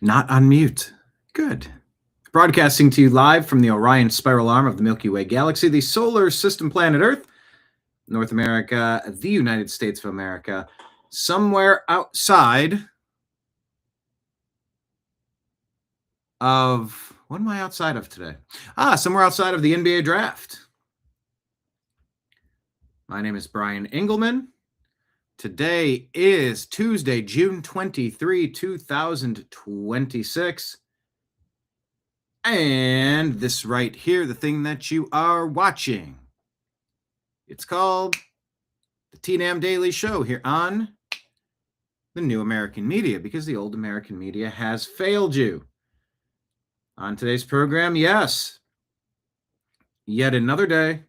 Not on mute. Good. Broadcasting to you live from the Orion spiral arm of the Milky Way galaxy, the solar system planet Earth, North America, the United States of America, somewhere outside of... What am I outside of today? Somewhere outside of the NBA draft. My name is Brian Engelman. Today is Tuesday, June 23, 2026. And this right here, the thing that you are watching, it's called the TNAM Daily Show here on the new American media, because the old American media has failed you. On today's program, yes, yet another day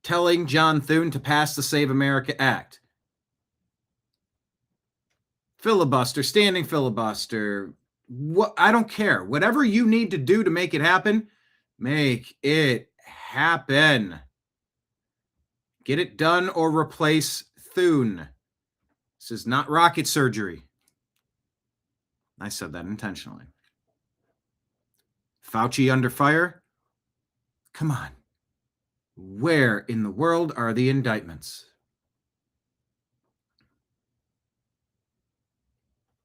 telling John Thune to pass the Save America Act. Filibuster, standing filibuster, I don't care. Whatever you need to do to make it happen, make it happen. Get it done or replace Thune. This is not rocket surgery. I said that intentionally. Fauci under fire? Come on. Where in the world are the indictments?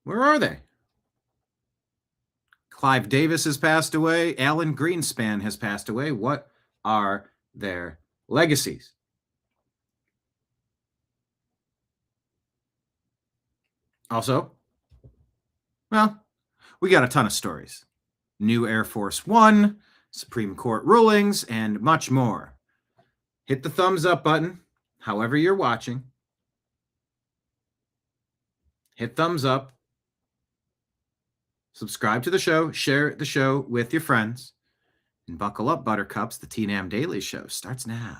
Where are they? Clive Davis has passed away. Alan Greenspan has passed away. What are their legacies? Also, well, we got a ton of stories. New Air Force One, Supreme Court rulings, and much more. Hit the thumbs up button, however you're watching. Hit thumbs up. Subscribe to the show. Share the show with your friends. And buckle up, buttercups. The TNAM Daily Show starts now.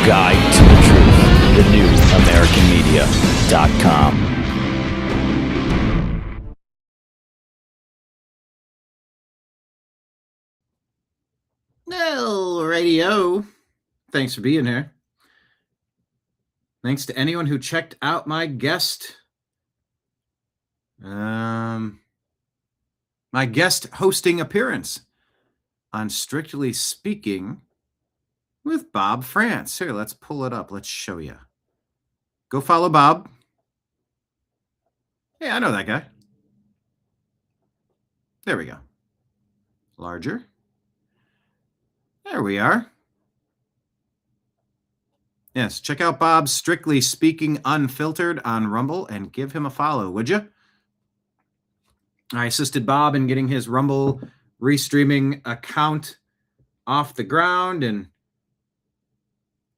Guide to the Truth, thenewamericanmedia.com. Well, radio. Thanks for being here. Thanks to anyone who checked out my guest. My guest hosting appearance on Strictly Speaking with Bob France. Here, let's pull it up. Let's show you. Go follow Bob. Hey, I know that guy. There we go. Larger. There we are. Yes, check out Bob's Strictly Speaking Unfiltered on Rumble and give him a follow, would you? I assisted Bob in getting his Rumble restreaming account off the ground and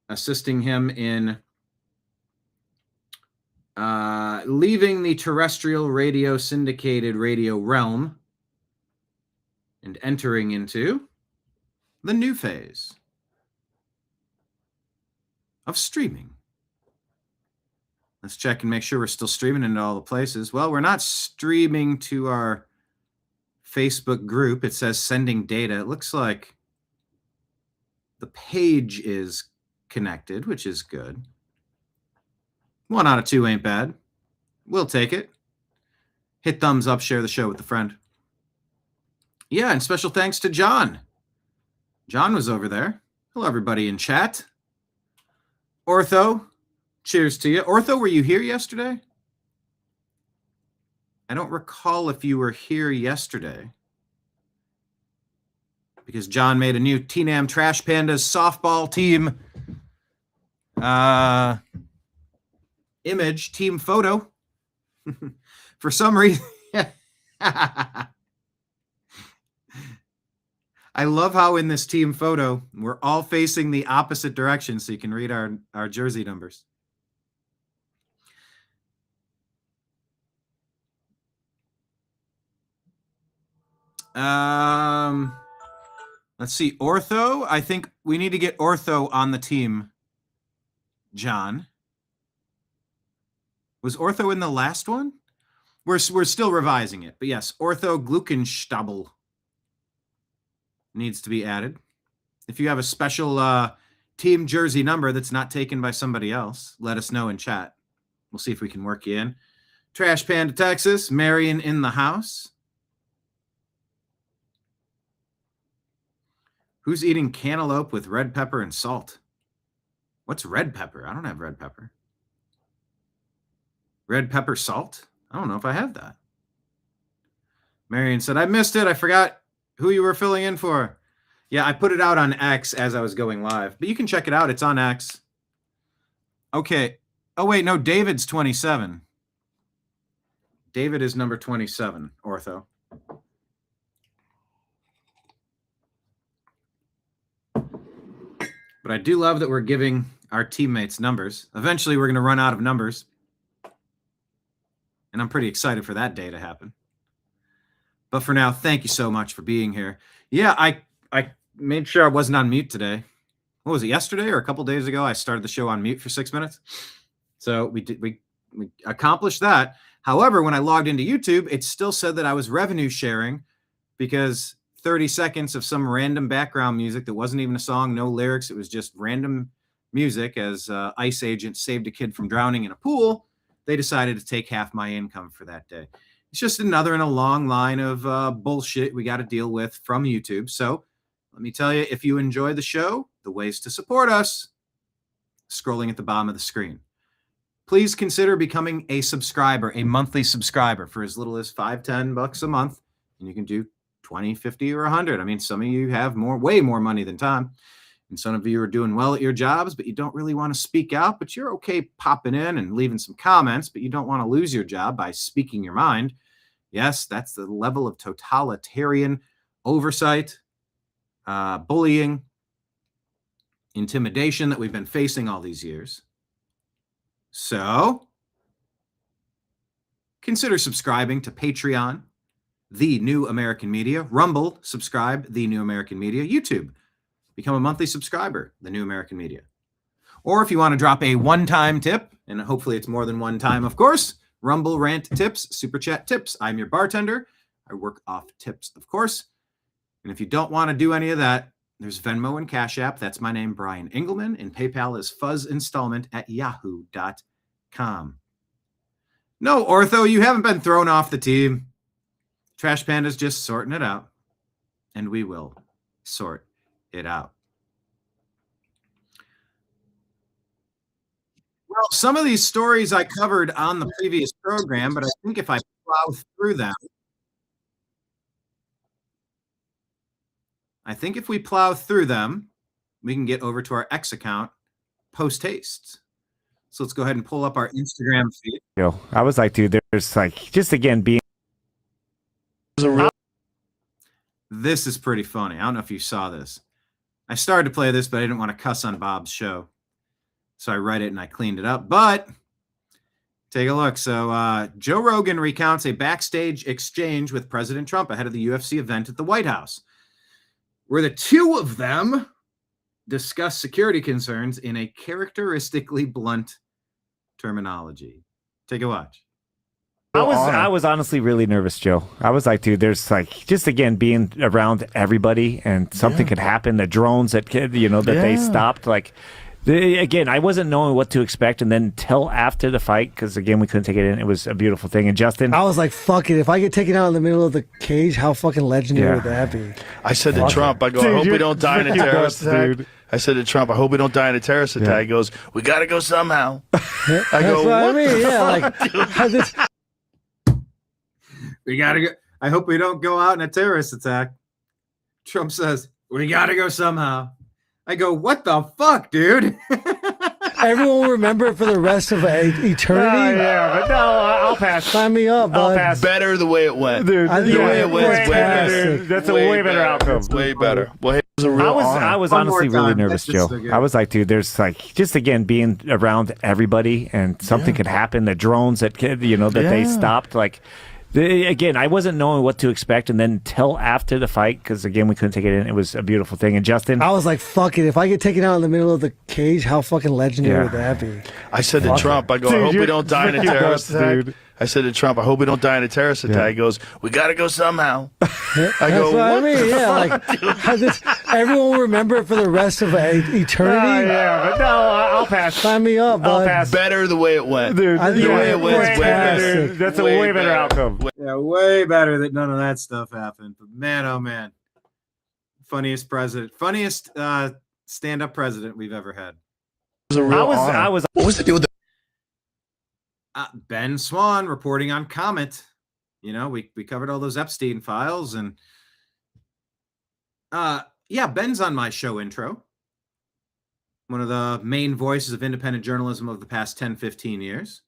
assisting him in leaving the terrestrial radio syndicated radio realm and entering into the new phase of streaming. Let's check and make sure we're still streaming into all the places. Well, we're not streaming to our Facebook group. It says sending data. It looks like the page is connected, which is good. 1 out of 2 ain't bad. We'll take it. Hit thumbs up, share the show with a friend. Yeah, and special thanks to John. John was over there. Hello, everybody in chat. Ortho, cheers to you. Ortho, were you here yesterday? I don't recall if you were here yesterday, because John made a new TNAM Trash Pandas softball team image, team photo. For some reason, I love how in this team photo, we're all facing the opposite direction so you can read our jersey numbers. Let's see. Ortho. I think we need to get Ortho on the team. John. Was Ortho in the last one? We're still revising it. But yes, Ortho Gluckenstabel needs to be added. If you have a special team jersey number that's not taken by somebody else, let us know in chat. We'll see if we can work you in. Trash Panda Texas. Marion in the house. Who's eating cantaloupe with red pepper and salt? What's red pepper? I don't have red pepper. Red pepper salt? I don't know if I have that. Marion said, I missed it. I forgot who you were filling in for. Yeah, I put it out on X as I was going live. But you can check it out. It's on X. Okay. Oh, wait. No, David's 27. David is number 27, Ortho. But I do love that we're giving our teammates numbers. Eventually, we're going to run out of numbers. And I'm pretty excited for that day to happen. But for now, thank you so much for being here. Yeah, I made sure I wasn't on mute today. What was it, yesterday or a couple days ago? I started the show on mute for 6 minutes. So we accomplished that. However, when I logged into YouTube, it still said that I was revenue sharing because 30 seconds of some random background music that wasn't even a song, no lyrics. It was just random music as ICE agents saved a kid from drowning in a pool. They decided to take half my income for that day. It's just another in a long line of bullshit we got to deal with from YouTube. So let me tell you, if you enjoy the show, the ways to support us, scrolling at the bottom of the screen. Please consider becoming a subscriber, a monthly subscriber for as little as $5, $10 a month. And you can do 20, 50, or 100. I mean, some of you have way more money than time. And some of you are doing well at your jobs, but you don't really want to speak out, but you're okay popping in and leaving some comments, but you don't want to lose your job by speaking your mind. Yes, that's the level of totalitarian oversight, bullying, intimidation that we've been facing all these years. So consider subscribing to Patreon, The New American Media, Rumble, subscribe, The New American Media, YouTube, become a monthly subscriber, The New American Media. Or if you want to drop a one-time tip, and hopefully it's more than one time, of course, Rumble Rant Tips, Super Chat Tips. I'm your bartender. I work off tips, of course. And if you don't want to do any of that, there's Venmo and Cash App. That's my name, Brian Engelman, and PayPal is fuzzinstallment@yahoo.com. No, Ortho, you haven't been thrown off the team. Trash Panda's just sorting it out, and we will sort it out. Well, some of these stories I covered on the previous program, but I think if I plow through them, we can get over to our X account post haste. So let's go ahead and pull up our Instagram feed. Yo, I was like, dude, there's like, just again being. This is pretty funny. I don't know if you saw this. I started to play this, but I didn't want to cuss on Bob's show. So I read it and I cleaned it up. But take a look. So Joe Rogan recounts a backstage exchange with President Trump ahead of the UFC event at the White House, where the two of them discuss security concerns in a characteristically blunt terminology. Take a watch. I was honestly really nervous, Joe. I was like, dude, there's like, just again being around everybody and something could happen. The drones that they stopped, like, Again, I wasn't knowing what to expect, and then until after the fight, because again, we couldn't take it in. It was a beautiful thing. And Justin, I was like, "Fuck it! If I get taken out in the middle of the cage, how fucking legendary would that be?" I said to Trump, "I go, I hope we don't die in a terrorist attack." Dude. I said to Trump, "I hope we don't die in a terrorist attack." He goes, "We got to go somehow." I go, what I "What mean? the fuck, We gotta go. I hope we don't go out in a terrorist attack. Trump says, "We gotta go somehow." I go, "What the fuck, dude?" Everyone will remember it for the rest of eternity. Yeah, but no, I'll pass. Sign me up, bud. I'll pass. Better the way it went. Dude, I think the way it went is way better. Dude, that's a way better outcome. Way better. Well, it was a real honor. I was One honestly more time. really nervous, That's just Joe. so good. I was like, dude, there's like, just again, being around everybody and something could happen. The drones that could, that they stopped. Like, again, I wasn't knowing what to expect, and then until after the fight, because again, we couldn't take it in. It was a beautiful thing. And Justin, I was like, "Fuck it! If I get taken out in the middle of the cage, how fucking legendary would that be?" I said to Trump, "I go, I hope we don't die in a terrorist attack." dude. I said to Trump, "I hope we don't die in a terrorist attack." He goes, "We got to go somehow." I go, That's what I "What mean? the Yeah, fuck, everyone will remember it for the rest of eternity. yeah, but no, I'll pass. Sign me up, I'll bud. pass. Better the way it went." Dude, I think the way it it went is way better. Dude, that's a way better outcome. Yeah, way better that none of that stuff happened. But man, oh man, funniest stand-up president we've ever had. It was a real honor. I was. What was the deal with the Ben Swan reporting on Comet. We covered all those Epstein files, and Ben's on my show intro. One of the main voices of independent journalism of the past 10, 15 years.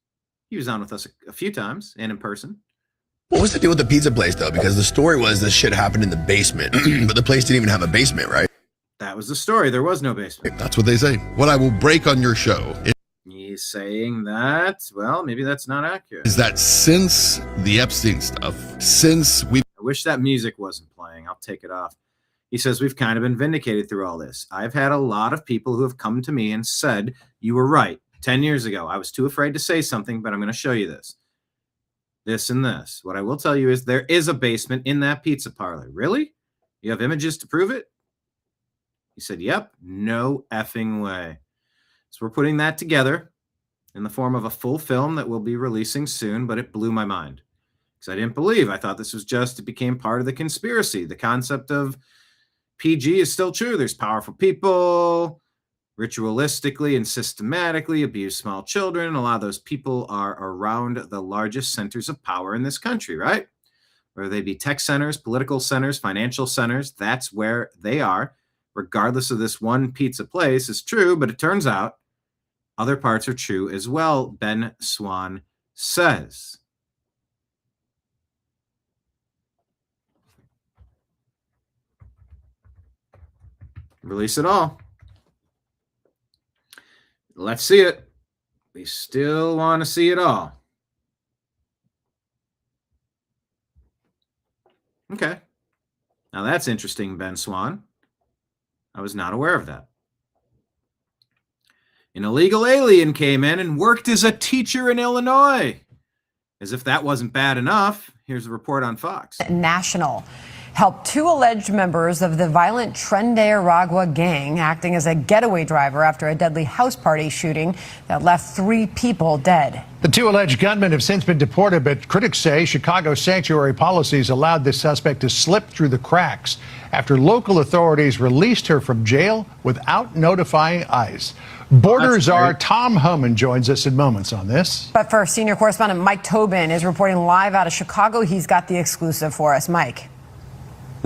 He was on with us a few times and in person. What was the deal with the pizza place, though? Because the story was this shit happened in the basement, but the place didn't even have a basement, right? That was the story. There was no basement. That's what they say. What I will break on your show He's saying that, well, maybe that's not accurate. is that since the Epstein stuff, since we I wish that music wasn't playing. I'll take it off. He says, we've kind of been vindicated through all this. I've had a lot of people who have come to me and said, you were right. 10 years ago, I was too afraid to say something, but I'm going to show you this. This and this. What I will tell you is there is a basement in that pizza parlor. Really? You have images to prove it? He said, yep. No effing way. So we're putting that together in the form of a full film that we'll be releasing soon, but it blew my mind because I didn't believe. I thought this was just, it became part of the conspiracy. The concept of PG is still true. There's powerful people ritualistically and systematically abuse small children. A lot of those people are around the largest centers of power in this country, right? Whether they be tech centers, political centers, financial centers, that's where they are. Regardless of this one pizza place is true, but it turns out other parts are true as well, Ben Swan says. Release it all. Let's see it. We still want to see it all. Okay. Now that's interesting, Ben Swan. I was not aware of that. An illegal alien came in and worked as a teacher in Illinois. As if that wasn't bad enough, here's a report on Fox. National helped two alleged members of the violent Tren de Aragua gang acting as a getaway driver after a deadly house party shooting that left 3 people dead. The 2 alleged gunmen have since been deported, but critics say Chicago's sanctuary policies allowed this suspect to slip through the cracks after local authorities released her from jail without notifying ICE. Border czar Tom Homan joins us in moments on this. But first, senior correspondent Mike Tobin is reporting live out of Chicago. He's got the exclusive for us. Mike.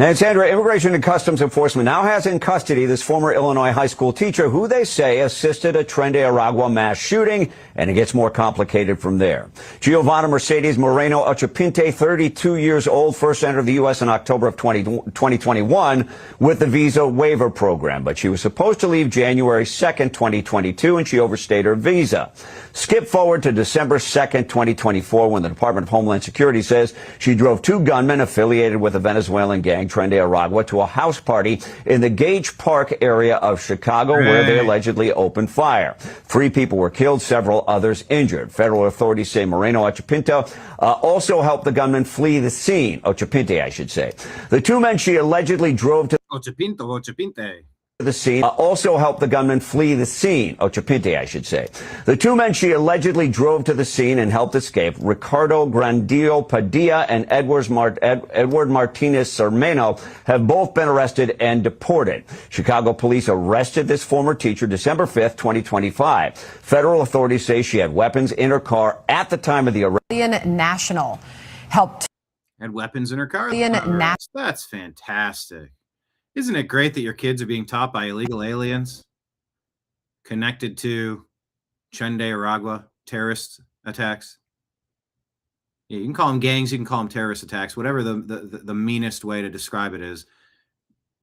And Sandra, Immigration and Customs Enforcement now has in custody this former Illinois high school teacher who they say assisted a Tren de Aragua mass shooting, and it gets more complicated from there. Giovanna Mercedes Moreno Ochapinte, 32 years old, first entered the U.S. in October of 2021 with the visa waiver program, but she was supposed to leave January 2nd, 2022, and she overstayed her visa. Skip forward to December 2nd, 2024, when the Department of Homeland Security says she drove 2 gunmen affiliated with a Venezuelan gang, Tren de Aragua, to a house party in the Gage Park area of Chicago, where they allegedly opened fire. 3 people were killed, several others injured. Federal authorities say Moreno Ochapinto also helped the gunmen flee the scene. Ochapinte, I should say. The 2 men she allegedly drove to Ochapinte. the scene, also helped the gunman flee the scene. Ochapinte, I should say. The two men she allegedly drove to the scene and helped escape, Ricardo Grandillo Padilla and Edward Martinez Cermeno, have both been arrested and deported. Chicago police arrested this former teacher December 5th, 2025. Federal authorities say she had weapons in her car at the time of the arrest. National helped. Had weapons in her car. Nat- That's fantastic. Isn't it great that your kids are being taught by illegal aliens connected to Tren de Aragua terrorist attacks? Yeah, you can call them gangs, you can call them terrorist attacks, whatever the meanest way to describe it is.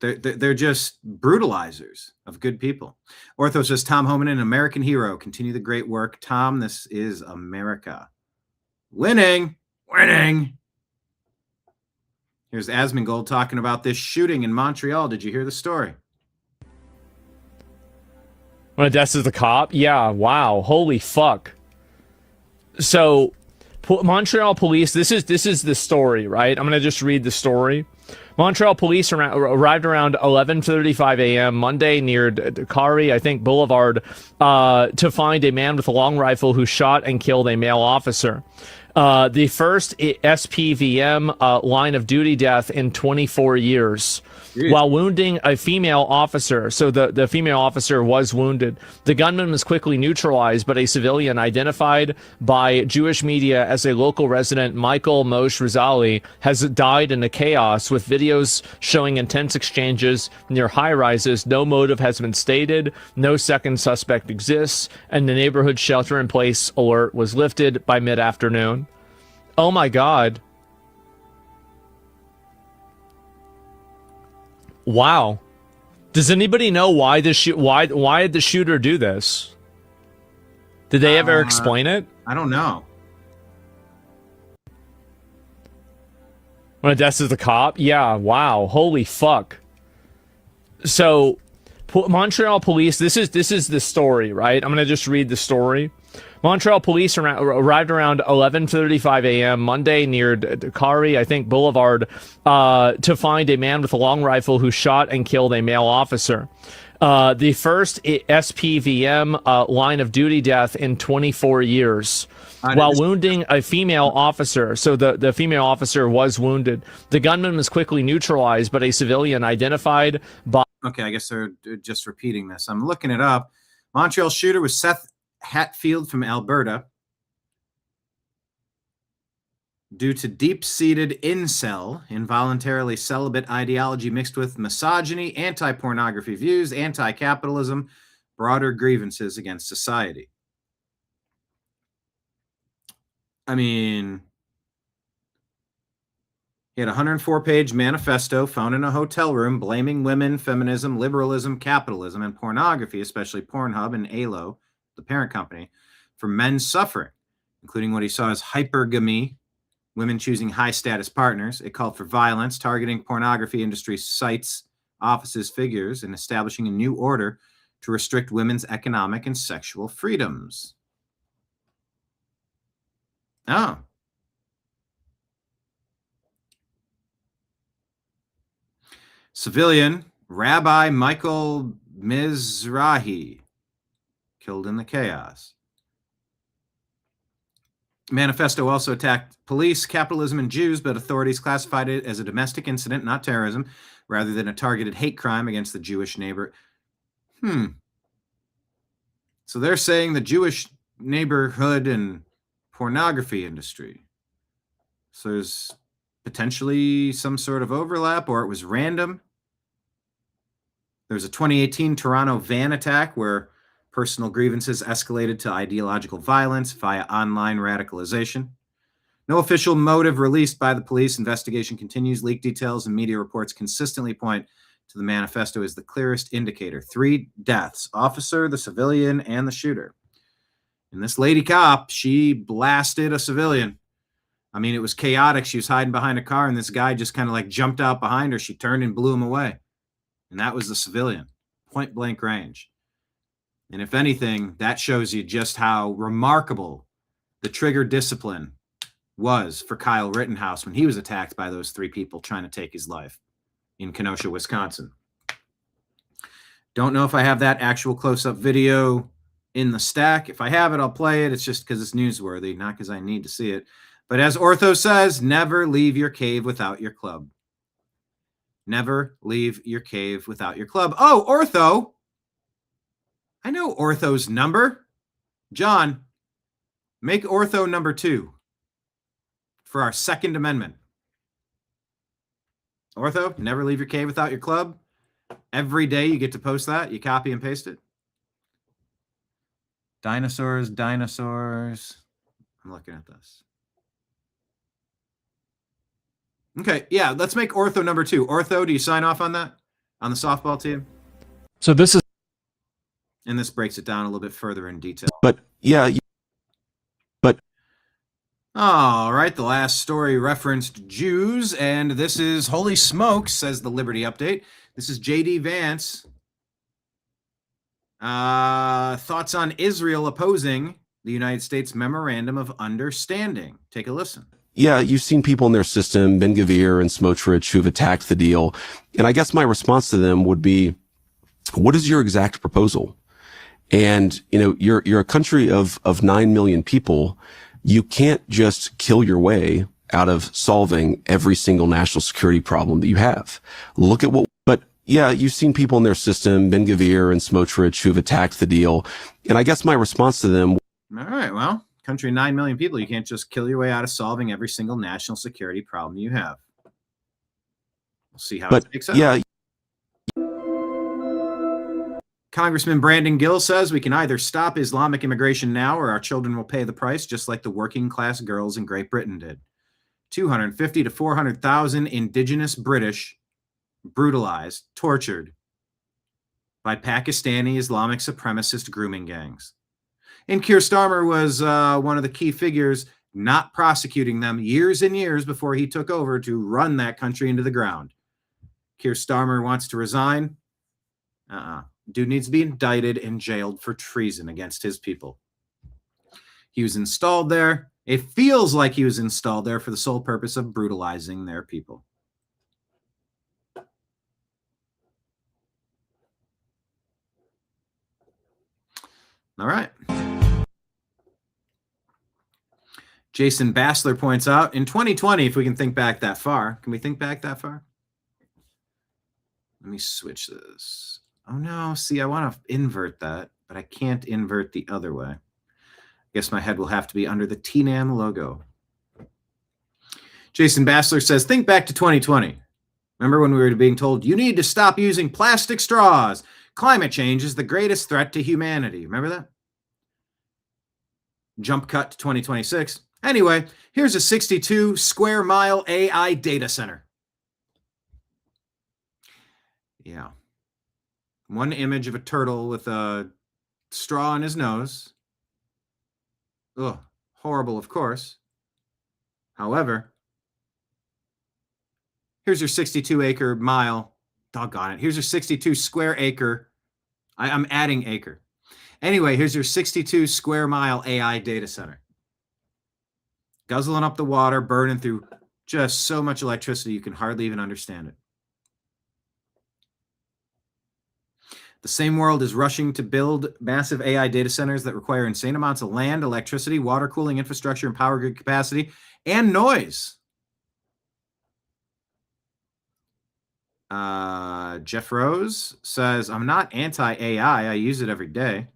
They're just brutalizers of good people. Orthos says, Tom Homan, an American hero. Continue the great work. Tom, this is America. Winning. Here's Asmongold talking about this shooting in Montreal. Did you hear the story? When Odessa's the cop? Yeah, wow. Holy fuck. So, Montreal police, this is the story, right? I'm going to just read the story. Montreal police arrived around 11:35 a.m. Monday near Dakari, I think, Boulevard, to find a man with a long rifle who shot and killed a male officer. The first SPVM line of duty death in 24 years. Jeez. While wounding a female officer. So the female officer was wounded. The gunman was quickly neutralized, but a civilian identified by Jewish media as a local resident, Michael Moshe Rizali, has died in the chaos, with videos showing intense exchanges near high-rises. No motive has been stated. No second suspect exists. And the neighborhood shelter-in-place alert was lifted by mid-afternoon. Oh my God. Wow. Does anybody know why why did the shooter do this? Did they ever explain it? I don't know. When Odessa's the cop? Yeah, wow. Holy fuck. So, Montreal police, this is the story, right? I'm going to just read the story. Montreal police arrived around 11:35 a.m. Monday near Dakari, I think, Boulevard, to find a man with a long rifle who shot and killed a male officer. The first SPVM line of duty death in 24 years. While wounding a female officer. So the female officer was wounded. The gunman was quickly neutralized, but a civilian identified by... Okay, I guess they're just repeating this. I'm looking it up. Montreal shooter was Seth Hatfield from Alberta. Due to deep-seated incel, involuntarily celibate ideology mixed with misogyny, anti-pornography views, anti-capitalism, broader grievances against society. I mean, he had a 104-page manifesto found in a hotel room blaming women, feminism, liberalism, capitalism, and pornography, especially Pornhub and ALO, the parent company, for men's suffering, including what he saw as hypergamy, women choosing high-status partners. It called for violence, targeting pornography industry sites, offices, figures, and establishing a new order to restrict women's economic and sexual freedoms. Oh. Civilian Rabbi Michael Mizrahi killed in the chaos. Manifesto also attacked police, capitalism, and Jews, but authorities classified it as a domestic incident, not terrorism, rather than a targeted hate crime against the Jewish neighbor. So they're saying the Jewish neighborhood and pornography industry. So there's potentially some sort of overlap, or it was random. There was a 2018 Toronto van attack where personal grievances escalated to ideological violence via online radicalization. No official motive released by the police. Investigation continues. Leaked details and media reports consistently point to the manifesto as the clearest indicator. 3 deaths: officer, the civilian, and the shooter. And this lady cop, she blasted a civilian. I mean, it was chaotic. She was hiding behind a car, and this guy just kind of like jumped out behind her. She turned and blew him away. And that was the civilian, point blank range. And if anything, that shows you just how remarkable the trigger discipline was for Kyle Rittenhouse when he was attacked by those 3 people trying to take his life in Kenosha, Wisconsin. Don't know if I have that actual close-up video in the stack. If I have it, I'll play it. It's just because it's newsworthy, not because I need to see it. But as Ortho says, never leave your cave without your club. Never leave your cave without your club. Oh, Ortho. I know Ortho's number. John, make Ortho number 2 for our Second Amendment. Ortho, never leave your cave without your club. Every day you get to post that. You copy and paste it. Dinosaurs. I'm looking at this. Okay, yeah, let's make Ortho number 2. Ortho, do you sign off on that? On the softball team? So this is... And this breaks it down a little bit further in detail. But, yeah, but... All right, the last story referenced Jews, and this is holy smokes, says the Liberty Update. This is J.D. Vance. Thoughts on Israel opposing the United States Memorandum of Understanding. Take a listen. Yeah, you've seen people in their system, Ben-Gvir and Smotrich, who've attacked the deal. And I guess my response to them would be, what is your exact proposal? And, you know, you're a country of 9 million people. You can't just kill your way out of solving every single national security problem that you have. Look at what, but yeah, you've seen people in their system, Ben-Gvir and Smotrich, who've attacked the deal. And I guess my response to them. All right, well, country 9 million people. You can't just kill your way out of solving every single national security problem you have. We'll see how it takes out. Yeah. Congressman Brandon Gill says we can either stop Islamic immigration now or our children will pay the price just like the working class girls in Great Britain did. 250 to 400,000 indigenous British brutalized, tortured by Pakistani Islamic supremacist grooming gangs. And Keir Starmer was one of the key figures not prosecuting them years and years before he took over to run that country into the ground. Keir Starmer wants to resign. Dude needs to be indicted and jailed for treason against his people. He was installed there. It feels like he was installed there for the sole purpose of brutalizing their people. All right. Jason Bassler points out, in 2020, if we can think back that far, can we think back that far? Let me switch this. Oh no, see, I want to invert that, but I can't invert the other way. I guess my head will have to be under the TNAM logo. Jason Bassler says, think back to 2020. Remember when we were being told, you need to stop using plastic straws. Climate change is the greatest threat to humanity. Remember that? Jump cut to 2026. Anyway, here's a 62 square mile AI data center. Yeah. One image of a turtle with a straw in his nose. Ugh, horrible, of course. However, here's your 62 acre mile. Doggone it. Here's your 62 square acre. I'm adding acre. Anyway, here's your 62 square mile AI data center. Guzzling up the water, burning through just so much electricity you can hardly even understand it. The same world is rushing to build massive AI data centers that require insane amounts of land, electricity, water cooling infrastructure, and power grid capacity, and noise. Jeff Rose says, I'm not anti-AI. I use it every day.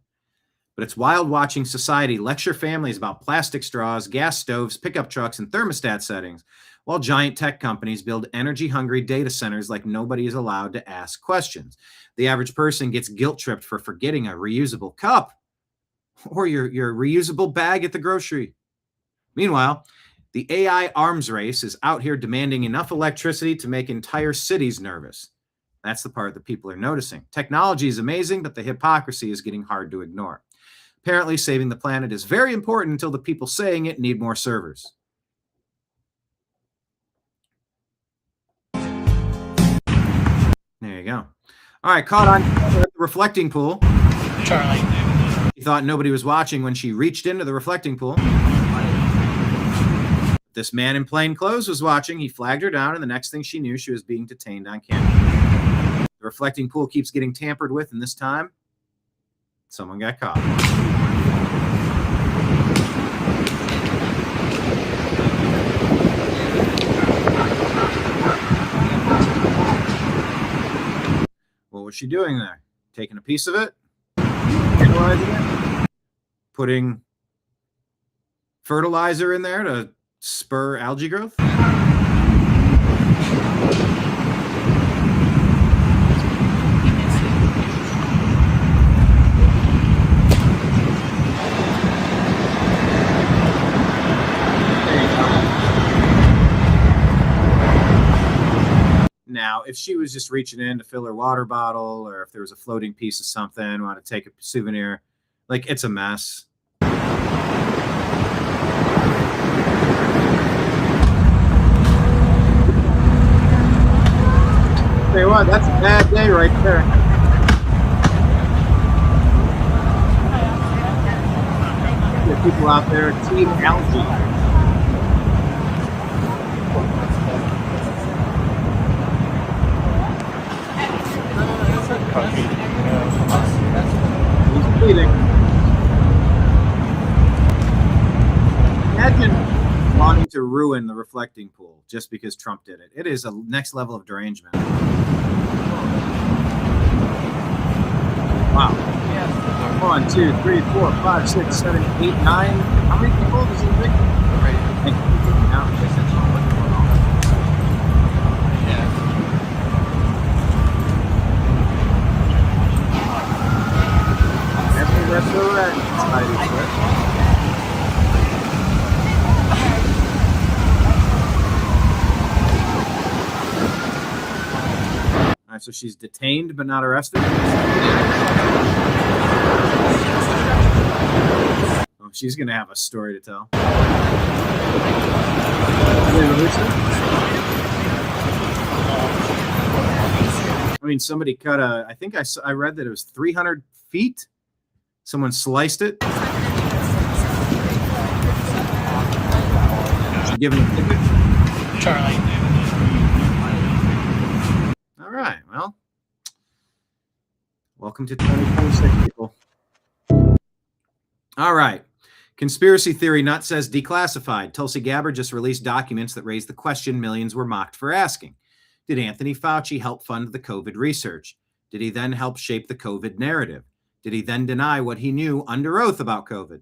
But it's wild watching society lecture families about plastic straws, gas stoves, pickup trucks, and thermostat settings, while giant tech companies build energy-hungry data centers like nobody is allowed to ask questions. The average person gets guilt-tripped for forgetting a reusable cup or your reusable bag at the grocery. Meanwhile, the AI arms race is out here demanding enough electricity to make entire cities nervous. That's the part that people are noticing. Technology is amazing, but the hypocrisy is getting hard to ignore. Apparently, saving the planet is very important until the people saying it need more servers. There you go. All right, caught on the reflecting pool. Charlie. She thought nobody was watching when she reached into the reflecting pool. This man in plain clothes was watching. He flagged her down, and the next thing she knew, she was being detained on camera. The reflecting pool keeps getting tampered with, and this time, someone got caught. What was she doing there? Taking a piece of it? Analyzing it? Putting fertilizer in there to spur algae growth? Now, if she was just reaching in to fill her water bottle, or if there was a floating piece of something, want to take a souvenir, like, it's a mess. Tell you what, that's a bad day right there. There are people out there, team algae. He's bleeding. Imagine wanting to ruin the reflecting pool just because Trump did it. It is a next level of derangement. Wow. 1, 2, 3, 4, 5, 6, 7, 8, 9. How many people does he think? Thank you. That's all right. All right, so she's detained but not arrested. Oh, she's gonna have a story to tell. I mean, somebody cut a. I think I read that it was 300 feet. Someone sliced it. Give him a ticket. Charlie. All right. Well, welcome to 2026, people. All right. Conspiracy theory nut says declassified. Tulsi Gabbard just released documents that raise the question millions were mocked for asking. Did Anthony Fauci help fund the COVID research? Did he then help shape the COVID narrative? Did he then deny what he knew under oath about COVID?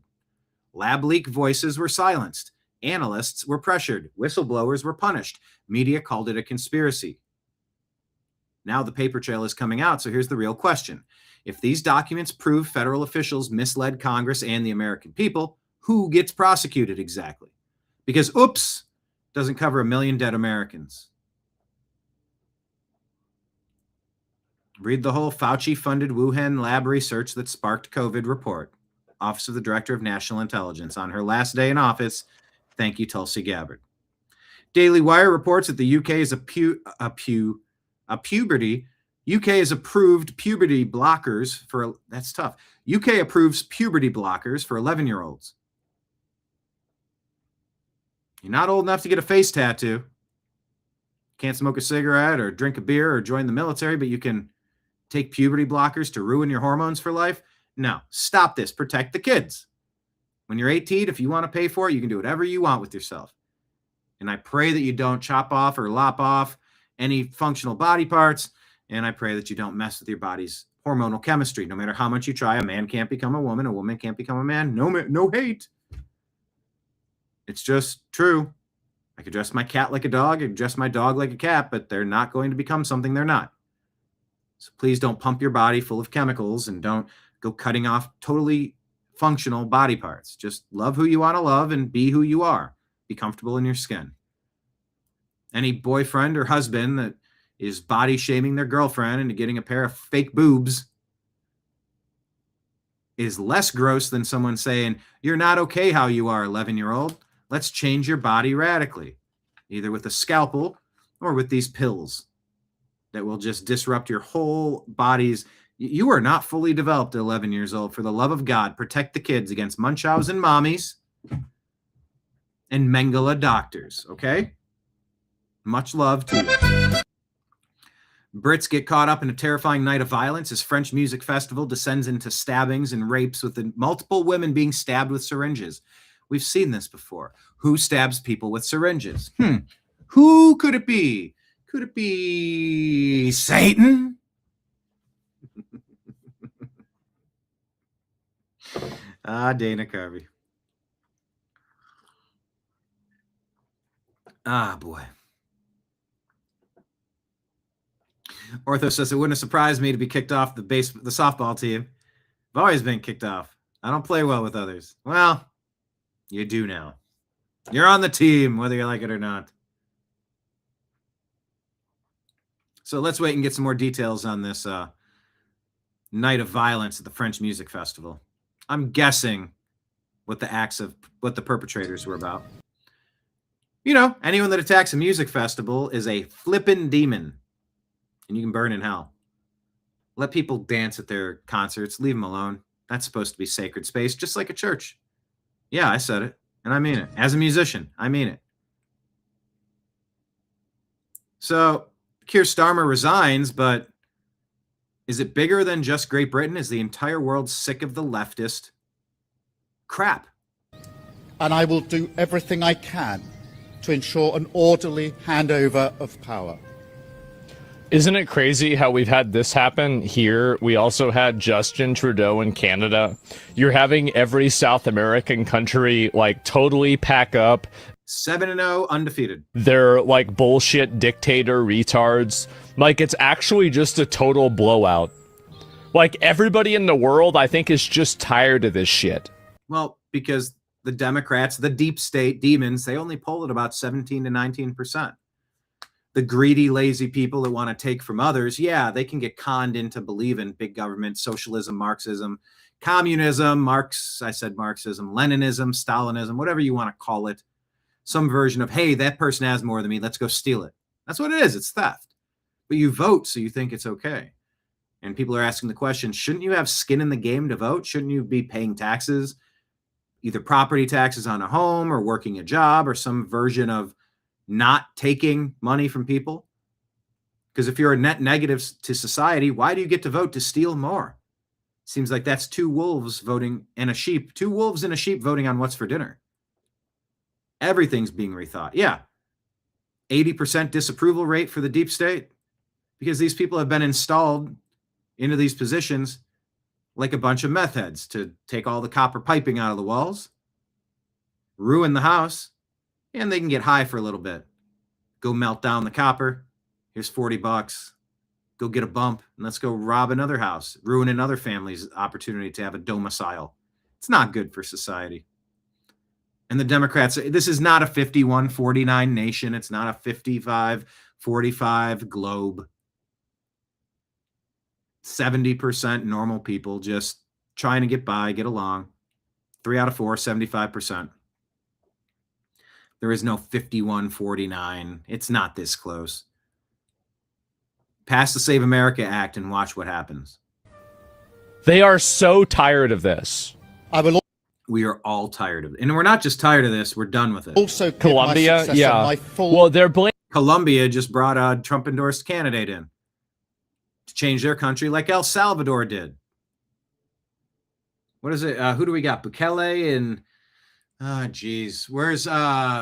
Lab leak voices were silenced. Analysts were pressured. Whistleblowers were punished. Media called it a conspiracy. Now the paper trail is coming out, so here's the real question. If these documents prove federal officials misled Congress and the American people, who gets prosecuted exactly? Because, oops, doesn't cover 1 million dead Americans. Read the whole Fauci-funded Wuhan lab research that sparked COVID report. Office of the Director of National Intelligence. On her last day in office, thank you, Tulsi Gabbard. Daily Wire reports that the UK is UK has approved puberty blockers for, that's tough. UK approves puberty blockers for 11-year-olds. You're not old enough to get a face tattoo. Can't smoke a cigarette or drink a beer or join the military, but you can take puberty blockers to ruin your hormones for life? No, stop this. Protect the kids. When you're 18, if you want to pay for it, you can do whatever you want with yourself. And I pray that you don't chop off or lop off any functional body parts. And I pray that you don't mess with your body's hormonal chemistry. No matter how much you try, a man can't become a woman can't become a man. No hate. It's just true. I could dress my cat like a dog, I could dress my dog like a cat, but they're not going to become something they're not. So please don't pump your body full of chemicals and don't go cutting off totally functional body parts. Just love who you want to love and be who you are. Be comfortable in your skin. Any boyfriend or husband that is body shaming their girlfriend into getting a pair of fake boobs is less gross than someone saying, you're not okay how you are, 11-year-old. Let's change your body radically, either with a scalpel or with these pills that will just disrupt your whole body's. You are not fully developed at 11 years old. For the love of God, protect the kids against Munchausen mommies and Mengele doctors, okay? Much love to you. Brits get caught up in a terrifying night of violence as French music festival descends into stabbings and rapes with multiple women being stabbed with syringes. We've seen this before. Who stabs people with syringes? Who could it be? Could it be Satan? Dana Carvey. Boy. Ortho says it wouldn't have surprised me to be kicked off the softball team. I've always been kicked off. I don't play well with others. Well, you do now. You're on the team, whether you like it or not. So let's wait and get some more details on this night of violence at the French Music Festival. I'm guessing what the perpetrators were about. You know, anyone that attacks a music festival is a flippin' demon, and you can burn in hell. Let people dance at their concerts. Leave them alone. That's supposed to be sacred space, just like a church. Yeah, I said it, and I mean it. As a musician, I mean it. So, Keir Starmer resigns, but is it bigger than just Great Britain? Is the entire world sick of the leftist crap? And I will do everything I can to ensure an orderly handover of power. Isn't it crazy how we've had this happen here? We also had Justin Trudeau in Canada. You're having every South American country like totally pack up. 7-0 undefeated. They're like bullshit dictator retards. Like it's actually just a total blowout. Like everybody in the world, I think, is just tired of this shit. Well, because the Democrats, the deep state demons, they only poll at about 17 to 19%. The greedy, lazy people that want to take from others, yeah, they can get conned into believing big government, socialism, Marxism, communism, Marxism, Leninism, Stalinism, whatever you want to call it. Some version of, hey, that person has more than me, let's go steal it. That's what it is. It's theft. But you vote, so you think it's okay. And people are asking the question, shouldn't you have skin in the game to vote? Shouldn't you be paying taxes, either property taxes on a home or working a job or some version of not taking money from people? Because if you're a net negative to society, why do you get to vote to steal more? Seems like that's two wolves voting and a sheep. Two wolves and a sheep voting on what's for dinner. Everything's being rethought. Yeah. 80% disapproval rate for the deep state because these people have been installed into these positions like a bunch of meth heads to take all the copper piping out of the walls, ruin the house, and they can get high for a little bit. Go melt down the copper. Here's $40. Go get a bump and let's go rob another house, ruin another family's opportunity to have a domicile. It's not good for society. And the Democrats, this is not a 51-49 nation. It's not a 55-45 globe. 70% normal people just trying to get by, get along. 3 out of 4, 75%. There is no 51-49. It's not this close. Pass the Save America Act and watch what happens. They are so tired of this. We are all tired of it. And we're not just tired of this, we're done with it. Also, Colombia, yeah. Well, they're blaming. Colombia just brought a Trump-endorsed candidate in to change their country like El Salvador did. What is it? Who do we got? Bukele and... where's Afuera?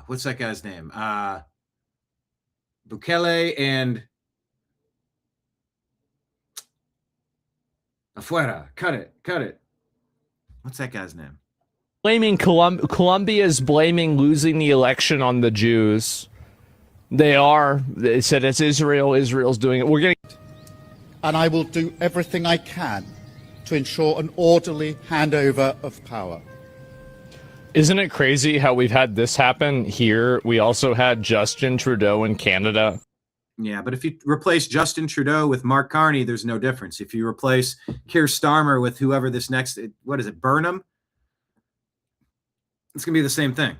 What's that guy's name? Bukele and Afuera. Cut it. What's that guy's name? Blaming Colombia is blaming losing the election on the Jews. They said it's Israel. Israel's doing it. And I will do everything I can to ensure an orderly handover of power. Isn't it crazy how we've had this happen here? We also had Justin Trudeau in Canada. Yeah, but if you replace Justin Trudeau with Mark Carney, there's no difference. If you replace Keir Starmer with whoever this next, what is it, Burnham? It's going to be the same thing.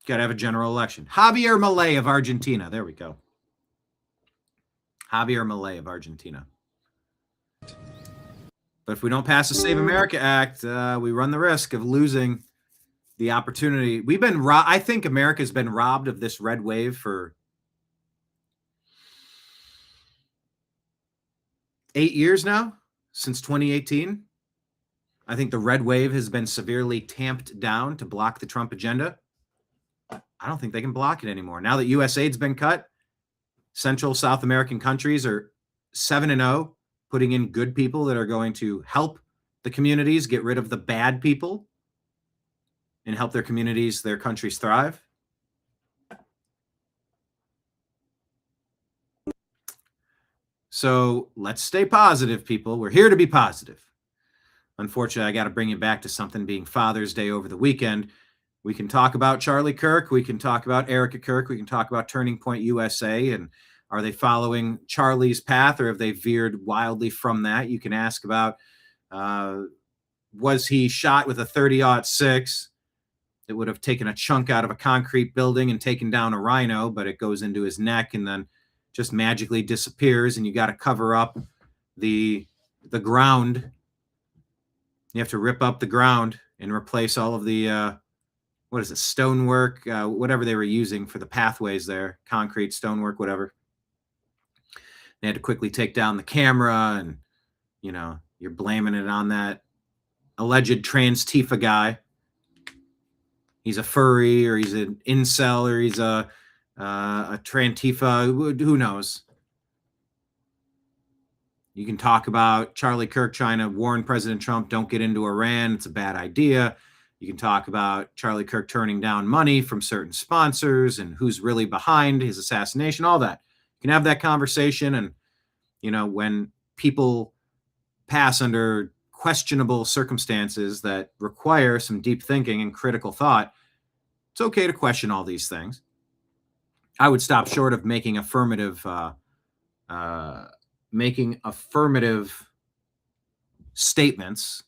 Got to have a general election. Javier Milei of Argentina. There we go. Javier Milei of Argentina. But if we don't pass the Save America Act, we run the risk of losing the opportunity. I think America's been robbed of this red wave for 8 years now, since 2018. I think the red wave has been severely tamped down to block the Trump agenda. I don't think they can block it anymore. Now that USAID's been cut, Central South American countries are 7-0, putting in good people that are going to help the communities get rid of the bad people and help their communities, their countries thrive. So let's stay positive, people. We're here to be positive. Unfortunately, I got to bring you back to something being Father's Day over the weekend. We can talk about Charlie Kirk. We can talk about Erica Kirk. We can talk about Turning Point USA. And are they following Charlie's path or have they veered wildly from that? You can ask about, was he shot with a 30-06 that would have taken a chunk out of a concrete building and taken down a rhino, but it goes into his neck and then just magically disappears, and you got to cover up the ground. You have to rip up the ground and replace all of the stonework, whatever they were using for the pathways there, concrete, stonework, whatever. They had to quickly take down the camera, and you're blaming it on that alleged trans Tifa guy. He's a furry, or he's an incel, or he's a Trantifa, who knows? You can talk about Charlie Kirk trying to warn President Trump, don't get into Iran. It's a bad idea. You can talk about Charlie Kirk turning down money from certain sponsors and who's really behind his assassination, all that. You can have that conversation. And, when people pass under questionable circumstances that require some deep thinking and critical thought, it's okay to question all these things. I would stop short of making affirmative statements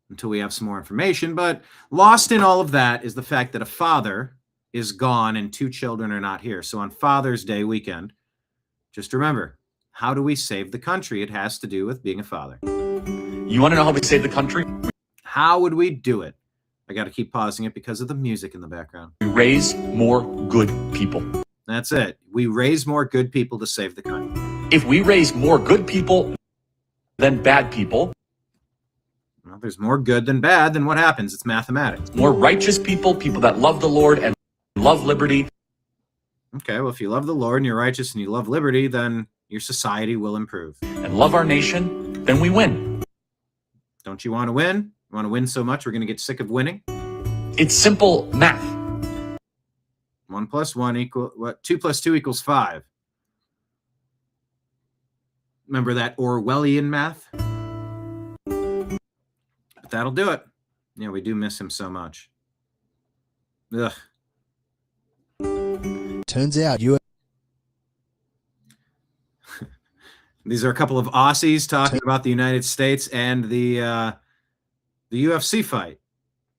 until we have some more information. But lost in all of that is the fact that a father is gone and 2 children are not here. So on Father's Day weekend, just remember, how do we save the country? It has to do with being a father. You want to know how we save the country? How would we do it? I got to keep pausing it because of the music in the background. We raise more good people. That's it. We raise more good people to save the country. If we raise more good people than bad people, well, there's more good than bad, then what happens? It's mathematics. More righteous people, people that love the Lord and love liberty. Okay, well, if you love the Lord and you're righteous and you love liberty, then your society will improve. And love our nation, then we win. Don't you want to win? You want to win so much we're going to get sick of winning? It's simple math. 1 + 1 equals what? 2 + 2 = 5. Remember that Orwellian math? But that'll do it. Yeah, we do miss him so much. Ugh. Turns out These are a couple of Aussies talking about the United States and the UFC fight.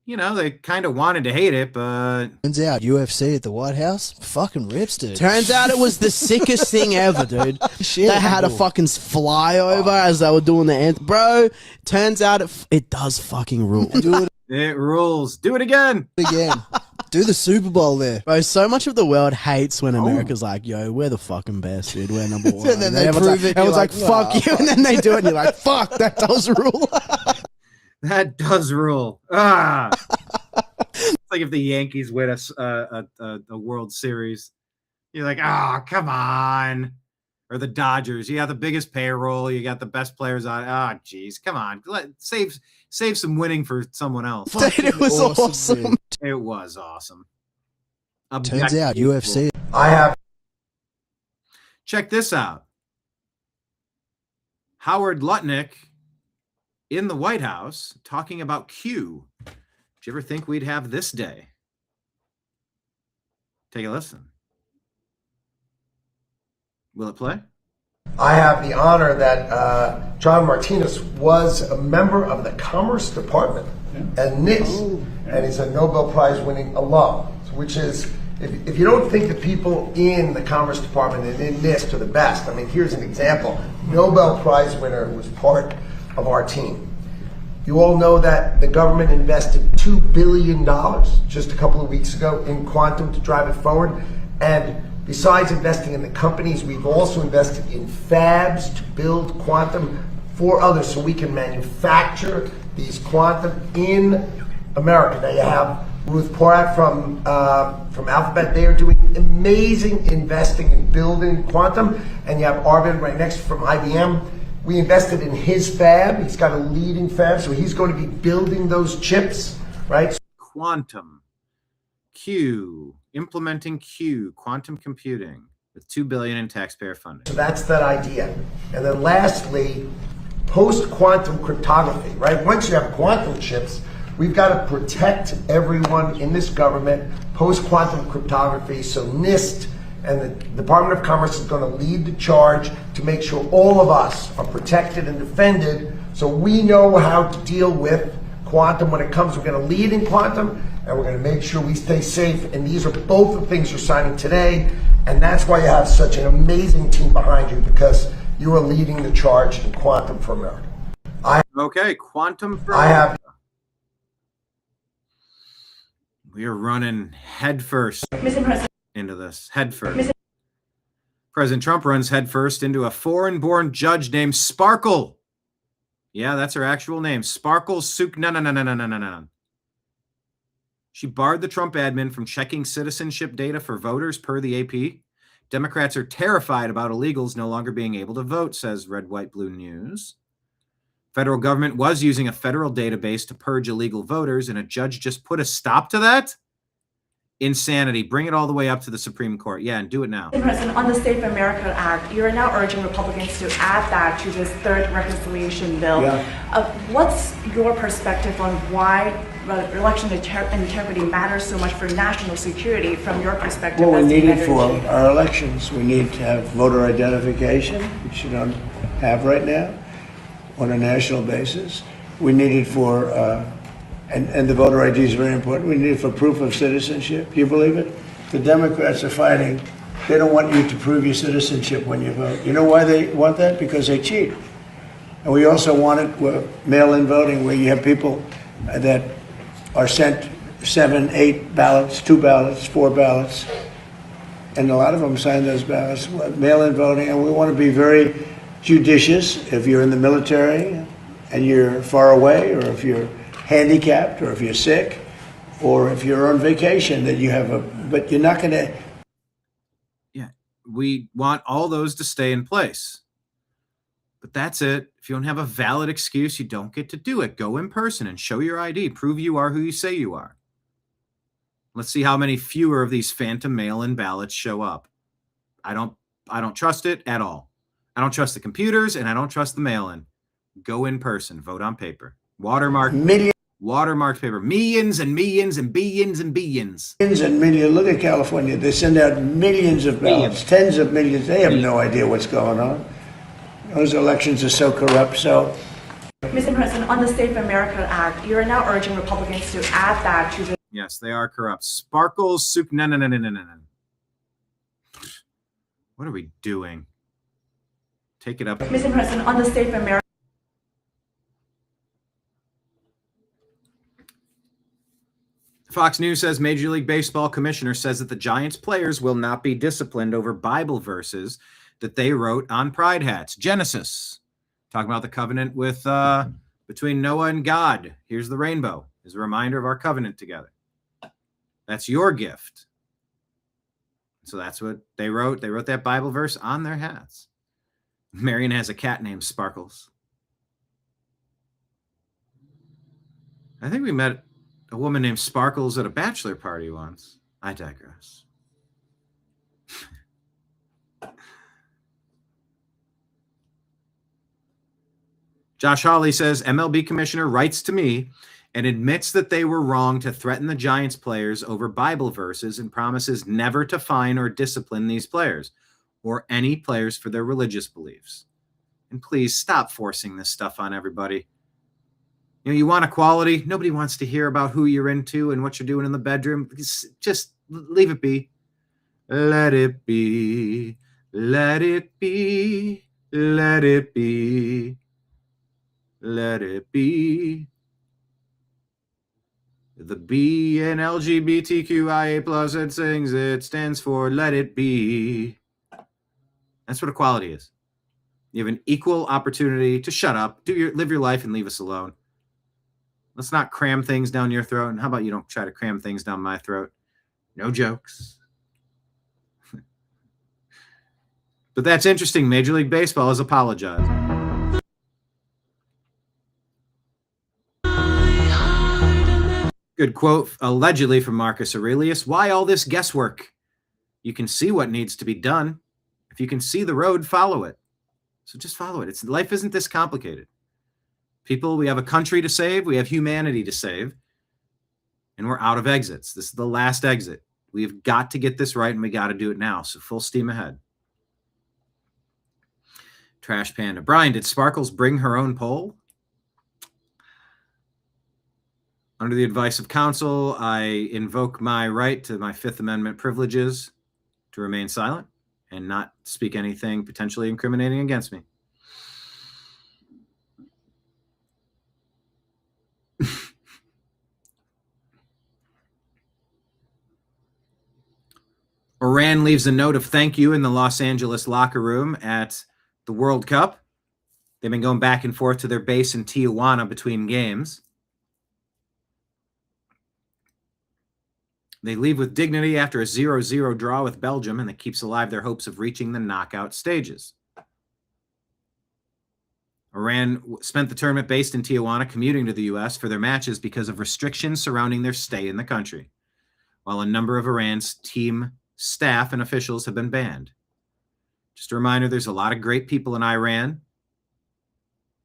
They kind of wanted to hate it, but... Turns out UFC at the White House fucking rips, dude. Turns out it was the sickest thing ever, dude. Shit, they had a fucking flyover as they were doing the anthem. Bro, turns out it does fucking rule. Do it rules. Do it again. Do the Super Bowl there. Bro, so much of the world hates when America's like, yo, we're the fucking best, dude. We're number one. And then they prove it. Everyone's like, fuck you. And then they do it and you're like, fuck, that does rule. That does rule. It's like if the Yankees win a World Series. You're like, come on. Or the Dodgers. You got the biggest payroll. You got the best players on. Geez, come on. Save some winning for someone else. Dude, it was awesome. It was awesome. Turns out UFC. Check this out. Howard Lutnick in the White House talking about Q. Did you ever think we'd have this day? Take a listen. Will it play? I have the honor that John Martinez was a member of the Commerce Department at NIST, and he's a Nobel Prize winning alum, which is, if you don't think the people in the Commerce Department and in NIST are the best, I mean, here's an example. Nobel Prize winner was part of our team. You all know that the government invested $2 billion just a couple of weeks ago in quantum to drive it forward. And besides investing in the companies, we've also invested in fabs to build quantum for others so we can manufacture these quantum in America. Now you have Ruth Porat from Alphabet. They are doing amazing investing in building quantum. And you have Arvind right next from IBM. We invested in his fab. He's got a leading fab, so he's going to be building those chips, right? Quantum, Q, implementing Q, quantum computing, with $2 billion in taxpayer funding. So that's that idea. And then lastly, post-quantum cryptography, right? Once you have quantum chips, we've got to protect everyone in this government, post-quantum cryptography. So NIST and the Department of Commerce is going to lead the charge to make sure all of us are protected and defended, so we know how to deal with quantum when it comes. We're going to lead in quantum, and we're going to make sure we stay safe. And these are both the things you're signing today, and that's why you have such an amazing team behind you, because you are leading the charge in quantum for America. Okay, quantum for I have. We are running headfirst into this. Headfirst. President Trump runs headfirst into a foreign-born judge named Sparkle. Yeah, that's her actual name. Sparkle Suk. No. She barred the Trump admin from checking citizenship data for voters per the AP. Democrats are terrified about illegals no longer being able to vote, says Red, White, Blue News. Federal government was using a federal database to purge illegal voters, and a judge just put a stop to that? Insanity. Bring it all the way up to the Supreme Court. Yeah, and do it now. Mr. President, on the Safe America Act, you are now urging Republicans to add that to this third reconciliation bill. Yeah. What's your perspective on why election integrity matters so much for national security from your perspective? Well, we as need it the for editor-in-chief? our elections. We need to have voter identification, which you don't have right now on a national basis. We need it for and the voter ID is very important. We need it for proof of citizenship. Do you believe it? The Democrats are fighting. They don't want you to prove your citizenship when you vote. You know why they want that? Because they cheat. And we also want it with mail-in voting, where you have people that are sent 7, 8 ballots, 2 ballots, 4 ballots, and a lot of them sign those ballots. Mail-in voting, and we want to be very judicious. If you're in the military and you're far away, or if you're handicapped, or if you're sick, or if you're on vacation, that you have but you're not going to. Yeah, we want all those to stay in place. But that's it. If you don't have a valid excuse, you don't get to do it. Go in person and show your ID. Prove you are who you say you are. Let's see how many fewer of these phantom mail-in ballots show up. I don't trust it at all. I don't trust the computers, and I don't trust the mail-in. Go in person. Vote on paper. Watermarked paper. Millions and millions and billions and billions. Millions and millions. Look at California. They send out millions of ballots, tens of millions. They have no idea what's going on. Those elections are so corrupt. So, Mr. President, on the Safe America Act, you are now urging Republicans to add that to the. Yes, they are corrupt. Sparkles, soup. No. What are we doing? Take it up. Mr. President, on the Safe America. Fox News says Major League Baseball commissioner says that the Giants players will not be disciplined over Bible verses that they wrote on pride hats. Genesis, talking about the covenant with between Noah and God. Here's the rainbow, as a reminder of our covenant together. That's your gift. So that's what they wrote. They wrote that Bible verse on their hats. Marion has a cat named Sparkles. I think we met a woman named Sparkles at a bachelor party once. I digress. Josh Hawley says MLB commissioner writes to me and admits that they were wrong to threaten the Giants players over Bible verses and promises never to fine or discipline these players or any players for their religious beliefs. And please stop forcing this stuff on everybody. You know, you want equality. Nobody wants to hear about who you're into and what you're doing in the bedroom. Just leave it be. Let it be. Let it be. Let it be. Let it be. The B in LGBTQIA plus, it sings, it stands for let it be. That's what equality is. You have an equal opportunity to shut up, live your life, and leave us alone. Let's not cram things down your throat. And how about you don't try to cram things down my throat? No jokes. But that's interesting. Major League Baseball has apologized. Good quote, allegedly from Marcus Aurelius. Why all this guesswork? You can see what needs to be done. If you can see the road, follow it. So just follow it. Life isn't this complicated. People, we have a country to save. We have humanity to save. And we're out of exits. This is the last exit. We've got to get this right, and we got to do it now. So full steam ahead. Trash Panda. Brian, did Sparkles bring her own poll? Under the advice of counsel, I invoke my right to my Fifth Amendment privileges to remain silent and not speak anything potentially incriminating against me. Iran leaves a note of thank you in the Los Angeles locker room at the World Cup. They've been going back and forth to their base in Tijuana between games. They leave with dignity after a 0-0 draw with Belgium, and that keeps alive their hopes of reaching the knockout stages. Iran spent the tournament based in Tijuana, commuting to the U.S. for their matches because of restrictions surrounding their stay in the country, while a number of Iran's team staff and officials have been banned. Just a reminder, there's a lot of great people in Iran,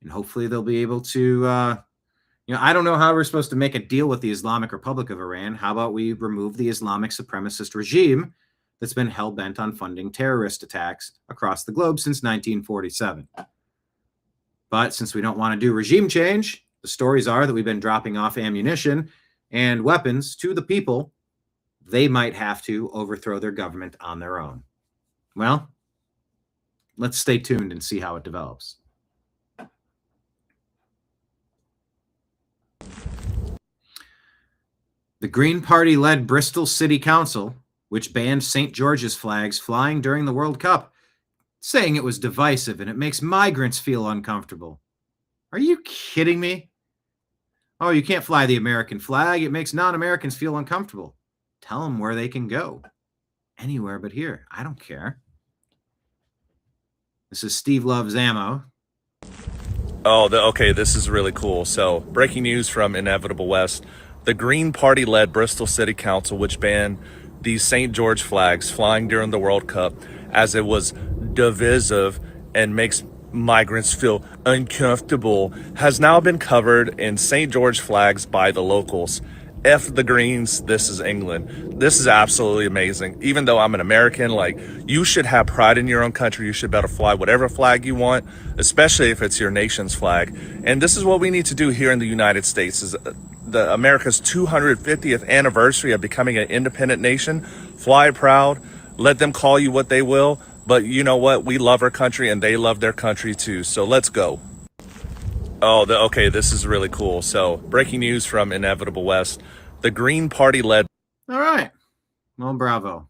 and hopefully they'll be able to, I don't know how we're supposed to make a deal with the Islamic Republic of Iran. How about we remove the Islamic supremacist regime that's been hell-bent on funding terrorist attacks across the globe since 1947? But since we don't want to do regime change, the stories are that we've been dropping off ammunition and weapons to the people. They might have to overthrow their government on their own. Well, let's stay tuned and see how it develops. The Green Party-led Bristol City Council, which banned St. George's flags flying during the World Cup, saying it was divisive and it makes migrants feel uncomfortable. Are you kidding me? Oh, you can't fly the American flag. It makes non-Americans feel uncomfortable. Tell them where they can go. Anywhere but here. I don't care. This is Steve Loves Ammo. Okay, this is really cool. So, breaking news from Inevitable West. The Green Party-led Bristol City Council, which banned these St. George flags flying during the World Cup as it was divisive and makes migrants feel uncomfortable, has now been covered in St. George flags by the locals. F the Greens, this is England. This is absolutely amazing. Even though I'm an American, you should have pride in your own country. You should be able to fly whatever flag you want, especially if it's your nation's flag. And this is what we need to do here in the United States, is the America's 250th anniversary of becoming an independent nation. Fly proud, let them call you what they will, but you know what? We love our country and they love their country too. So let's go. Okay, this is really cool. So, breaking news from Inevitable West. The Green Party-led... All right. Well, bravo.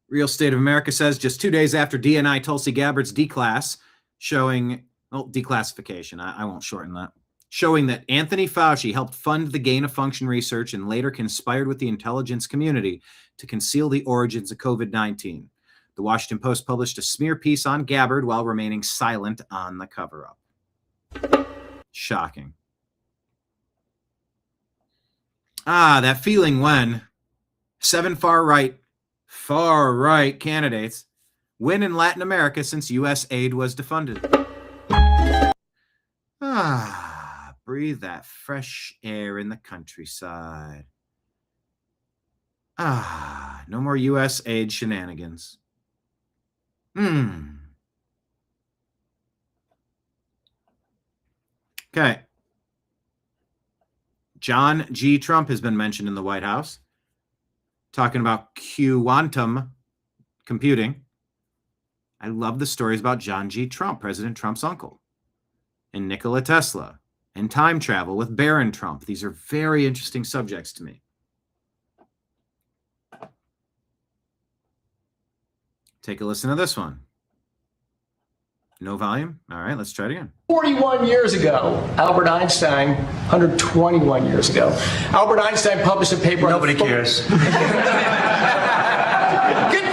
Real State of America says just 2 days after DNI Tulsi Gabbard's declassification, I won't shorten that, showing that Anthony Fauci helped fund the gain-of-function research and later conspired with the intelligence community to conceal the origins of COVID-19. The Washington Post published a smear piece on Gabbard while remaining silent on the cover-up. Shocking. That feeling when 7 far-right candidates win in Latin America since U.S. aid was defunded. Breathe that fresh air in the countryside. No more U.S. aid shenanigans. Okay. John G. Trump has been mentioned in the White House, talking about quantum computing. I love the stories about John G. Trump, President Trump's uncle, and Nikola Tesla, and time travel with Barron Trump. These are very interesting subjects to me. Take a listen to this one. No volume? All right, let's try it again. 41 years ago, Albert Einstein, 121 years ago, Albert Einstein published a paper. Nobody cares. Good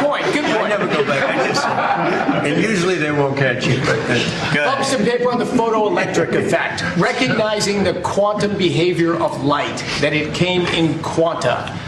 point. I never go back. And usually they won't catch you. But Published a paper on the photoelectric effect, recognizing the quantum behavior of light, that it came in quanta.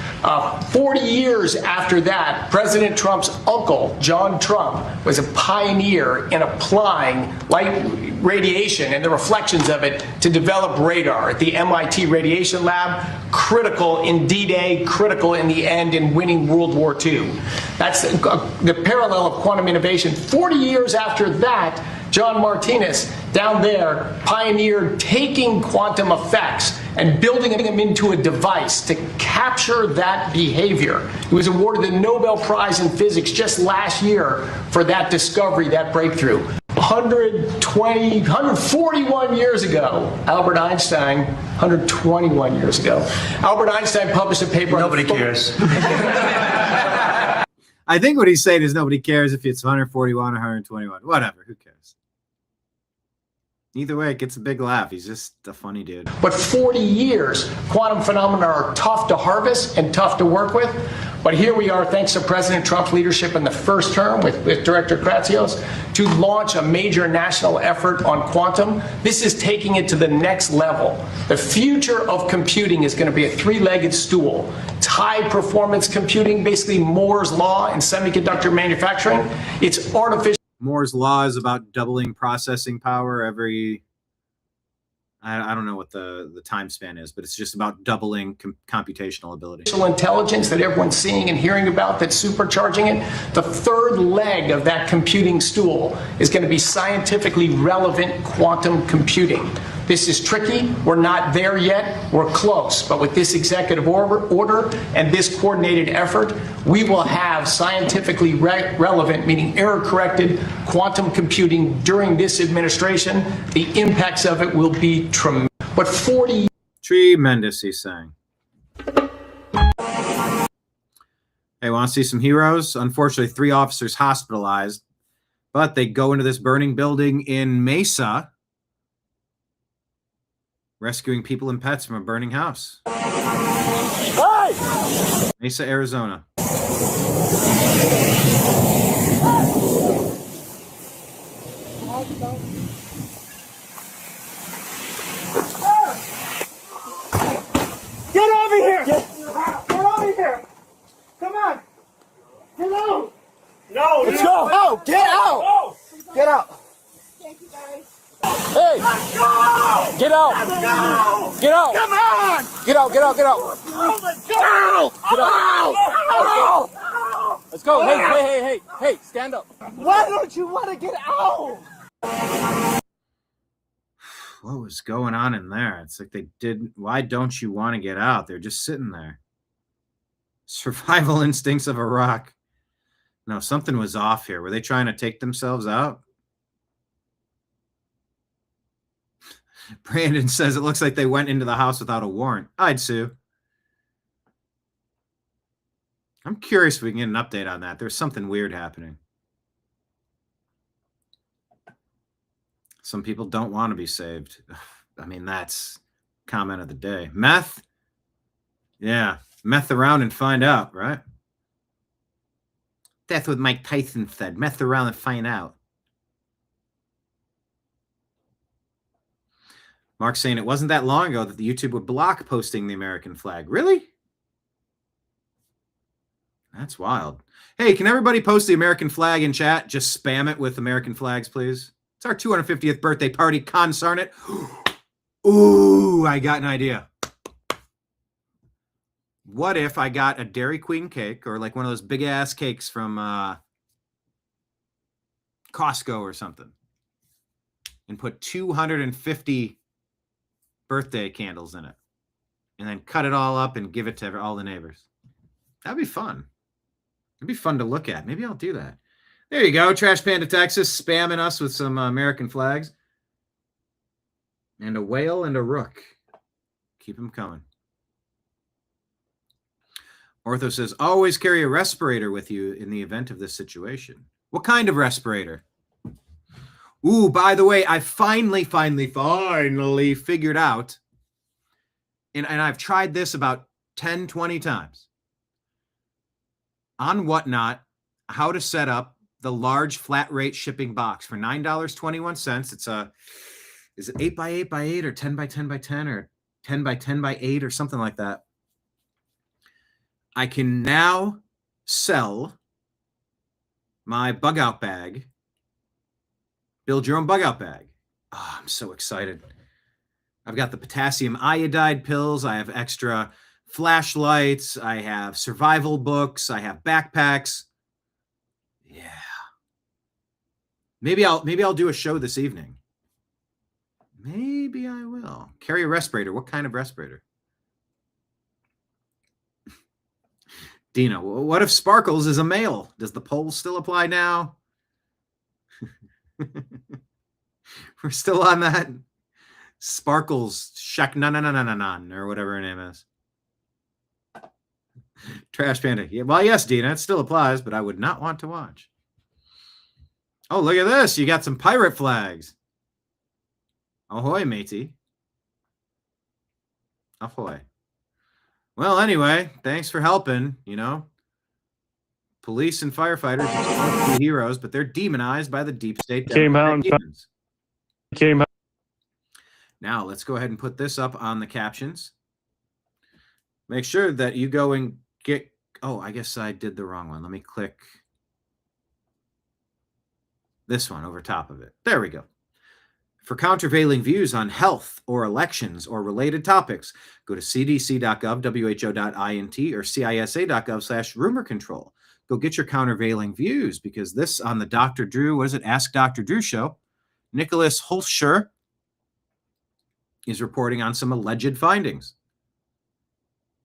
40 years after that, President Trump's uncle, John Trump, was a pioneer in applying light radiation and the reflections of it to develop radar at the MIT Radiation Lab, critical in D-Day, critical in the end in winning World War II. That's the parallel of quantum innovation. 40 years after that, John Martinez down there pioneered taking quantum effects and building them into a device to capture that behavior. He was awarded the Nobel Prize in Physics just last year for that discovery, that breakthrough. 141 years ago, Albert Einstein, 121 years ago, Albert Einstein published a paper. Nobody cares. I think what he's saying is nobody cares if it's 141 or 121. Whatever, who cares? Either way, it gets a big laugh. He's just a funny dude. But 40 years, quantum phenomena are tough to harvest and tough to work with. But here we are, thanks to President Trump's leadership in the first term with Director Kratsios, to launch a major national effort on quantum. This is taking it to the next level. The future of computing is going to be a three-legged stool. It's high-performance computing, basically Moore's law in semiconductor manufacturing. It's artificial. Moore's law is about doubling processing power every, I don't know what the time span is, but it's just about doubling computational ability. Intelligence that everyone's seeing and hearing about that's supercharging it. The third leg of that computing stool is going to be scientifically relevant quantum computing. This is tricky. We're not there yet. We're close. But with this executive order and this coordinated effort, we will have scientifically relevant, meaning error-corrected, quantum computing during this administration. The impacts of it will be tremendous. But 40... Tremendous, he's saying. Hey, want to see some heroes? Unfortunately, 3 officers hospitalized, but they go into this burning building in Mesa, rescuing people and pets from a burning house. Hey! Mesa, Arizona. Get over here! Get over here! Come on! Get out! No! Let's go! Oh, get out! No. Get out! Thank you, guys. Hey! Let's go! Get out! Let's go! Get out! Come on! Get out! Get out! Get out! Oh my God! Get out! Let's go! Hey! Stand up! Why don't you want to get out? What was going on in there? It's like they did. Why don't you want to get out? They're just sitting there. Survival instincts of a rock. No, something was off here. Were they trying to take themselves out? Brandon says it looks like they went into the house without a warrant. I'd sue. I'm curious if we can get an update on that. There's something weird happening. Some people don't want to be saved. I mean, that's comment of the day. Meth? Yeah, meth around and find out, right? That's what Mike Tyson said. Meth around and find out. Mark's saying it wasn't that long ago that the YouTube would block posting the American flag. Really? That's wild. Hey, can everybody post the American flag in chat? Just spam it with American flags, please. It's our 250th birthday party, consarn it. Ooh, I got an idea. What if I got a Dairy Queen cake or like one of those big ass cakes from Costco or something and put 250 birthday candles in it and then cut it all up and give it to all the neighbors? That'd be fun. It'd be fun to look at. Maybe I'll do that. There you go. Trash Panda Texas spamming us with some American flags. And a whale and a rook. Keep them coming. Ortho says, always carry a respirator with you in the event of this situation. What kind of respirator? Ooh, by the way, I finally figured out, and I've tried this about 10, 20 times, on Whatnot, how to set up the large flat rate shipping box for $9.21. It's is it 8x8x8 or 10x10x10 or 10x10x8 or something like that? I can now sell my bug out bag. Build your own bug out bag. Oh, I'm so excited. I've got the potassium iodide pills. I have extra flashlights. I have survival books. I have backpacks. Yeah. Maybe I'll do a show this evening. Maybe I will. Carry a respirator. What kind of respirator? Dino, what if Sparkles is a male? Does the poll still apply now? We're still on that. Sparkles Shak or whatever her name is. Trash Panda. Yeah, well, yes, Dina, it still applies, but I would not want to watch. Oh, look at this. You got some pirate flags. Ahoy, matey. Ahoy. Well, anyway, thanks for helping, you know. Police and firefighters are heroes, but they're demonized by the deep state. Came out and came out. Now, let's go ahead and put this up on the captions. Make sure that you go and get... Oh, I guess I did the wrong one. Let me click this one over top of it. There we go. For countervailing views on health or elections or related topics, go to cdc.gov, who.int, or cisa.gov/rumor control. Go get your countervailing views, because this on the Dr. Drew, what is it, Ask Dr. Drew show, Nicholas Holscher is reporting on some alleged findings.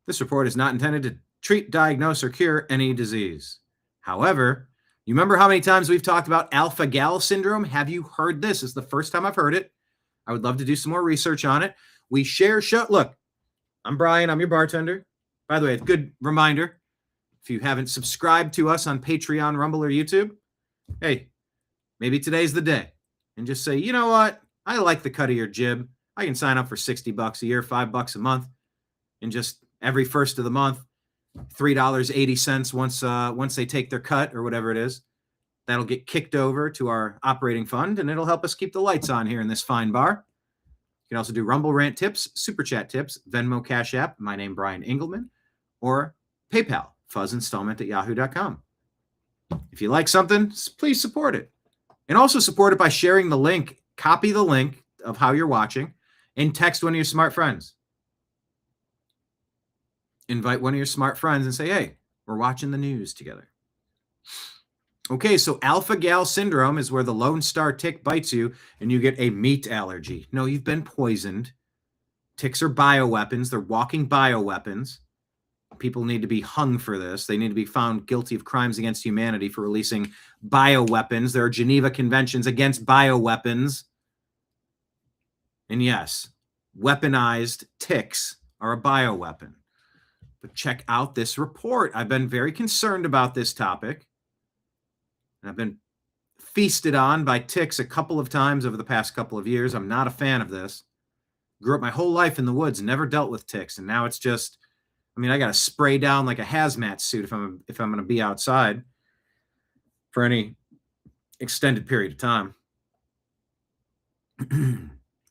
This report is not intended to treat, diagnose, or cure any disease. However, you remember how many times we've talked about alpha-gal syndrome? Have you heard this? It's the first time I've heard it. I would love to do some more research on it. We share show. Look, I'm Brian. I'm your bartender. By the way, it's a good reminder. If you haven't subscribed to us on Patreon, Rumble, or YouTube, hey, maybe today's the day. And just say, you know what? I like the cut of your jib. I can sign up for $60 a year, $5 a month. And just every first of the month, $3.80 once they take their cut or whatever it is, that'll get kicked over to our operating fund, and it'll help us keep the lights on here in this fine bar. You can also do Rumble Rant tips, Super Chat tips, Venmo, Cash App, my name, Brian Engelman, or PayPal, fuzzinstallment@yahoo.com. If you like something, please support it. And also support it by sharing the link. Copy the link of how you're watching and text one of your smart friends. Invite one of your smart friends and say, hey, we're watching the news together. Okay, so alpha-gal syndrome is where the Lone Star tick bites you and you get a meat allergy. No, you've been poisoned. Ticks are bioweapons. They're walking bioweapons. People need to be hung for this. They need to be found guilty of crimes against humanity for releasing bioweapons. There are Geneva Conventions against bioweapons. And yes, weaponized ticks are a bioweapon. But check out this report. I've been very concerned about this topic. And I've been feasted on by ticks a couple of times over the past couple of years. I'm not a fan of this. Grew up my whole life in the woods, never dealt with ticks. And now it's just, I mean, I got to spray down like a hazmat suit if I'm going to be outside for any extended period of time.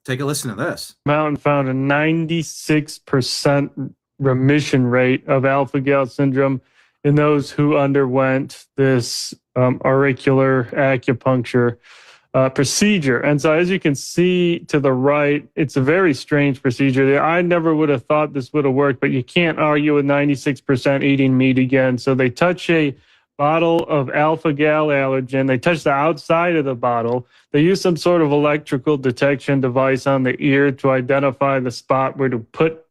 Take a listen to this. Mountain found a 96% remission rate of alpha-gal syndrome in those who underwent this auricular acupuncture procedure. And so as you can see to the right, it's a very strange procedure. I never would have thought this would have worked, but you can't argue with 96% eating meat again. So they touch a bottle of alpha-gal allergen. They touch the outside of the bottle. They use some sort of electrical detection device on the ear to identify the spot where to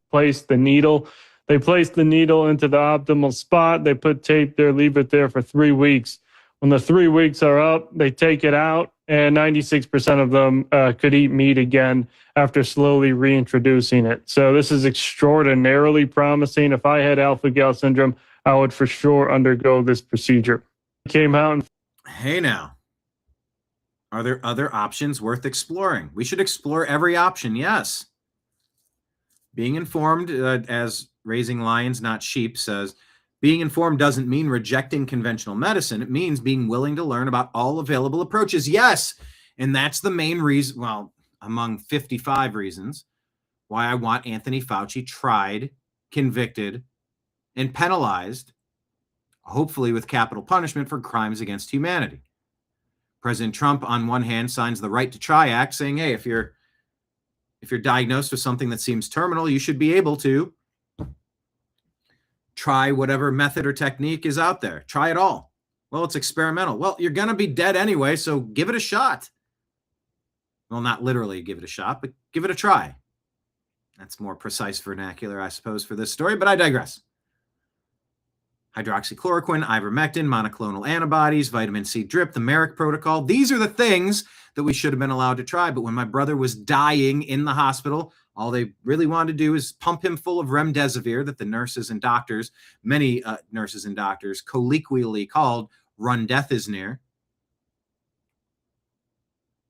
place the needle. They place the needle into the optimal spot. They put tape there, leave it there for 3 weeks. When the 3 weeks are up, they take it out and 96% of them could eat meat again after slowly reintroducing it. So this is extraordinarily promising. If I had alpha-gal syndrome, I would for sure undergo this procedure. Came out and hey now, are there other options worth exploring? We should explore every option, yes. Being informed, as Raising Lions Not Sheep says, being informed doesn't mean rejecting conventional medicine. It means being willing to learn about all available approaches. Yes, and that's the main reason, well, among 55 reasons, why I want Anthony Fauci tried, convicted, and penalized, hopefully with capital punishment for crimes against humanity. President Trump, on one hand, signs the Right to Try Act, saying, hey, if you're diagnosed with something that seems terminal, you should be able to try whatever method or technique is out there. Try it all. Well, it's experimental. Well, you're going to be dead anyway, so give it a shot. Well, not literally give it a shot, but give it a try. That's more precise vernacular, I suppose, for this story, but I digress. Hydroxychloroquine, ivermectin, monoclonal antibodies, vitamin C drip, the Merrick protocol. These are the things that we should have been allowed to try. But when my brother was dying in the hospital, all they really wanted to do is pump him full of remdesivir that the nurses and doctors, many nurses and doctors, colloquially called Remdesivir.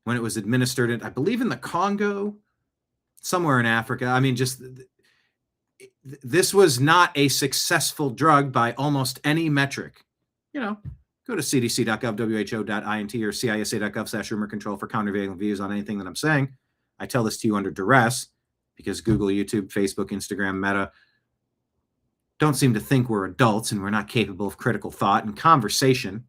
When it was administered, in, I believe, in the Congo, somewhere in Africa. I mean, just this was not a successful drug by almost any metric. You know, go to cdc.gov, who.int, or cisa.gov/rumor control for countervailing views on anything that I'm saying. I tell this to you under duress because Google, YouTube, Facebook, Instagram, Meta don't seem to think we're adults and we're not capable of critical thought and conversation.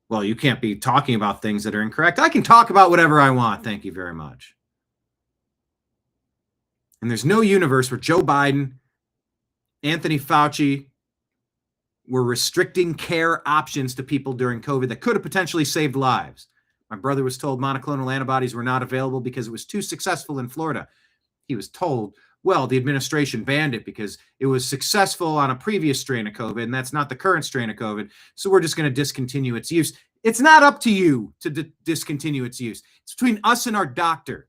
Well, you can't be talking about things that are incorrect. I can talk about whatever I want. Thank you very much. And there's no universe where Joe Biden, Anthony Fauci were restricting care options to people during COVID that could have potentially saved lives. My brother was told monoclonal antibodies were not available because it was too successful in Florida. He was told, well, the administration banned it because it was successful on a previous strain of COVID, and that's not the current strain of COVID, so we're just going to discontinue its use. It's not up to you to discontinue its use. It's between us and our doctor.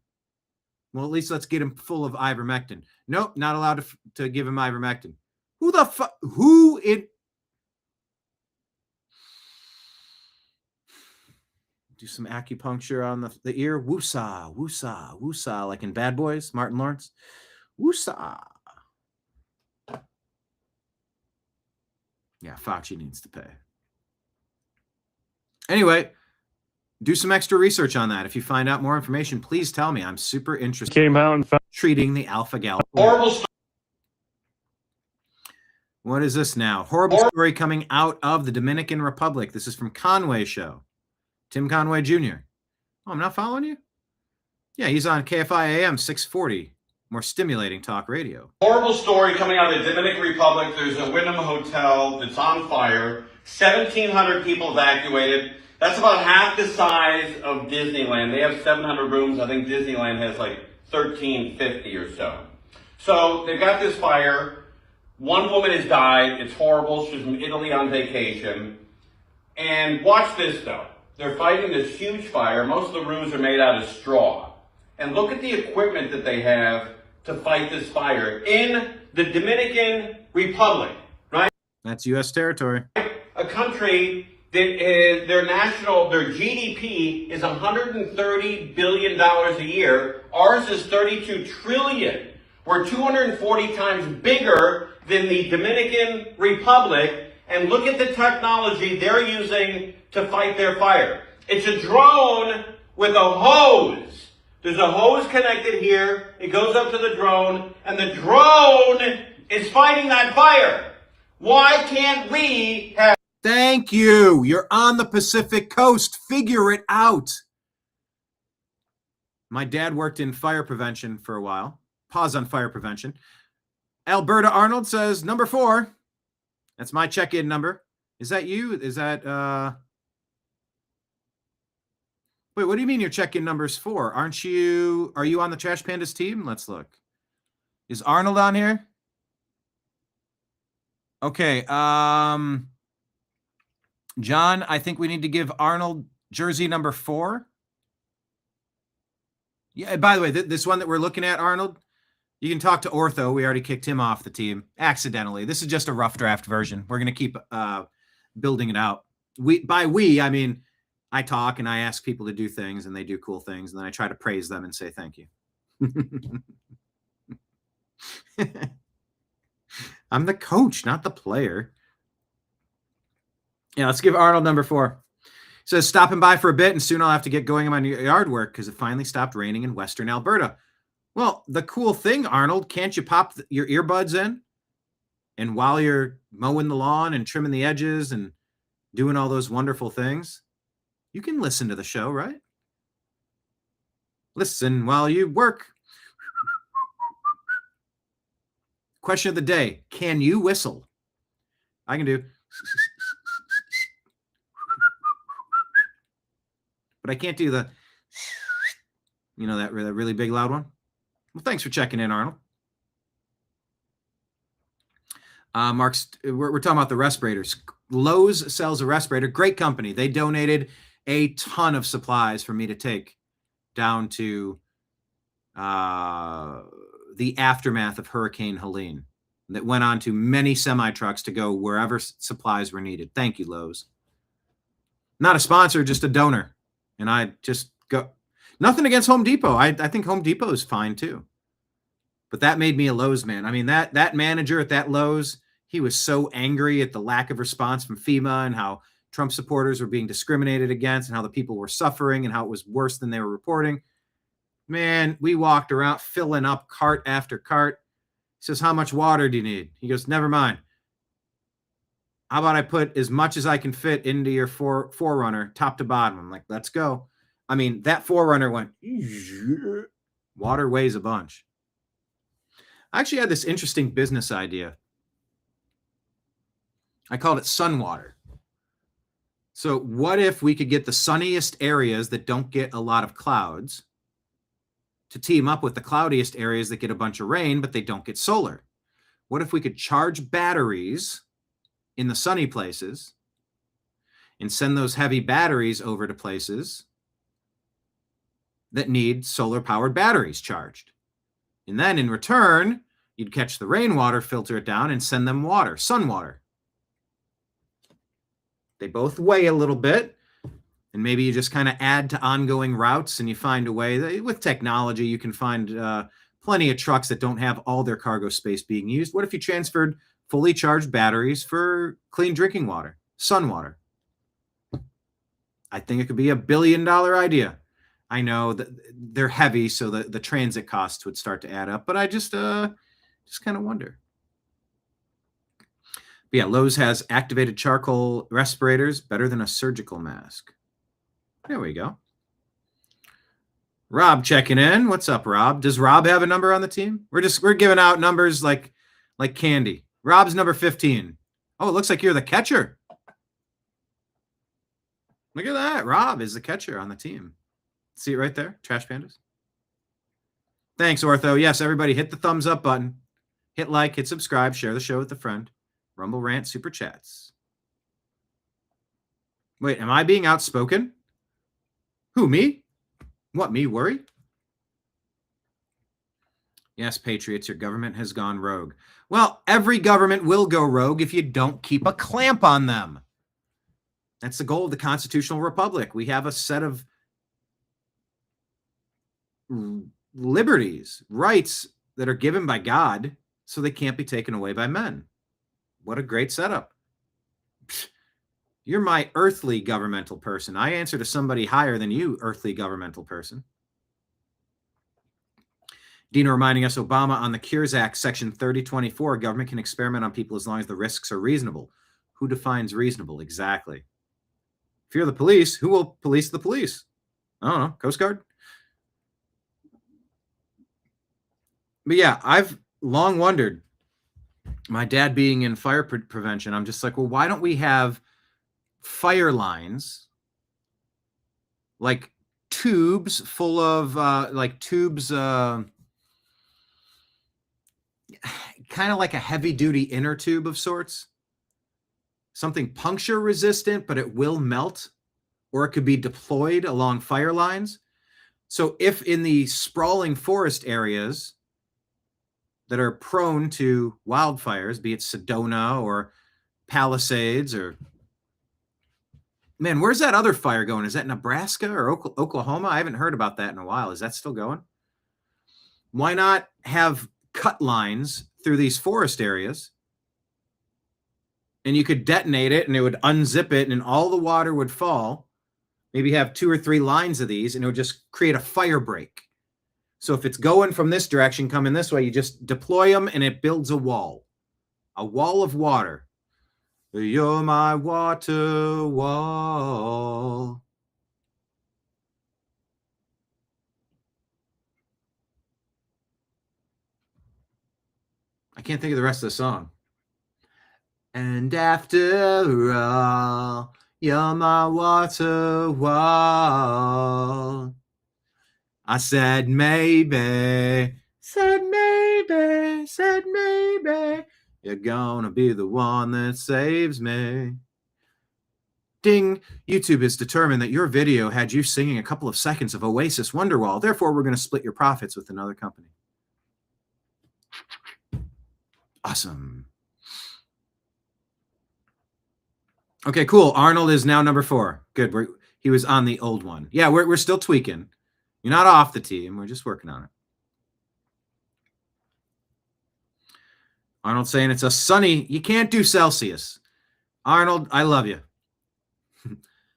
Well, at least let's get him full of ivermectin. Nope, not allowed to give him ivermectin. Who the fuck? Who it? Do some acupuncture on the ear. Woosah, woosah, woosah, like in Bad Boys, Martin Lawrence. Woosah. Yeah, Fauci needs to pay. Anyway, do some extra research on that. If you find out more information, please tell me. I'm super interested. Came out and found treating the alpha gal. Horrible. What is this now? Horrible story coming out of the Dominican Republic. This is from Conway Show. Tim Conway Jr. Oh, I'm not following you? Yeah, he's on KFI AM 640. More stimulating talk radio. Horrible story coming out of the Dominican Republic. There's a Wyndham hotel that's on fire. 1,700 people evacuated. That's about half the size of Disneyland. They have 700 rooms. I think Disneyland has like 1,350 or so. So they've got this fire. One woman has died. It's horrible. She's from Italy on vacation. And watch this though. They're fighting this huge fire. Most of the rooms are made out of straw. And look at the equipment that they have to fight this fire in the Dominican Republic, right? That's U.S. territory. A country that is, their GDP is $130 billion a year. Ours is $32 trillion. We're 240 times bigger than the Dominican Republic. And look at the technology they're using to fight their fire. It's a drone with a hose. There's a hose connected here. It goes up to the drone, and the drone is fighting that fire. Why can't we have... Thank you. You're on the Pacific Coast. Figure it out. My dad worked in fire prevention for a while. Pause on fire prevention. Alberta Arnold says, number 4. That's my check-in number. Is that you? Is that, Wait, what do you mean your check-in number's 4? Are you on the Trash Pandas team? Let's look. Is Arnold on here? Okay, John, I think we need to give Arnold Jersey number 4. Yeah, by the way, this one that we're looking at, Arnold, you can talk to Ortho. We already kicked him off the team accidentally. This is just a rough draft version. We're going to keep building it out. I mean, I talk and I ask people to do things and they do cool things. And then I try to praise them and say thank you. I'm the coach, not the player. Yeah, let's give Arnold number 4. Says, stopping by for a bit and soon I'll have to get going on my yard work because it finally stopped raining in Western Alberta. Well, the cool thing, Arnold, can't you pop your earbuds in? And while you're mowing the lawn and trimming the edges and doing all those wonderful things, you can listen to the show, right? Listen while you work. Question of the day. Can you whistle? I can do. But I can't do the, that really big loud one. Well, thanks for checking in, Arnold. Mark's, we're talking about the respirators. Lowe's sells a respirator. Great company. They donated a ton of supplies for me to take down to the aftermath of Hurricane Helene that went on to many semi-trucks to go wherever supplies were needed. Thank you, Lowe's. Not a sponsor, just a donor. And I just go, nothing against Home Depot. I think Home Depot is fine too. But that made me a Lowe's man. I mean, that manager at that Lowe's, he was so angry at the lack of response from FEMA and how Trump supporters were being discriminated against and how the people were suffering and how it was worse than they were reporting. Man, we walked around filling up cart after cart. He says, how much water do you need? He goes, never mind. How about I put as much as I can fit into your Forerunner, top to bottom? I'm like, let's go. I mean, that Forerunner went, water weighs a bunch. I actually had this interesting business idea. I called it sun water. So what if we could get the sunniest areas that don't get a lot of clouds to team up with the cloudiest areas that get a bunch of rain, but they don't get solar? What if we could charge batteries in the sunny places and send those heavy batteries over to places that need solar powered batteries charged? And then in return, you'd catch the rainwater, filter it down, and send them water, sun water. They both weigh a little bit, and maybe you just kind of add to ongoing routes and you find a way that with technology, you can find plenty of trucks that don't have all their cargo space being used. What if you transferred fully charged batteries for clean drinking water, sun water? I think it could be $1 billion idea. I know that they're heavy, so the transit costs would start to add up, but I just kind of wonder. But yeah, Lowe's has activated charcoal respirators, better than a surgical mask. There we go. Rob checking in. What's up, Rob? Does Rob have a number on the team? We're giving out numbers like candy. Rob's number 15. Oh, it looks like you're the catcher. Look at that. Rob is the catcher on the team. See it right there? Trash Pandas. Thanks, Ortho. Yes, everybody hit the thumbs up button. Hit like, hit subscribe, share the show with a friend. Rumble Rant Super Chats. Wait, am I being outspoken? Who, me? What, me worry? Yes, Patriots, your government has gone rogue. Well, every government will go rogue if you don't keep a clamp on them. That's the goal of the constitutional republic. We have a set of liberties, rights that are given by God, so they can't be taken away by men. What a great setup. You're my earthly governmental person. I answer to somebody higher than you, earthly governmental person. Dina reminding us, Obama on the Cures Act, Section 3024, government can experiment on people as long as the risks are reasonable. Who defines reasonable? Exactly. If you're the police, who will police the police? I don't know, Coast Guard? But yeah, I've long wondered, my dad being in fire prevention, I'm just like, well, why don't we have fire lines, like tubes full of, kind of like a heavy duty inner tube of sorts, something puncture resistant, but it will melt or it could be deployed along fire lines. So if in the sprawling forest areas that are prone to wildfires, be it Sedona or Palisades or, man, where's that other fire going? Is that Nebraska or Oklahoma? I haven't heard about that in a while. Is that still going? Why not have cut lines through these forest areas? And you could detonate it and it would unzip it and all the water would fall. Maybe have 2 or 3 lines of these and it would just create a fire break. So if it's going from this direction, coming this way, you just deploy them and it builds a wall of water. You're my water wall. I can't think of the rest of the song. And after all, you're my water wall. I said maybe, you're gonna be the one that saves me. Ding, YouTube is determined that your video had you singing a couple of seconds of Oasis Wonderwall. Therefore, we're going to split your profits with another company. Awesome. Okay, cool. Arnold is now number 4. Good. He was on the old one. Yeah, we're still tweaking. You're not off the team. We're just working on it. Arnold saying it's a sunny. You can't do Celsius. Arnold, I love you.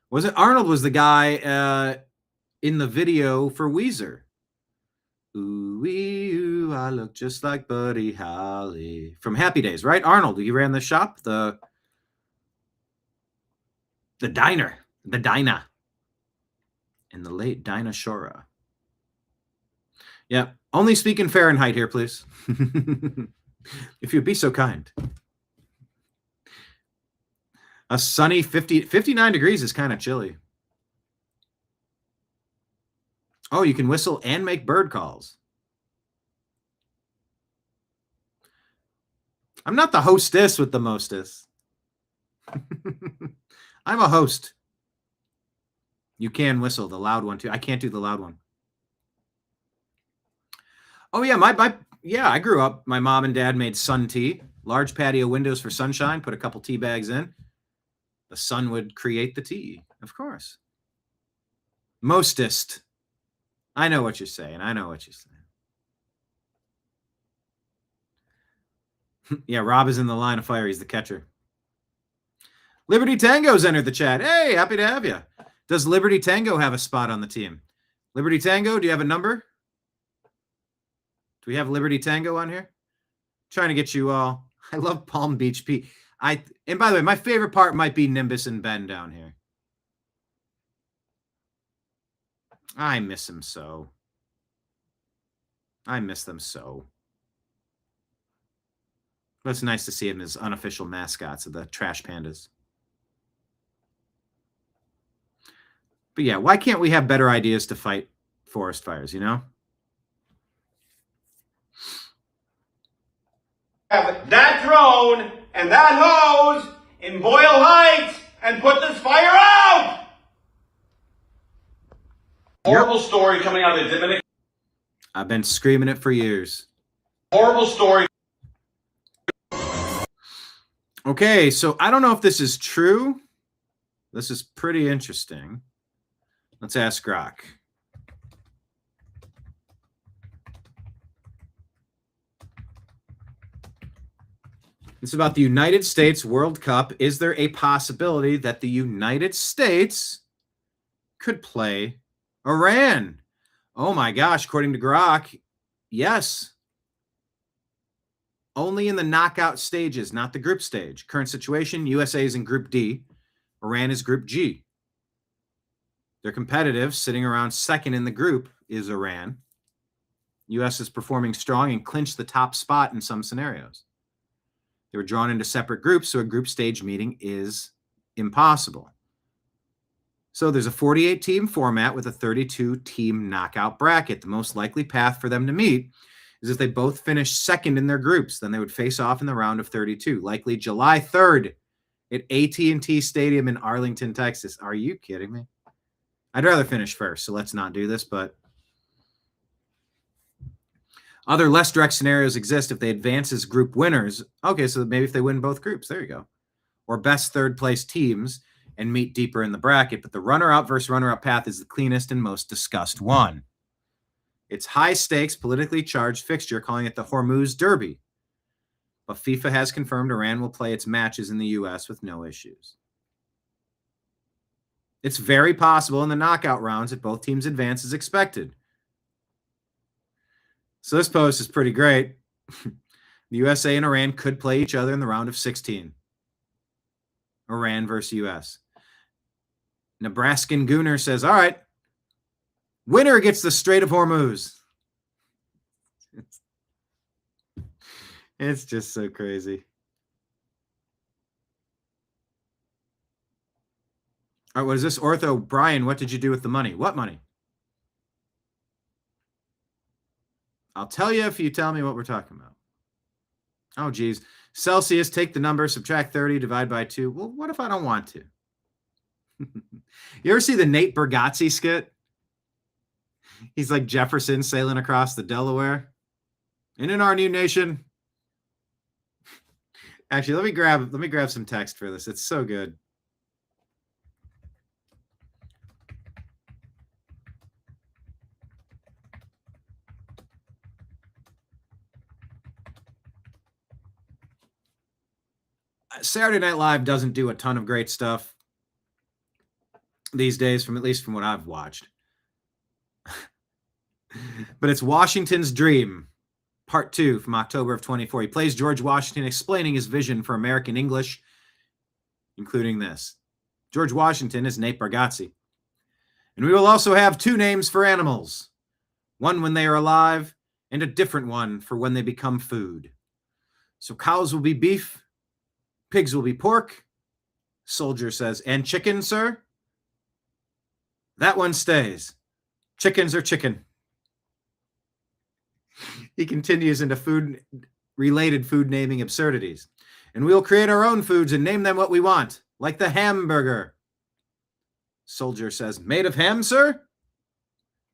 Was it Arnold was the guy in the video for Weezer? Ooh, ooh, I look just like Buddy Holly from Happy Days, right? Arnold, you ran the shop, the diner, the Dinah, and the late Dinah Shora. Yeah, only speak in Fahrenheit here, please. If you'd be so kind. A sunny 59 degrees is kind of chilly. Oh, you can whistle and make bird calls. I'm not the hostess with the mostess. I'm a host. You can whistle the loud one too. I can't do the loud one. Oh yeah, I grew up. My mom and dad made sun tea, large patio windows for sunshine, put a couple tea bags in. The sun would create the tea, of course. Mostest. I know what you're saying. I know what you're saying. Yeah, Rob is in the line of fire. He's the catcher. Liberty Tango's entered the chat. Hey, happy to have you. Does Liberty Tango have a spot on the team? Liberty Tango, do you have a number? Do we have Liberty Tango on here? Trying to get you all. I love Palm Beach Pete. And by the way, my favorite part might be Nimbus and Ben down here. I miss him so. I miss them so. But it's nice to see him as unofficial mascots of the Trash Pandas. But yeah, why can't we have better ideas to fight forest fires, you know? Have that drone and that hose in Boyle Heights and put this fire out! Horrible story coming out of the Dominican. I've been screaming it for years. Horrible story. Okay, so I don't know if this is true. This is pretty interesting. Let's ask Grok. It's about the United States World Cup. Is there a possibility that the United States could play Iran? Oh my gosh, according to Grok, yes. Only in the knockout stages, not the group stage. Current situation, USA is in Group D. Iran is Group G. They're competitive. Sitting around second in the group is Iran. U.S. is performing strong and clinched the top spot in some scenarios. They were drawn into separate groups, so a group stage meeting is impossible. So there's a 48-team format with a 32-team knockout bracket. The most likely path for them to meet is if they both finish second in their groups. Then they would face off in the round of 32, likely July 3rd at AT&T Stadium in Arlington, Texas. Are you kidding me? I'd rather finish first, so let's not do this, but other less direct scenarios exist if they advance as group winners. Okay, so maybe if they win both groups, there you go. Or best third place teams and meet deeper in the bracket, but the runner-up versus runner-up path is the cleanest and most discussed one. It's high-stakes, politically charged fixture, calling it the Hormuz Derby. But FIFA has confirmed Iran will play its matches in the U.S. with no issues. It's very possible in the knockout rounds that both teams advance as expected. So this post is pretty great. The USA and Iran could play each other in the round of 16. Iran versus U.S. Nebraskan Gooner says, all right, winner gets the Strait of Hormuz. It's just so crazy. All right, what is this? Ortho Brian, what did you do with the money? What money? I'll tell you if you tell me what we're talking about. Oh, geez. Celsius, take the number, subtract 30, divide by 2. Well, what if I don't want to? You ever see the Nate Bargatze skit? He's like Jefferson sailing across the Delaware. And in our new nation. Actually, let me grab some text for this. It's so good. Saturday Night Live doesn't do a ton of great stuff these days, at least from what I've watched. But it's Washington's Dream, Part 2 from October of 24. He plays George Washington explaining his vision for American English, including this. George Washington is Nate Bargatze. And we will also have 2 names for animals. One when they are alive, and a different one for when they become food. So cows will be beef, pigs will be pork. Soldier says, and chicken, sir? That one stays. Chickens are chicken. He continues into food-related food naming absurdities. And we'll create our own foods and name them what we want, like the hamburger. Soldier says, made of ham, sir?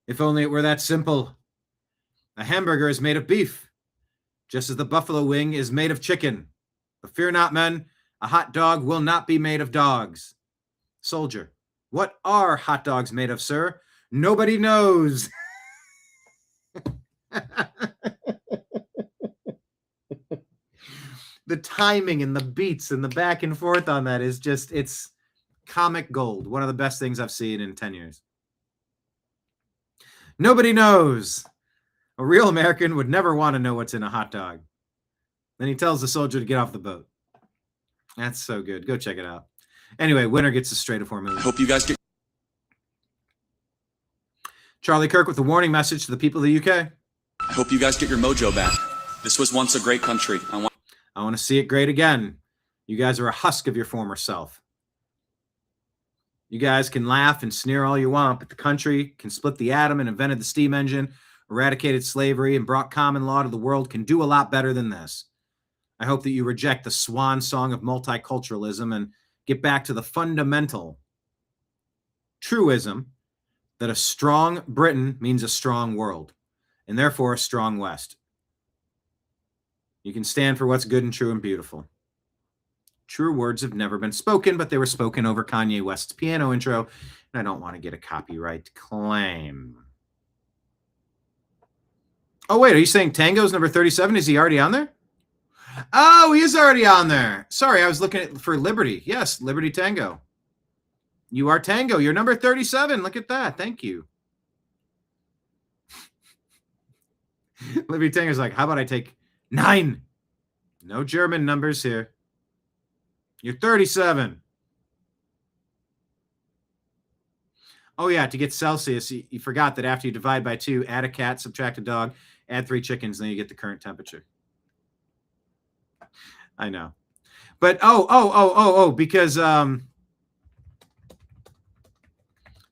If only it were that simple. A hamburger is made of beef, just as the buffalo wing is made of chicken. But fear not, men, a hot dog will not be made of dogs. Soldier, what are hot dogs made of, sir? Nobody knows. The timing and the beats and the back and forth on that is just, it's comic gold. One of the best things I've seen in 10 years. Nobody knows. A real American would never want to know what's in a hot dog. Then he tells the soldier to get off the boat. That's so good. Go check it out. Anyway, winner gets the Strait of Hormuz. Hope you guys get. Charlie Kirk with a warning message to the people of the UK. I hope you guys get your mojo back. This was once a great country. I want to see it great again. You guys are a husk of your former self. You guys can laugh and sneer all you want, but the country can split the atom and invented the steam engine, eradicated slavery, and brought common law to the world can do a lot better than this. I hope that you reject the swan song of multiculturalism and get back to the fundamental truism that a strong Britain means a strong world, and therefore a strong West. You can stand for what's good and true and beautiful. Truer words have never been spoken, but they were spoken over Kanye West's piano intro, and I don't want to get a copyright claim. Oh, wait, are you saying Tango's number 37? Is he already on there? Oh, he is already on there. Sorry, I was looking for Liberty. Yes, Liberty Tango. You are Tango. You're number 37. Look at that. Thank you. Liberty Tango's like, how about I take 9? No German numbers here. You're 37. Oh, yeah, to get Celsius, you forgot that after you divide by 2, add a cat, subtract a dog, add 3 chickens, then you get the current temperature. I know. But, because the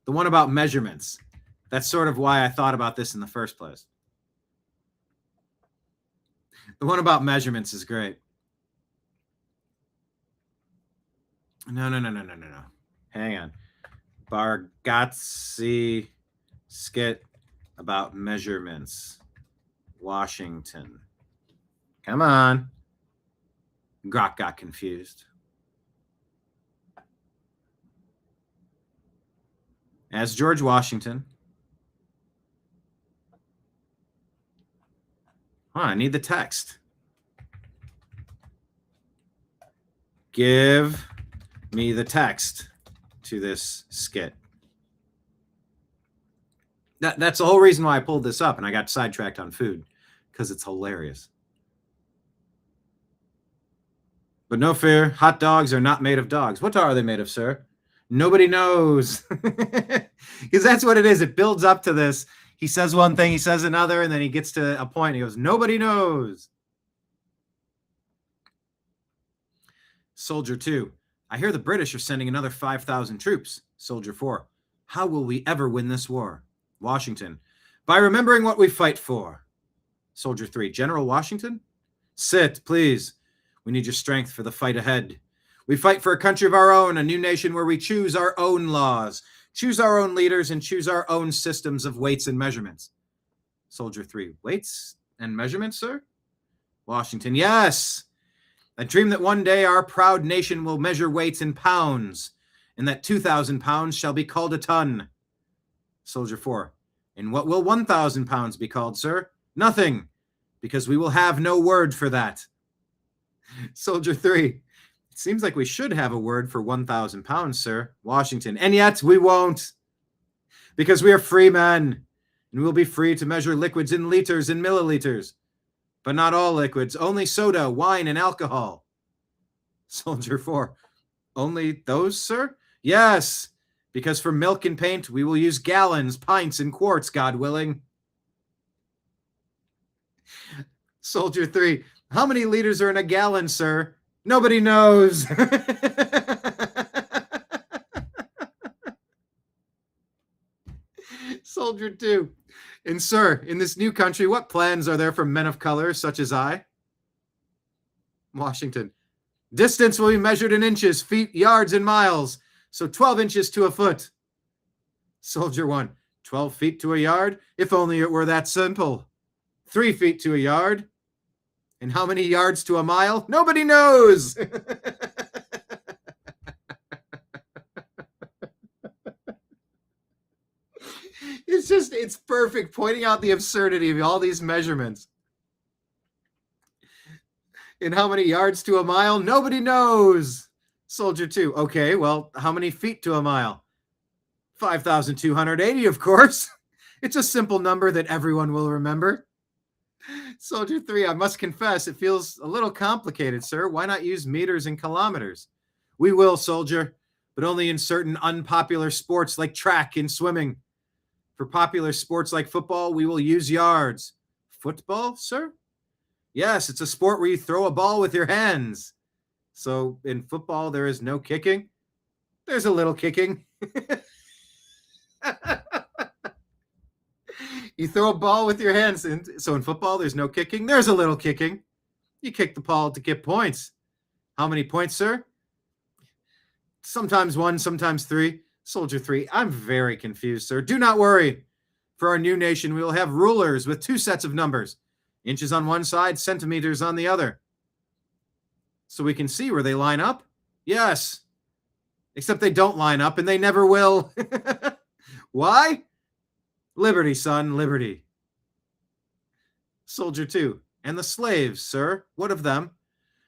one about measurements, that's sort of why I thought about this in the first place. The one about measurements is great. No. Hang on. Bargatze skit about measurements. Washington. Come on. Grok got confused. As George Washington. I need the text. Give me the text to this skit. That's the whole reason why I pulled this up, and I got sidetracked on food, because it's hilarious. But no fear, hot dogs are not made of dogs. What are they made of, sir? Nobody knows. Because that's what it is. It builds up to this. He says one thing, he says another, and then he gets to a point. And he goes, nobody knows. Soldier 2. I hear the British are sending another 5,000 troops. Soldier 4. How will we ever win this war? Washington. By remembering what we fight for. Soldier 3. General Washington? Sit, please. We need your strength for the fight ahead. We fight for a country of our own, a new nation where we choose our own laws, choose our own leaders, and choose our own systems of weights and measurements. Soldier 3. Weights and measurements, sir? Washington. Yes. I dream that one day our proud nation will measure weights in pounds, and that 2,000 pounds shall be called a ton. Soldier 4. And what will 1,000 pounds be called, sir? Nothing, because we will have no word for that. Soldier 3. It seems like we should have a word for 1,000 pounds, sir. Washington. And yet we won't, because we are free men, and we'll be free to measure liquids in liters and milliliters, but not all liquids, only soda, wine, and alcohol. Soldier 4. Only those, sir? Yes, because for milk and paint, we will use gallons, pints, and quarts, God willing. Soldier 3. How many liters are in a gallon, sir? Nobody knows. Soldier 2. And sir, in this new country, what plans are there for men of color such as I? Washington. Distance will be measured in inches, feet, yards, and miles. So 12 inches to a foot. Soldier 1. 12 feet to a yard? If only it were that simple. 3 feet to a yard? And how many yards to a mile? Nobody knows. It's perfect, pointing out the absurdity of all these measurements. And how many yards to a mile? Nobody knows. Soldier 2. Okay, well, how many feet to a mile? 5,280, of course. It's a simple number that everyone will remember. Soldier 3. I must confess, it feels a little complicated, sir. Why not use meters and kilometers? We will, soldier, but only in certain unpopular sports like track and swimming. For popular sports like football, we will use yards. Football, sir? Yes, it's a sport where you throw a ball with your hands. So in football, there is no kicking? There's a little kicking. You throw a ball with your hands. And so in football, there's no kicking? There's a little kicking. You kick the ball to get points. How many points, sir? Sometimes 1, sometimes 3. Soldier 3. I'm very confused, sir. Do not worry. For our new nation, we will have rulers with 2 sets of numbers. Inches on one side, centimeters on the other. So we can see where they line up? Yes. Except they don't line up, and they never will. Why? Liberty, son, liberty. Soldier 2. And the slaves, sir, what of them?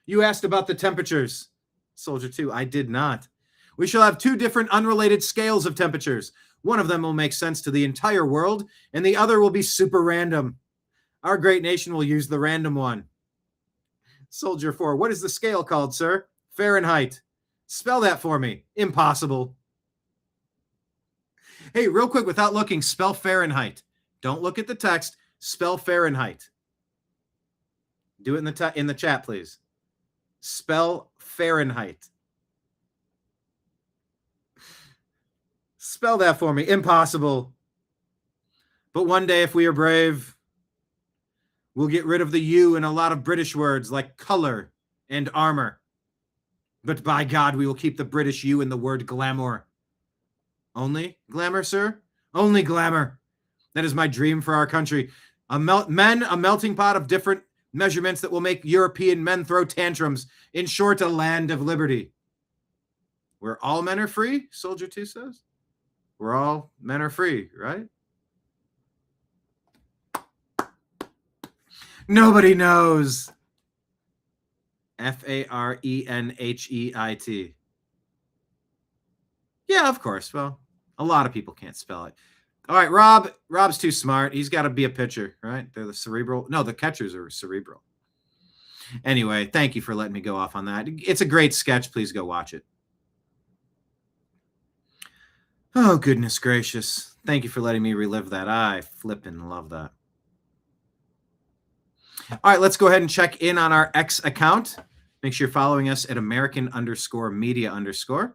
You asked about the temperatures. Soldier 2. I did not. We shall have 2 different unrelated scales of temperatures. One of them will make sense to the entire world, and the other will be super random. Our great nation will use the random one. Soldier 4. What is the scale called, sir? Fahrenheit. Spell that for me. Impossible. Hey, real quick, without looking, spell Fahrenheit. Don't look at the text. Spell Fahrenheit. Do it in the chat, please. Spell Fahrenheit. Spell that for me. Impossible. But one day, if we are brave, we'll get rid of the U in a lot of British words like color and armor. But by God, we will keep the British U in the word glamour. Only glamour, sir? Only glamour. That is my dream for our country. A melting pot of different measurements that will make European men throw tantrums. In short, a land of liberty. Where all men are free, Soldier 2 says. Where all men are free, right? Nobody knows. Farenheit. Yeah, of course. Well, a lot of people can't spell it. All right, Rob. Rob's too smart. He's got to be a pitcher, right? They're the cerebral. No, the catchers are cerebral. Anyway, thank you for letting me go off on that. It's a great sketch. Please go watch it. Oh, goodness gracious. Thank you for letting me relive that. I flippin' love that. All right, let's go ahead and check in on our X account. Make sure you're following us at American_media_.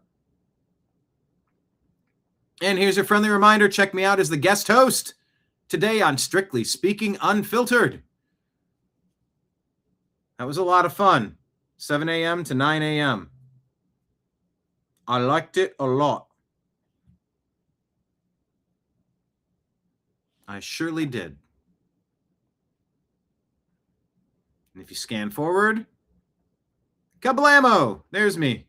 And here's a friendly reminder. Check me out as the guest host today on Strictly Speaking Unfiltered. That was a lot of fun. 7 a.m. to 9 a.m. I liked it a lot. I surely did. And if you scan forward, kablamo! There's me.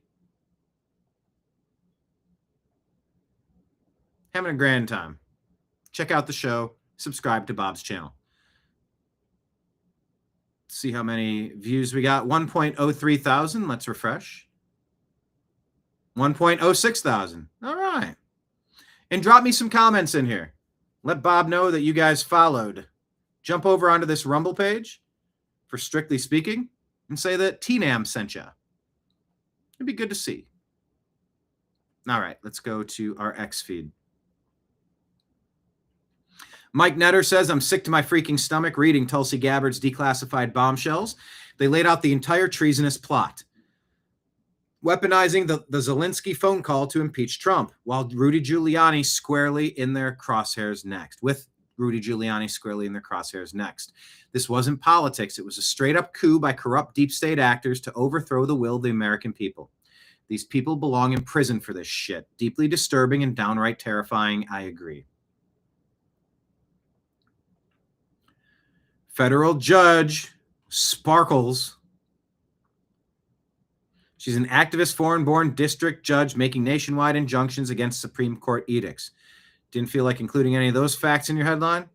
Having a grand time. Check out the show. Subscribe to Bob's channel. See how many views we got. 1.03 thousand. Let's refresh. 1.06 thousand. All right. And drop me some comments in here. Let Bob know that you guys followed. Jump over onto this Rumble page for Strictly Speaking and say that TNAM sent you. It'd be good to see. All right, let's go to our X feed. Mike Netter says, I'm sick to my freaking stomach reading Tulsi Gabbard's declassified bombshells. They laid out the entire treasonous plot, weaponizing the Zelensky phone call to impeach Trump, while Rudy Giuliani squarely in their crosshairs next. This wasn't politics. It was a straight-up coup by corrupt deep state actors to overthrow the will of the American people. These people belong in prison for this shit. Deeply disturbing and downright terrifying, I agree. Federal Judge Sparkles. She's an activist, foreign-born district judge making nationwide injunctions against Supreme Court edicts. Didn't feel like including any of those facts in your headline?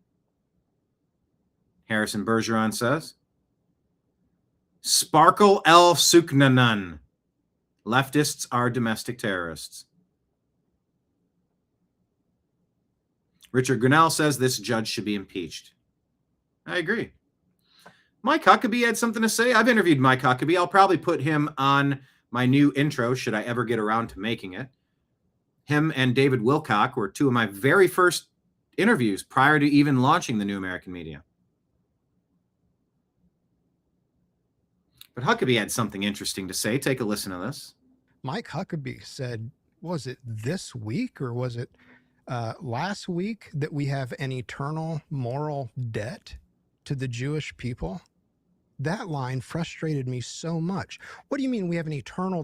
Harrison Bergeron says. Sparkle El Suknanan. Leftists are domestic terrorists. Richard Grinnell says this judge should be impeached. I agree. Mike Huckabee had something to say. I've interviewed Mike Huckabee. I'll probably put him on my new intro, should I ever get around to making it. Him and David Wilcock were two of my very first interviews prior to even launching the New American Media. But Huckabee had something interesting to say. Take a listen to this. Mike Huckabee said, was it this week or was it last week that we have an eternal moral debt to the Jewish people? That line frustrated me so much. What do you mean we have an eternal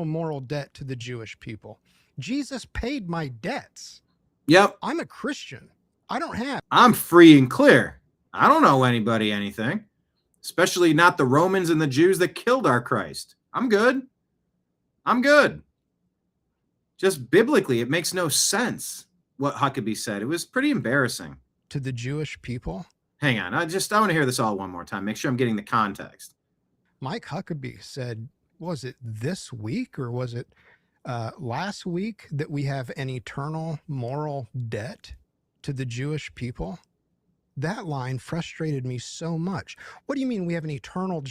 moral debt to the Jewish people? Jesus paid my debts. Yep. I'm a Christian. I don't have. I'm free and clear. I don't owe anybody anything, especially not the Romans and the Jews that killed our Christ. I'm good. Just biblically, it makes no sense what Huckabee said. It was pretty embarrassing. To the Jewish people? Hang on. I want to hear this all one more time. Make sure I'm getting the context. Mike Huckabee said, was it this week or was it last week that we have an eternal moral debt to the Jewish people? That line frustrated me so much. What do you mean we have an eternal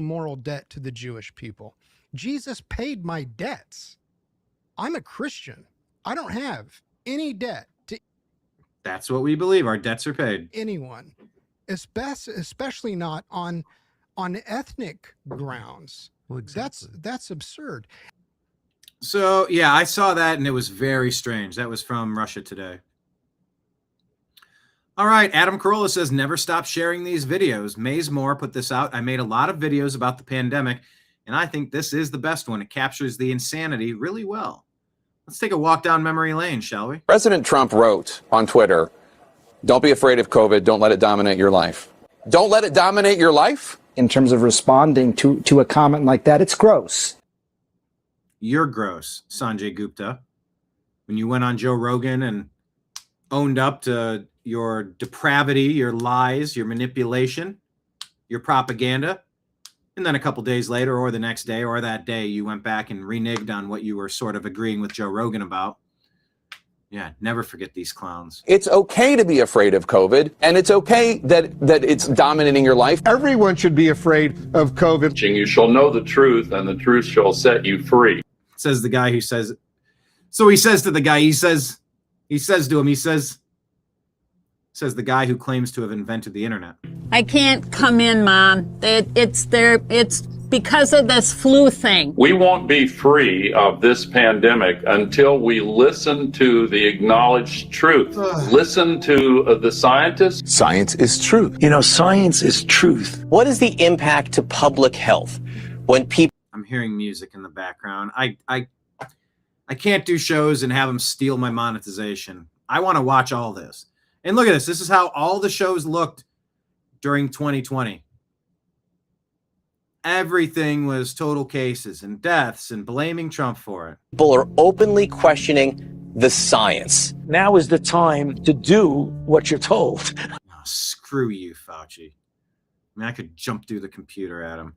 moral debt to the Jewish people? Jesus paid my debts. I'm a Christian. I don't have any debt to. That's what we believe. Our debts are paid. Anyone, especially not on ethnic grounds. Well, exactly. That's absurd. So, yeah, I saw that and it was very strange. That was from Russia Today. All right, Adam Carolla says, never stop sharing these videos. Maze Moore put this out. I made a lot of videos about the pandemic, and I think this is the best one. It captures the insanity really well. Let's take a walk down memory lane, shall we? President Trump wrote on Twitter, "Don't be afraid of COVID. Don't let it dominate your life." Don't let it dominate your life? In terms of responding to a comment like that, it's gross. You're gross, Sanjay Gupta. When you went on Joe Rogan and owned up to your depravity, your lies, your manipulation, your propaganda, and then a couple days later or the next day or that day, you went back and reneged on what you were sort of agreeing with Joe Rogan about. Yeah, never forget these clowns. It's okay to be afraid of COVID, and it's okay that it's dominating your life. Everyone should be afraid of COVID. You shall know the truth, and the truth shall set you free. Says the guy who says, so he says to the guy, he says the guy who claims to have invented the internet. I can't come in, Mom. It's because of this flu thing. We won't be free of this pandemic until we listen to the acknowledged truth. Listen to the scientists. Science is truth. You know, science is truth. What is the impact to public health when people... I'm hearing music in the background. I can't do shows and have them steal my monetization. I want to watch all this. And look at this. This is how all the shows looked during 2020. Everything was total cases and deaths and blaming Trump for it. People are openly questioning the science. Now is the time to do what you're told. Oh, screw you, Fauci. I mean, I could jump through the computer at him.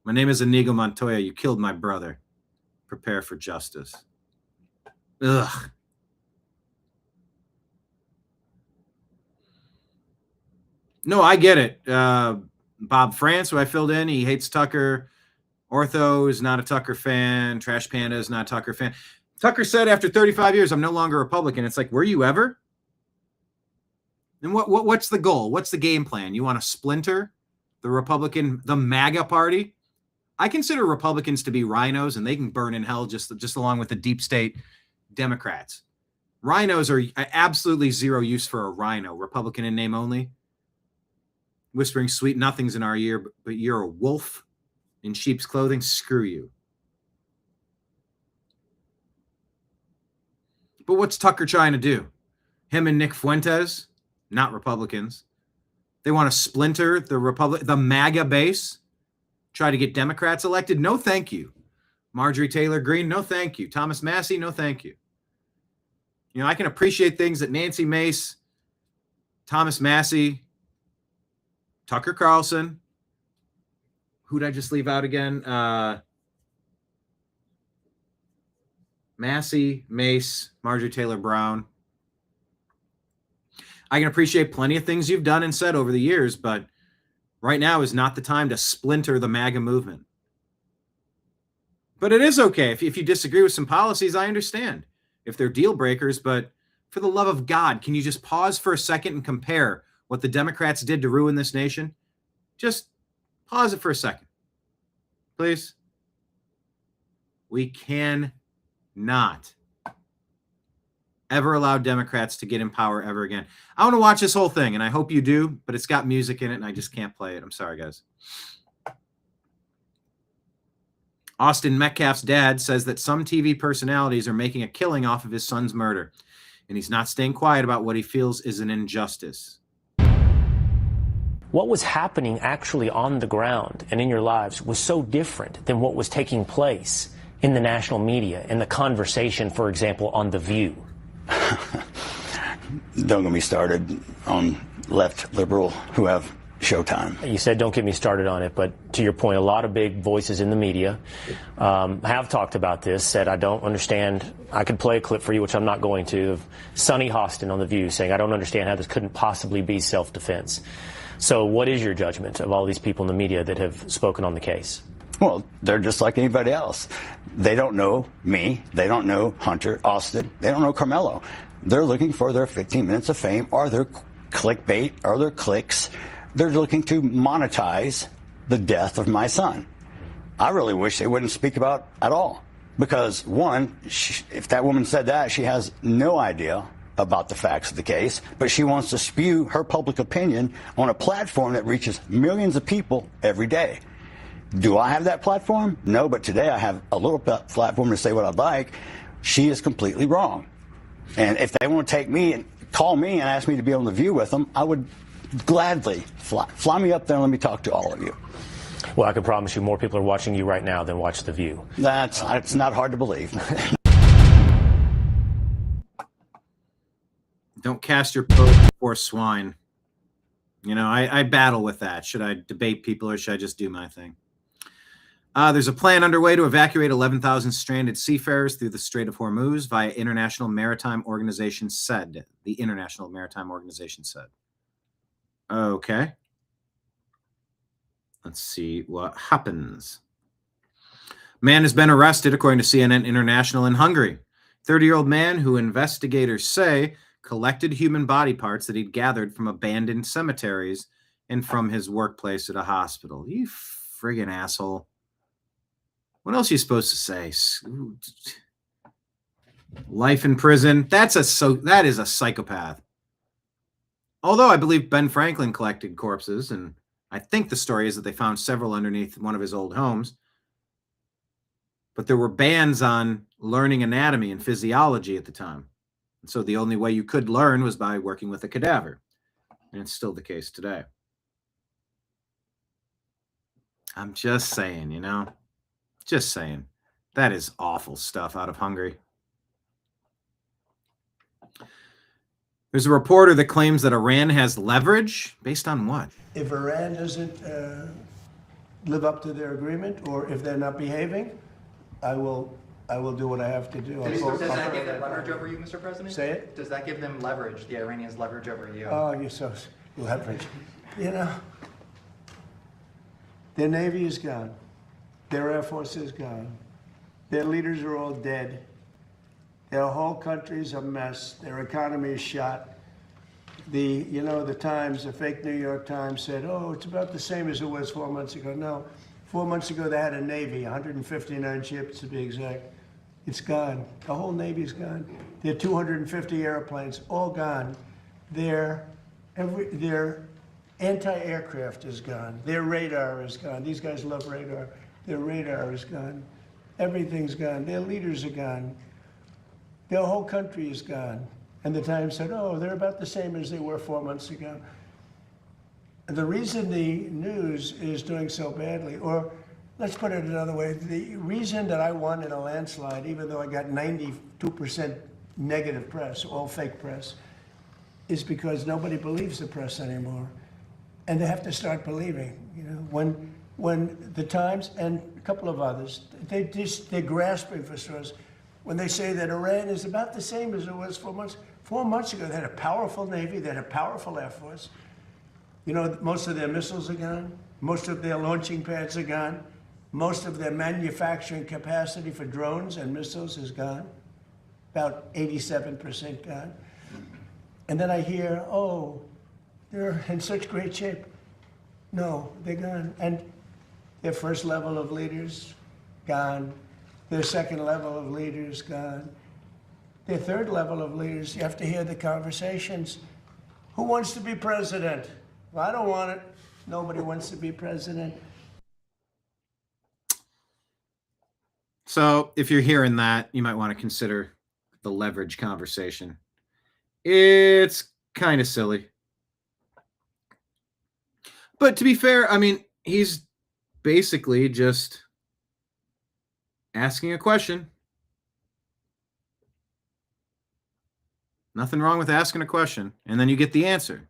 My name is Inigo Montoya. You killed my brother. Prepare for justice. Ugh. No, I get it. Bob France, who I filled in, he hates Tucker. Ortho is not a Tucker fan. Trash Panda is not a Tucker fan. Tucker said after 35 years, I'm no longer a Republican. It's like, were you ever? And what's the goal? What's the game plan? You want to splinter the Republican, the MAGA party? I consider Republicans to be rhinos, and they can burn in hell just along with the deep state Democrats. Rhinos are absolutely zero use for a rhino. Republican in name only. Whispering sweet nothings in our ear, but you're a wolf in sheep's clothing. Screw you. But what's Tucker trying to do? Him and Nick Fuentes, not Republicans. They want to splinter the MAGA base, try to get Democrats elected. No, thank you. Marjorie Taylor Greene, no, thank you. Thomas Massie, no, thank you. You know, I can appreciate things that Nancy Mace, Thomas Massie, Tucker Carlson. Who'd I just leave out again? Massie, Mace, Marjorie Taylor Brown. I can appreciate plenty of things you've done and said over the years, but right now is not the time to splinter the MAGA movement. But it is okay. If you disagree with some policies, I understand. If they're deal breakers, but for the love of God, can you just pause for a second and compare what the Democrats did to ruin this nation? Just pause it for a second, please. We cannot ever allow Democrats to get in power ever again. I want to watch this whole thing, and I hope you do, but it's got music in it, and I just can't play it. I'm sorry, guys. Austin Metcalf's dad says that some TV personalities are making a killing off of his son's murder, and he's not staying quiet about what he feels is an injustice. What was happening actually on the ground and in your lives was so different than what was taking place in the national media, in the conversation, for example, on The View. Don't get me started on left liberal who have Showtime. You said don't get me started on it, but to your point, a lot of big voices in the media have talked about this, said I don't understand. I could play a clip for you, which I'm not going to, of Sonny Hostin on The View saying I don't understand how this couldn't possibly be self-defense. So what is your judgment of all these people in the media that have spoken on the case? Well, they're just like anybody else. They don't know me. They don't know Hunter, Austin. They don't know Carmelo. They're looking for their 15 minutes of fame or their clickbait or their clicks. They're looking to monetize the death of my son. I really wish they wouldn't speak about at all. Because, one, if that woman said that, she has no idea about the facts of the case, but she wants to spew her public opinion on a platform that reaches millions of people every day. Do I have that platform? No, but today I have a little platform to say what I'd like. she is completely wrong. And if they want to take me and call me and ask me to be on The View with them, I would gladly fly me up there and let me talk to all of you. Well, I can promise you more people are watching you right now than watch The View. It's not hard to believe. Don't cast your vote before swine. You know, I battle with that. Should I debate people or should I just do my thing? There's a plan underway to evacuate 11,000 stranded seafarers through the Strait of Hormuz via International Maritime Organization said. The International Maritime Organization said. Okay. Let's see what happens. Man has been arrested, according to CNN International, in Hungary. 30-year-old man who investigators say collected human body parts that he'd gathered from abandoned cemeteries and from his workplace at a hospital. You friggin' asshole. What else are you supposed to say? Life in prison. That is a psychopath. Although I believe Ben Franklin collected corpses, and I think the story is that they found several underneath one of his old homes. But there were bans on learning anatomy and physiology at the time. And so the only way you could learn was by working with a cadaver. And it's still the case today. I'm just saying, you know. Just saying. That is awful stuff out of Hungary. There's a reporter that claims that Iran has leverage. Based on what? If Iran doesn't live up to their agreement, or if they're not behaving, I will do what I have to do. Does that give them leverage over you, Mr. President? Say it? Does that give them leverage, the Iranians leverage over you? Oh, you're so leverage. You know, their Navy is gone. Their Air Force is gone. Their leaders are all dead. Their whole country's a mess. Their economy is shot. The Times, the fake New York Times said, oh, it's about the same as it was 4 months ago. No, 4 months ago they had a Navy, 159 ships to be exact. It's gone. The whole Navy's gone. Their 250 airplanes, all gone. Their anti-aircraft is gone. Their radar is gone. These guys love radar. Their radar is gone. Everything's gone. Their leaders are gone. Their whole country is gone. And the Times said, oh, they're about the same as they were 4 months ago. And the reason the news is doing so badly, or let's put it another way, the reason that I won in a landslide, even though I got 92% negative press, all fake press, is because nobody believes the press anymore. And they have to start believing. You know, when the Times and a couple of others, they're grasping for straws. When they say that Iran is about the same as it was 4 months. 4 months ago, they had a powerful Navy, they had a powerful Air Force. You know, most of their missiles are gone. Most of their launching pads are gone. Most of their manufacturing capacity for drones and missiles is gone. About 87% gone. And then I hear, oh, they're in such great shape. No, they're gone. And their first level of leaders, gone. Their second level of leaders, gone. Their third level of leaders, you have to hear the conversations. Who wants to be president? Well, I don't want it. Nobody wants to be president. So if you're hearing that, you might want to consider the leverage conversation. It's kind of silly. But to be fair, I mean, he's basically just asking a question. Nothing wrong with asking a question, and then you get the answer.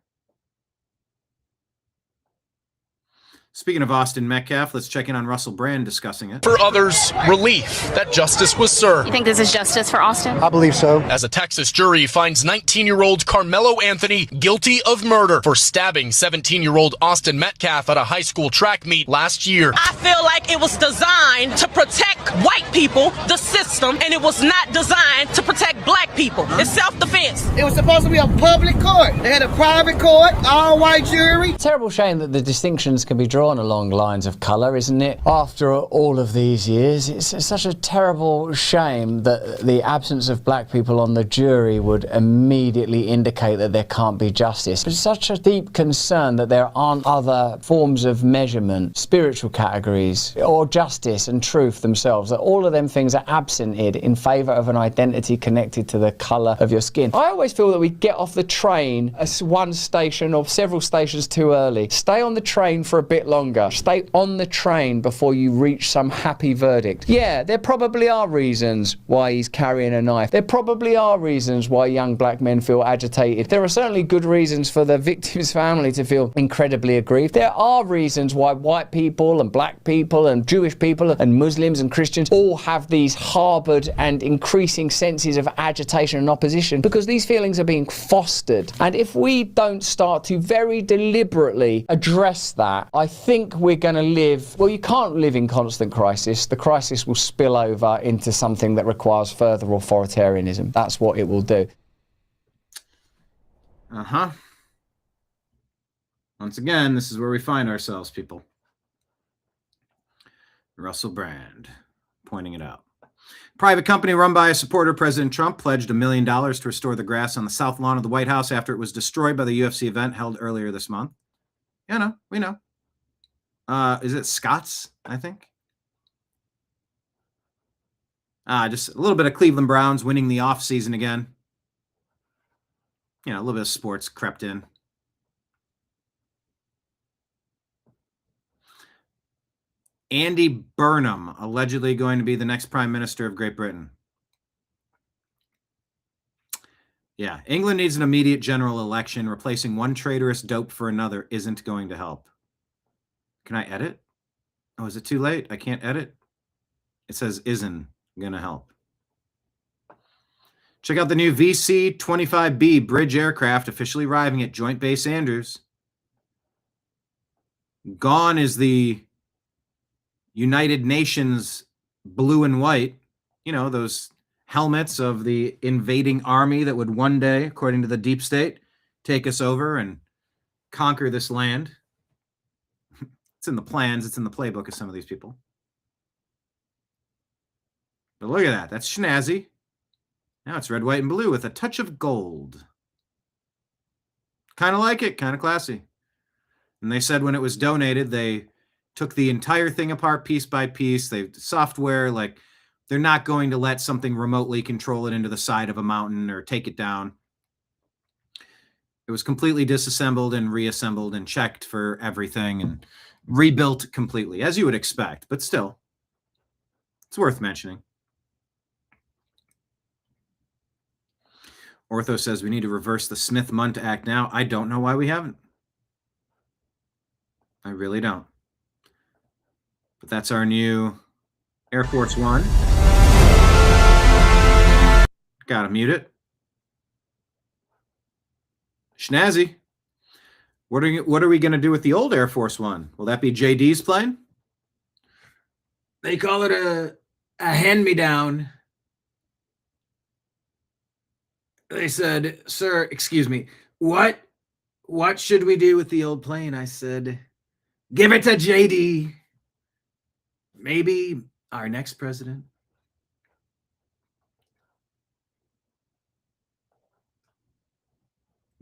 Speaking of Austin Metcalf, let's check in on Russell Brand discussing it. For others, relief that justice was served. You think this is justice for Austin? I believe so. As a Texas jury finds 19-year-old Carmelo Anthony guilty of murder for stabbing 17-year-old Austin Metcalf at a high school track meet last year. I feel like it was designed to protect white people, the system, and it was not designed to protect black people. It's self-defense. It was supposed to be a public court. They had a private court, all white jury. Terrible shame that the distinctions can be drawn drawn along lines of colour, isn't it? After all of these years, it's such a terrible shame that the absence of black people on the jury would immediately indicate that there can't be justice. It's such a deep concern that there aren't other forms of measurement, spiritual categories, or justice and truth themselves, that all of them things are absented in favour of an identity connected to the colour of your skin. I always feel that we get off the train at one station or several stations too early. Stay on the train for a bit longer. Stay on the train before you reach some happy verdict. Yeah, there probably are reasons why he's carrying a knife. There probably are reasons why young black men feel agitated. There are certainly good reasons for the victim's family to feel incredibly aggrieved. There are reasons why white people and black people and Jewish people and Muslims and Christians all have these harboured and increasing senses of agitation and opposition, because these feelings are being fostered. And if we don't start to very deliberately address that, I think we're going to live, well, you can't live in constant crisis. The crisis will spill over into something that requires further authoritarianism. That's what it will do. Uh-huh. Once again, this is where we find ourselves, people. Russell Brand pointing it out. Private company run by a supporter of President Trump pledged $1 million to restore the grass on the south lawn of the White House after it was destroyed by the UFC event held earlier this month. Yeah, no, we know. Is it Scott's, I think? Just a little bit of Cleveland Browns winning the offseason again. You know, a little bit of sports crept in. Andy Burnham, allegedly going to be the next Prime Minister of Great Britain. Yeah, England needs an immediate general election. Replacing one traitorous dope for another isn't going to help. Can I edit? Oh, is it too late? I can't edit? It says isn't going to help. Check out the new VC-25B bridge aircraft officially arriving at Joint Base Andrews. Gone is the United Nations blue and white, you know, those helmets of the invading army that would one day, according to the deep state, take us over and conquer this land. It's in the plans. It's in the playbook of some of these people. But look at that. That's snazzy. Now it's red, white, and blue with a touch of gold. Kind of like it. Kind of classy. And they said when it was donated, they took the entire thing apart piece by piece. They software, like, they're not going to let something remotely control it into the side of a mountain or take it down. It was completely disassembled and reassembled and checked for everything and rebuilt completely, as you would expect. But still, it's worth mentioning. Ortho says we need to reverse the Smith-Munt Act now. I don't know why we haven't. I really don't. But that's our new Air Force One. Gotta mute it. Schnazzy. What are we going to do with the old Air Force One? Will that be JD's plane? They call it a hand-me-down. They said, sir, excuse me, what should we do with the old plane? I said, give it to JD. Maybe our next president.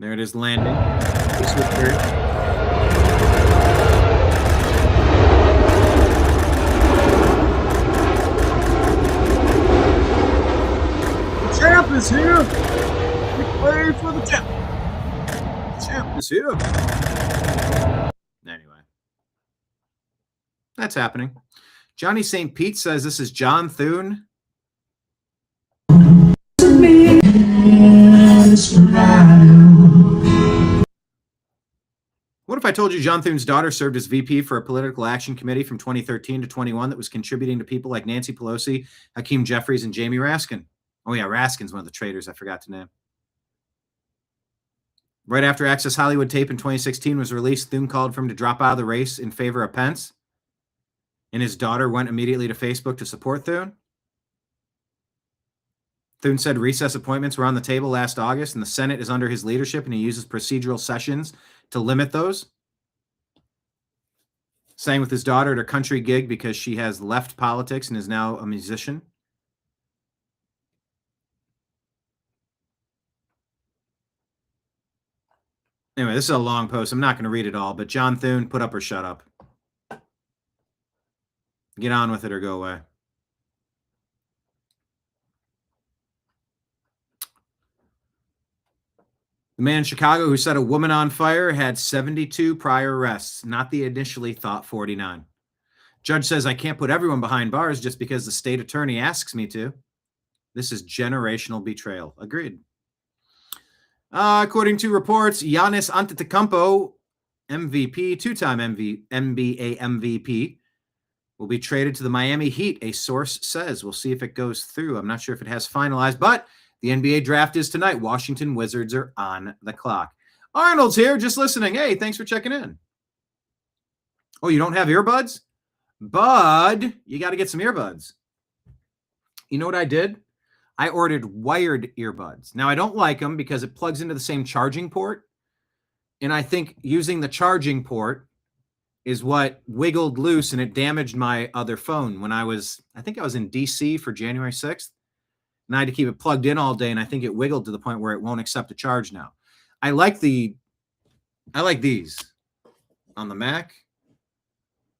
There it is landing. The champ is here. Play for the champ. The champ is here. Anyway, that's happening. Johnny St. Pete says this is John Thune. What if I told you John Thune's daughter served as VP for a political action committee from 2013 to 21 that was contributing to people like Nancy Pelosi, Hakeem Jeffries, and Jamie Raskin? Oh, yeah, Raskin's one of the traitors I forgot to name. Right after Access Hollywood tape in 2016 was released, Thune called for him to drop out of the race in favor of Pence. And his daughter went immediately to Facebook to support Thune. Thune said recess appointments were on the table last August, and the Senate is under his leadership, and he uses procedural sessions to limit those. Sang with his daughter at her country gig because she has left politics and is now a musician. Anyway, this is a long post. I'm not going to read it all, but John Thune, put up or shut up. Get on with it or go away. The man in Chicago who set a woman on fire had 72 prior arrests, not the initially thought 49. Judge says, I can't put everyone behind bars just because the state attorney asks me to. This is generational betrayal. Agreed. According to reports, Giannis Antetokounmpo, MVP, two-time NBA MVP, will be traded to the Miami Heat, a source says. We'll see if it goes through. I'm not sure if it has finalized, but the NBA draft is tonight. Washington Wizards are on the clock. Arnold's here, just listening. Hey, thanks for checking in. Oh, you don't have earbuds? Bud, you got to get some earbuds. You know what I did? I ordered wired earbuds. Now, I don't like them because it plugs into the same charging port. And I think using the charging port is what wiggled loose and it damaged my other phone when I think I was in DC for January 6th. And I had to keep it plugged in all day. And I think it wiggled to the point where it won't accept a charge now. I like these on the Mac.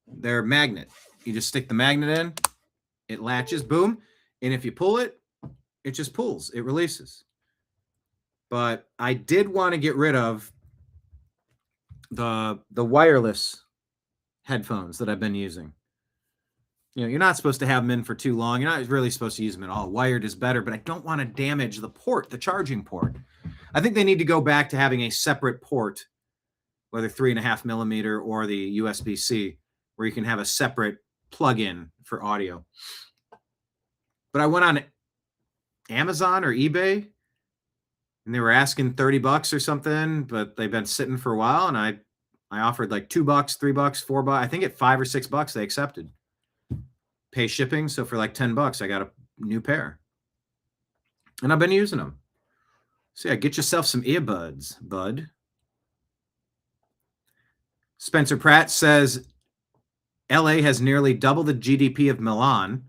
They're magnet. You just stick the magnet in, it latches, boom. And if you pull it, it just pulls, it releases. But I did want to get rid of the wireless headphones that I've been using. You know, you're not supposed to have them in for too long. You're not really supposed to use them at all. Wired is better, but I don't want to damage the port, the charging port. I think they need to go back to having a separate port, whether 3.5 millimeter or the USB-C, where you can have a separate plug-in for audio. But I went on Amazon or eBay, and they were asking $30 or something, but they've been sitting for a while, and I offered like $2, $3, $4. I think at $5 or $6 they accepted. Pay shipping, so for like $10 I got a new pair. And I've been using them. So yeah, get yourself some earbuds, bud. Spencer Pratt says LA has nearly double the GDP of Milan.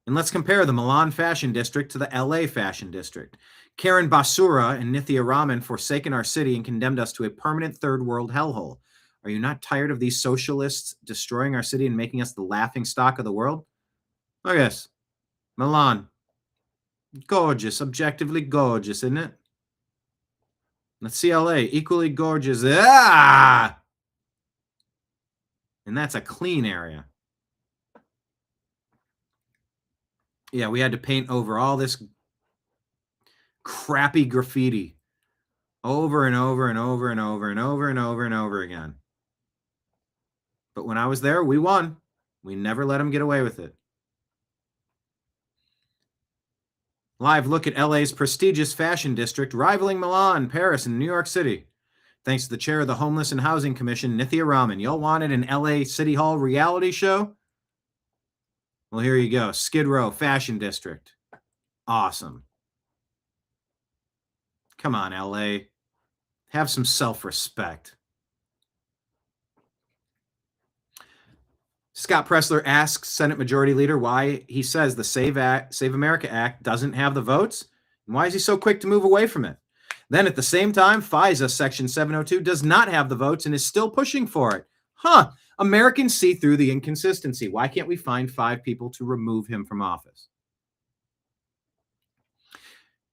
And let's compare the Milan fashion district to the LA fashion district. Karen Basura and Nithya Raman forsaken our city and condemned us to a permanent third world hellhole. Are you not tired of these socialists destroying our city and making us the laughing stock of the world? Oh, yes. Milan. Gorgeous. Objectively gorgeous, isn't it? Let's see LA. Equally gorgeous. Ah! And that's a clean area. Yeah, we had to paint over all this crappy graffiti over and over and over and over and over and over and over again. But when I was there, we won. We never let them get away with it. Live look at LA's prestigious fashion district, rivaling Milan, Paris, and New York City. Thanks to the chair of the Homeless and Housing Commission, Nithya Raman. Y'all wanted an LA City Hall reality show? Well, here you go. Skid Row Fashion District. Awesome. Come on, LA. Have some self-respect. Scott Pressler asks Senate Majority Leader why he says the Save America Act doesn't have the votes, and why is he so quick to move away from it? Then at the same time, FISA Section 702 does not have the votes and is still pushing for it. Huh. Americans see through the inconsistency. Why can't we find 5 people to remove him from office?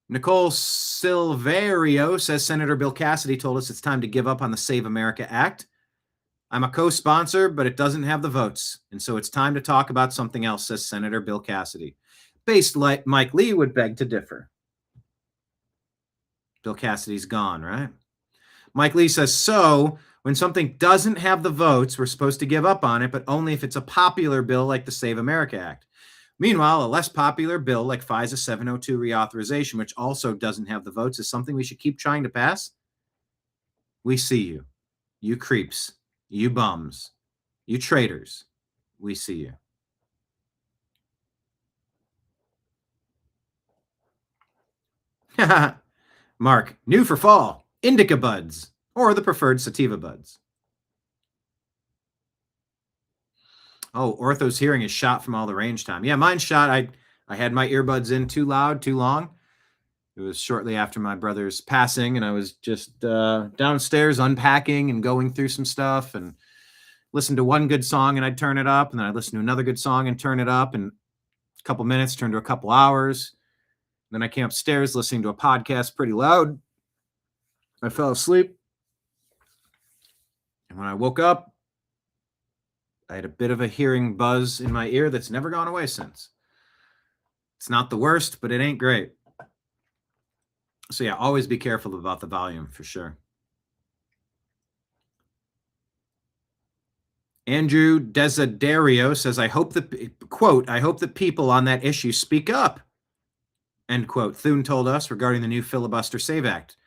Nicole Silverio says Senator Bill Cassidy told us it's time to give up on the Save America Act. I'm a co-sponsor, but it doesn't have the votes. And so it's time to talk about something else, says Senator Bill Cassidy. Based like Mike Lee would beg to differ. Bill Cassidy's gone, right? Mike Lee says, so when something doesn't have the votes, we're supposed to give up on it, but only if it's a popular bill like the Save America Act. Meanwhile, a less popular bill like FISA 702 reauthorization, which also doesn't have the votes, is something we should keep trying to pass. We see you. You creeps. You bums. You traitors. We see you. Mark, new for fall, indica buds, or the preferred sativa buds. Oh, Ortho's hearing is shot from all the range time. Yeah, mine's shot. I had my earbuds in too loud, too long. It was shortly after my brother's passing, and I was just downstairs unpacking and going through some stuff, and listened to one good song and I'd turn it up, and then I'd listen to another good song and turn it up, and a couple minutes turned to a couple hours. Then I came upstairs listening to a podcast pretty loud. I fell asleep. And when I woke up, I had a bit of a hearing buzz in my ear that's never gone away since. It's not the worst, but it ain't great. So yeah, always be careful about the volume for sure. Andrew Desiderio says, I hope that people on that issue speak up. End quote. Thune told us regarding the new filibuster save act.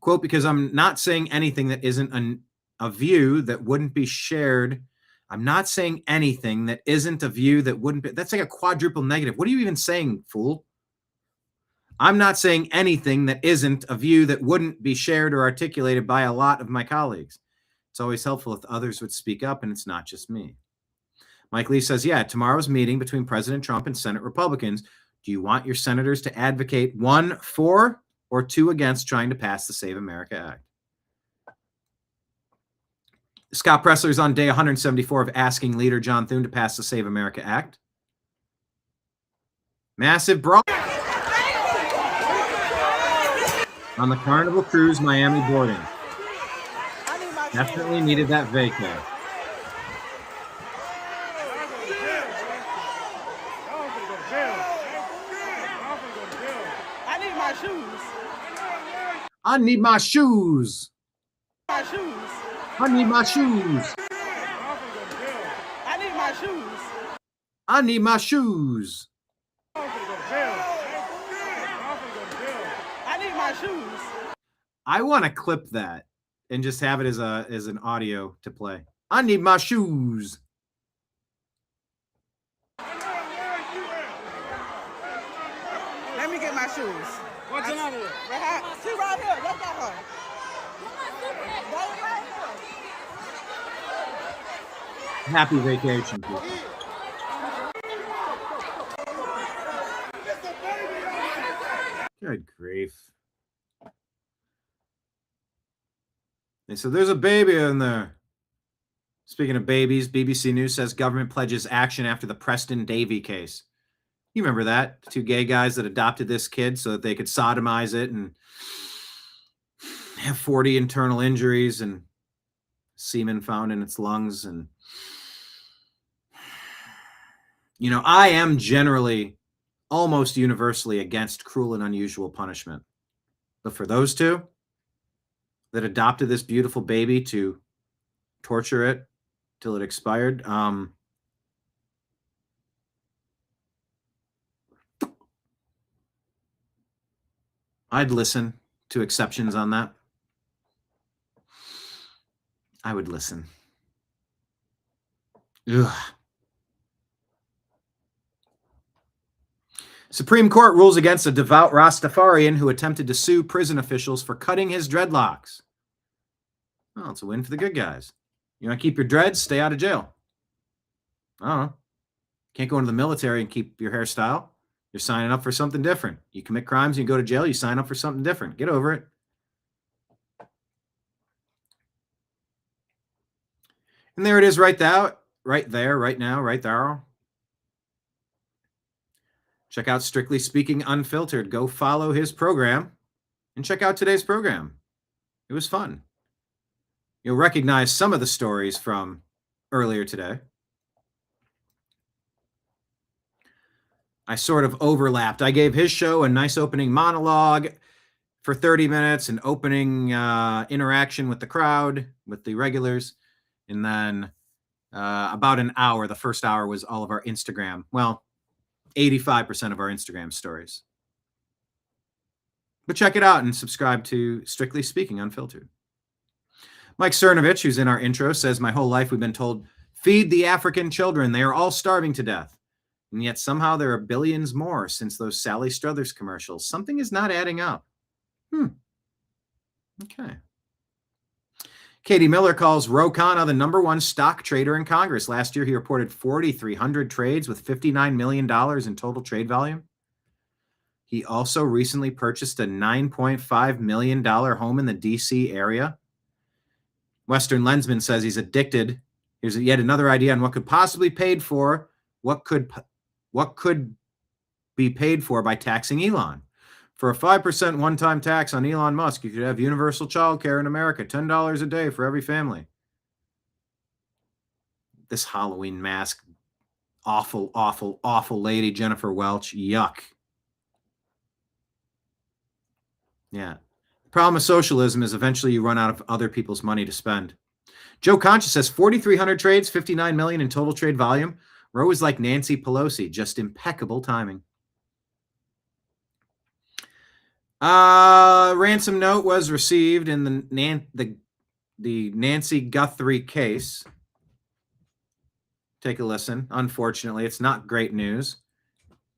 Quote, because I'm not saying anything that isn't a view that wouldn't be shared. I'm not saying anything that isn't a view that wouldn't be. That's like a quadruple negative. What are you even saying, fool? I'm not saying anything that isn't a view that wouldn't be shared or articulated by a lot of my colleagues. It's always helpful if others would speak up, and it's not just me. Mike Lee says, yeah, tomorrow's meeting between President Trump and Senate Republicans. Do you want your senators to advocate 1 for or 2 against trying to pass the Save America Act? Scott Pressler's on day 174 of asking leader John Thune to pass the Save America Act. Massive brawl on the Carnival Cruise Miami boarding. Definitely needed that vacay. I need my shoes. I need my shoes. My shoes. I need my shoes. I need my shoes. I need my shoes. I need my shoes. I want to clip that and just have it as an audio to play. I need my shoes. Let me get my shoes. What's another? She right here. Let's get her. Happy vacation, people. Good grief. And so there's a baby in there. Speaking of babies, BBC News says government pledges action after the Preston Davy case. You remember that? The 2 gay guys that adopted this kid so that they could sodomize it and have 40 internal injuries and semen found in its lungs. And, you know, I am generally almost universally against cruel and unusual punishment. But for those 2 that adopted this beautiful baby to torture it till it expired, I'd listen to exceptions on that. I would listen. Ugh. Supreme Court rules against a devout Rastafarian who attempted to sue prison officials for cutting his dreadlocks. Well, it's a win for the good guys. You want to keep your dreads? Stay out of jail. I don't know. Can't go into the military and keep your hairstyle. You're signing up for something different. You commit crimes, you go to jail, you sign up for something different. Get over it. And there it is right now, right there. Check out Strictly Speaking Unfiltered. Go follow his program and check out today's program. It was fun. You'll recognize some of the stories from earlier today. I sort of overlapped. I gave his show a nice opening monologue for 30 minutes, an opening interaction with the crowd, with the regulars. And then about an hour, the first hour was all of our Instagram. Well, 85% of our Instagram stories. But check it out and subscribe to Strictly Speaking Unfiltered. Mike Cernovich, who's in our intro, says, my whole life we've been told, feed the African children. They are all starving to death. And yet somehow there are billions more since those Sally Struthers commercials. Something is not adding up. Okay. Katie Miller calls Ro Khanna the #1 stock trader in Congress. Last year, he reported 4,300 trades with $59 million in total trade volume. He also recently purchased a $9.5 million home in the D.C. area. Western Lensman says he's addicted. Here's yet another idea on what could possibly paid for. What could be paid for by taxing Elon? For a 5% one-time tax on Elon Musk, you could have universal child care in America, $10 a day for every family. This Halloween mask, awful, awful, awful lady, Jennifer Welch, yuck. Yeah. The problem with socialism is eventually you run out of other people's money to spend. Joe Concha says 4,300 trades, 59 million in total trade volume. Roe is like Nancy Pelosi, just impeccable timing. Ransom note was received in the Nancy Guthrie case. Take a listen. Unfortunately, it's not great news.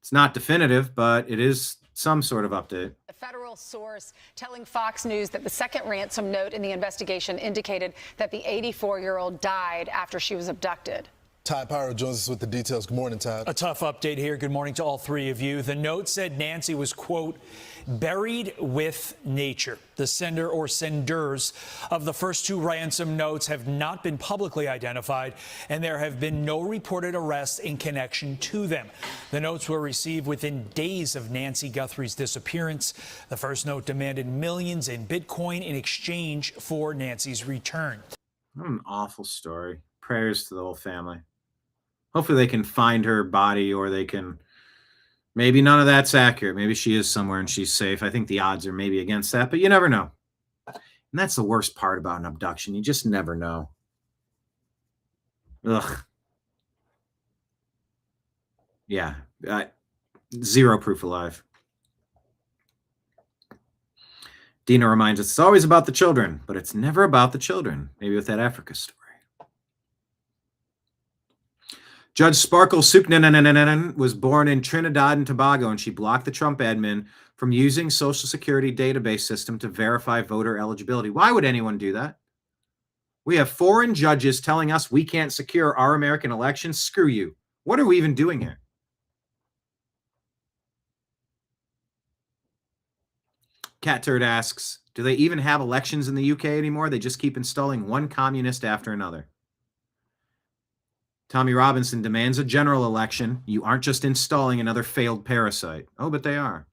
It's not definitive, but it is some sort of update. A federal source telling Fox News that the second ransom note in the investigation indicated that the 84-year-old died after she was abducted. Todd Pyro joins us with the details. Good morning, Todd. A tough update here. Good morning to all three of you. The note said Nancy was, quote, buried with nature. The sender or senders of the first two ransom notes have not been publicly identified, and there have been no reported arrests in connection to them. The notes were received within days of Nancy Guthrie's disappearance. The first note demanded millions in Bitcoin in exchange for Nancy's return. What an awful story. Prayers to the whole family. Hopefully they can find her body, or they can, maybe none of that's accurate. Maybe she is somewhere and she's safe. I think the odds are maybe against that, but you never know. And that's the worst part about an abduction. You just never know. Ugh. Yeah. Zero proof alive. Dina reminds us it's always about the children, but it's never about the children. Maybe with that Africa story. Judge Sparkle Suknanan was born in Trinidad and Tobago, and she blocked the Trump admin from using Social Security database system to verify voter eligibility. Why would anyone do that? We have foreign judges telling us we can't secure our American elections. Screw you. What are we even doing here? Cat Turd asks, do they even have elections in the UK anymore? They just keep installing one communist after another. Tommy Robinson demands a general election. You aren't just installing another failed parasite. Oh, but they are.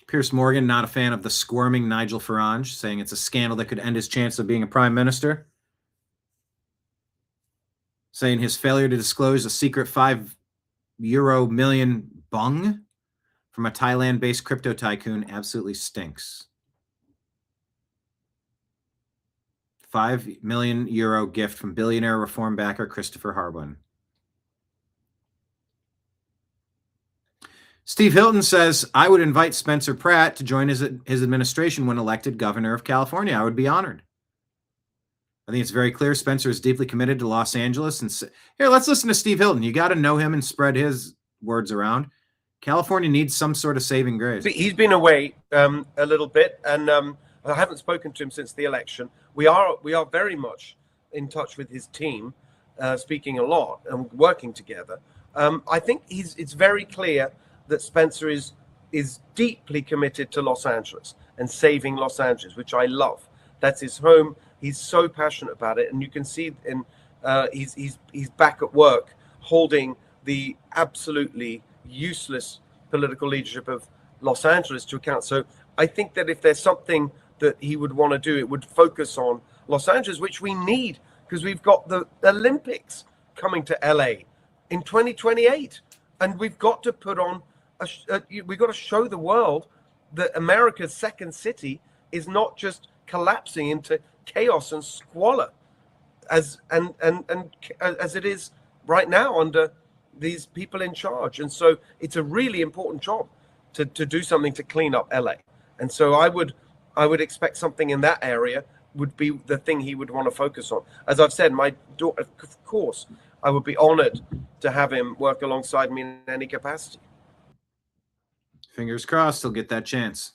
Piers Morgan, not a fan of the squirming Nigel Farage, saying it's a scandal that could end his chance of being a prime minister. Saying his failure to disclose a secret €5 million bung from a Thailand-based crypto tycoon absolutely stinks. €5 million gift from billionaire reform backer Christopher Harbin. Steve Hilton says, I would invite Spencer Pratt to join his administration when elected governor of California. I would be honored. I think it's very clear Spencer is deeply committed to Los Angeles. And here, let's listen to Steve Hilton. You got to know him and spread his words around. California needs some sort of saving grace. He's been away a little bit, and I haven't spoken to him since the election. We are very much in touch with his team, speaking a lot and working together. I think it's very clear that Spencer is deeply committed to Los Angeles and saving Los Angeles, which I love. That's his home. He's so passionate about it, and you can see in he's back at work holding the absolutely useless political leadership of Los Angeles to account. So I think that if there's something that he would want to do, it would focus on Los Angeles, which we need, because we've got the Olympics coming to LA in 2028, and we've got to put on we've got to show the world that America's second city is not just collapsing into chaos and squalor as it is right now under these people in charge. And so it's a really important job to do something to clean up LA. And so I would expect something in that area would be the thing he would want to focus on. As I've said, my daughter, of course, I would be honored to have him work alongside me in any capacity. Fingers crossed he'll get that chance.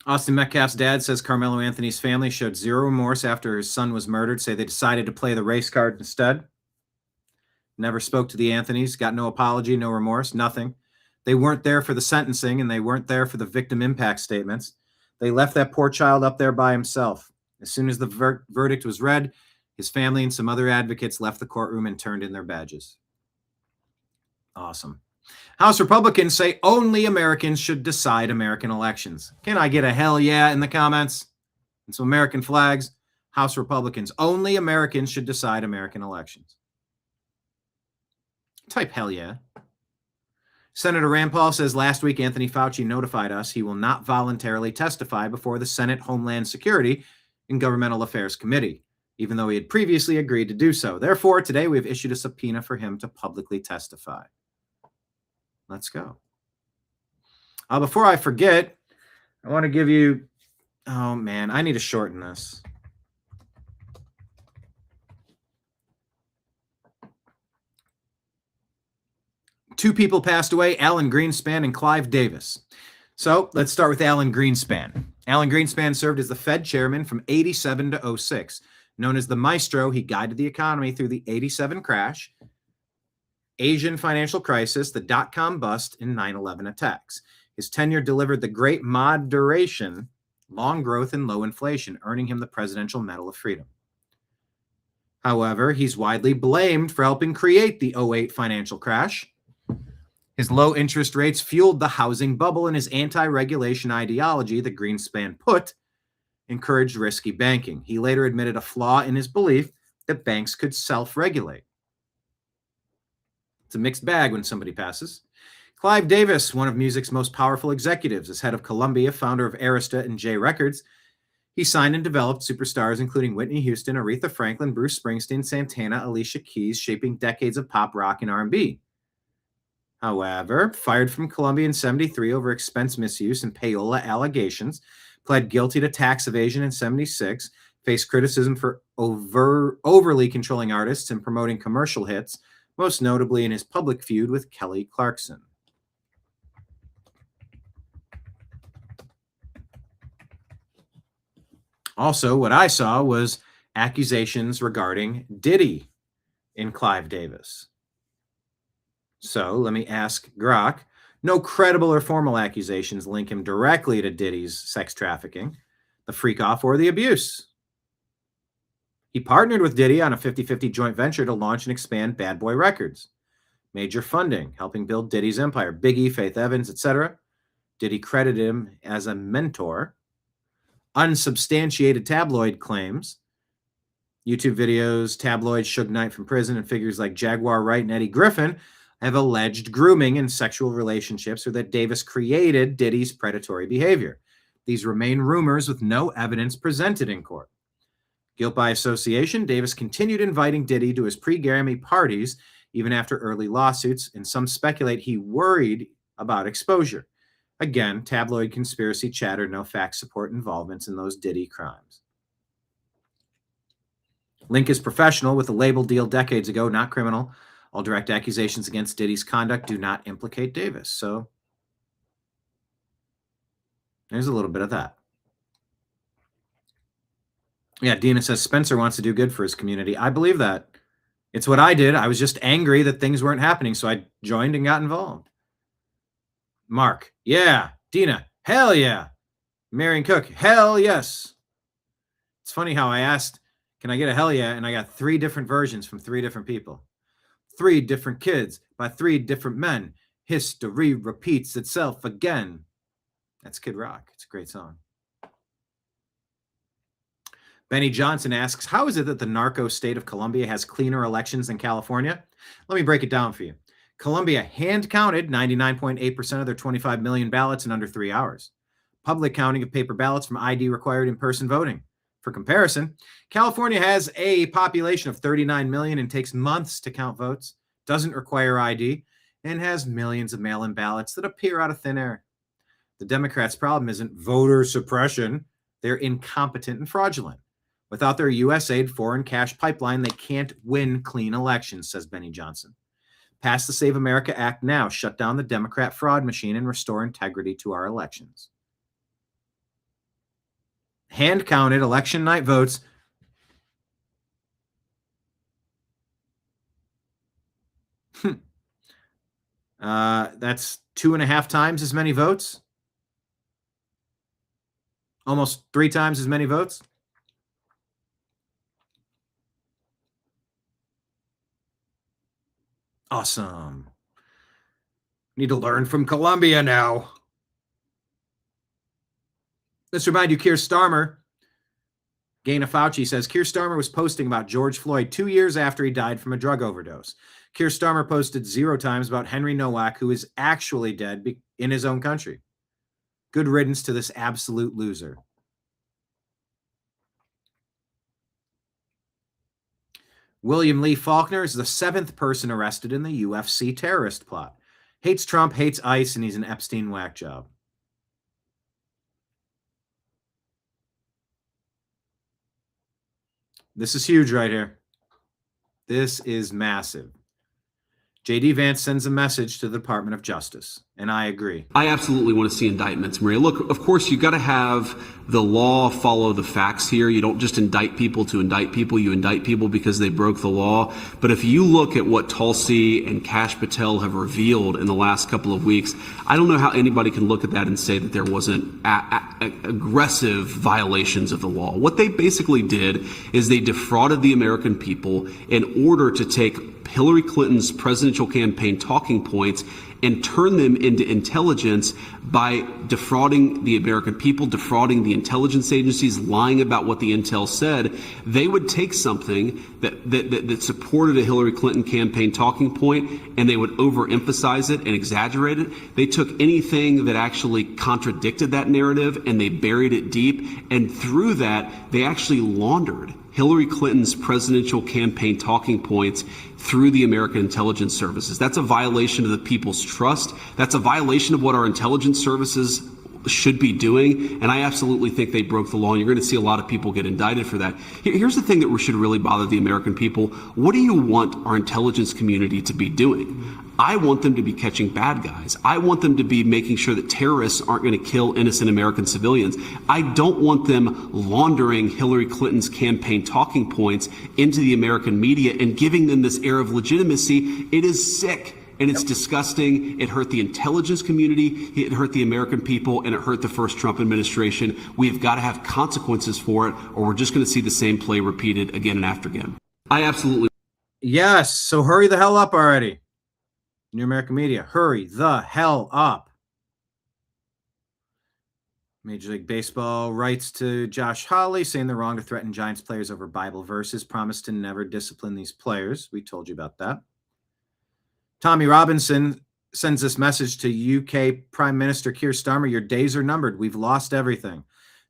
Austin Metcalf's dad says Carmelo Anthony's family showed zero remorse after his son was murdered, say they decided to play the race card instead. Never spoke to the Anthonys, got no apology, no remorse, nothing. They weren't there for the sentencing, and they weren't there for the victim impact statements. They left that poor child up there by himself. As soon as the verdict was read, his family and some other advocates left the courtroom and turned in their badges. Awesome. House Republicans say only Americans should decide American elections. Can I get a hell yeah in the comments? And some American flags. House Republicans, only Americans should decide American elections. Type hell yeah. Senator Rand Paul says last week Anthony Fauci notified us he will not voluntarily testify before the Senate Homeland Security and Governmental Affairs Committee, even though he had previously agreed to do so. Therefore, today we have issued a subpoena for him to publicly testify. Let's go. Before I forget, I want to give you, oh man, I need to shorten this. Two people passed away, Alan Greenspan and Clive Davis. So let's start with Alan Greenspan. Alan Greenspan served as the Fed chairman from 87 to 06. Known as the Maestro, he guided the economy through the 87 crash, Asian financial crisis, the dot-com bust, and 9/11 attacks. His tenure delivered the great moderation, long growth, and low inflation, earning him the Presidential Medal of Freedom. However, he's widely blamed for helping create the 08 financial crash. His low interest rates fueled the housing bubble, and his anti-regulation ideology, the Greenspan put, encouraged risky banking. He later admitted a flaw in his belief that banks could self-regulate. It's a mixed bag when somebody passes. Clive Davis, one of music's most powerful executives, as head of Columbia, founder of Arista and J Records. He signed and developed superstars including Whitney Houston, Aretha Franklin, Bruce Springsteen, Santana, Alicia Keys, shaping decades of pop, rock, and R&B. However, fired from Columbia in 73 over expense misuse and payola allegations, pled guilty to tax evasion in 76, faced criticism for overly controlling artists and promoting commercial hits, most notably in his public feud with Kelly Clarkson. Also, what I saw was accusations regarding Diddy in Clive Davis. So let me ask Grok. No credible or formal accusations link him directly to Diddy's sex trafficking, the freak off, or the abuse. He partnered with Diddy on a 50-50 joint venture to launch and expand Bad Boy Records. Major funding, helping build Diddy's empire. Biggie, Faith Evans, etc. Diddy credited him as a mentor. Unsubstantiated tabloid claims. YouTube videos, tabloids, Suge Knight from prison, and figures like Jaguar Wright and Eddie Griffin have alleged grooming and sexual relationships, or that Davis created Diddy's predatory behavior. These remain rumors with no evidence presented in court. Guilt by association, Davis continued inviting Diddy to his pre-Grammy parties even after early lawsuits, and some speculate he worried about exposure. Again, tabloid conspiracy chatter, no facts support involvements in those Diddy crimes. Link is professional with a label deal decades ago, not criminal. All direct accusations against Diddy's conduct do not implicate Davis. So there's a little bit of that. Yeah, Dina says Spencer wants to do good for his community. I believe that. It's what I did. I was just angry that things weren't happening, so I joined and got involved. Mark, yeah. Dina, hell yeah. Marion Cook, hell yes. It's funny how I asked, can I get a hell yeah? And I got 3 different versions from 3 different people. 3 different kids by 3 different men. History repeats itself again. That's Kid Rock. It's a great song. Benny Johnson asks, how is it that the narco state of Colombia has cleaner elections than California? Let me break it down for you. Colombia hand-counted 99.8% of their 25 million ballots in under 3 hours. Public counting of paper ballots from ID required in-person voting. For comparison, California has a population of 39 million and takes months to count votes, doesn't require ID, and has millions of mail-in ballots that appear out of thin air. The Democrats' problem isn't voter suppression. They're incompetent and fraudulent. Without their USAID foreign cash pipeline, they can't win clean elections, says Benny Johnson. Pass the Save America Act now. Shut down the Democrat fraud machine and restore integrity to our elections. Hand-counted election night votes. That's 2.5 times as many votes. Almost 3 times as many votes. Awesome. Need to learn from Colombia now. Let's remind you, Keir Starmer, Gaina Fauci says, Keir Starmer was posting about George Floyd 2 years after he died from a drug overdose. Keir Starmer posted 0 times about Henry Nowak, who is actually dead in his own country. Good riddance to this absolute loser. William Lee Faulkner is the 7th person arrested in the UFC terrorist plot. Hates Trump, hates ICE, and he's an Epstein whack job. This is huge right here. This is massive. J.D. Vance sends a message to the Department of Justice, and I agree. I absolutely want to see indictments, Maria. Look, of course, you've got to have the law follow the facts here. You don't just indict people to indict people. You indict people because they broke the law. But if you look at what Tulsi and Kash Patel have revealed in the last couple of weeks, I don't know how anybody can look at that and say that there wasn't aggressive violations of the law. What they basically did is they defrauded the American people in order to take Hillary Clinton's presidential campaign talking points and turn them into intelligence by defrauding the American people, defrauding the intelligence agencies, lying about what the intel said. They would take something that supported a Hillary Clinton campaign talking point and they would overemphasize it and exaggerate it. They took anything that actually contradicted that narrative and they buried it deep. And through that, they actually laundered Hillary Clinton's presidential campaign talking points through the American intelligence services. That's a violation of the people's trust. That's a violation of what our intelligence services should be doing. And I absolutely think they broke the law. And you're going to see a lot of people get indicted for that. Here's the thing that should really bother the American people. What do you want our intelligence community to be doing? I want them to be catching bad guys. I want them to be making sure that terrorists aren't going to kill innocent American civilians. I don't want them laundering Hillary Clinton's campaign talking points into the American media and giving them this air of legitimacy. It is sick and it's disgusting. It hurt the intelligence community, it hurt the American people, and it hurt the first Trump administration. We have got to have consequences for it, or we're just going to see the same play repeated again and after again. I absolutely. Yes, so hurry the hell up already. New American Media, hurry the hell up. Major League Baseball writes to Josh Hawley saying they're wrong to threaten Giants players over Bible verses, promised to never discipline these players. We told you about that. Tommy Robinson sends this message to UK Prime Minister Keir Starmer. Your days are numbered. We've lost everything.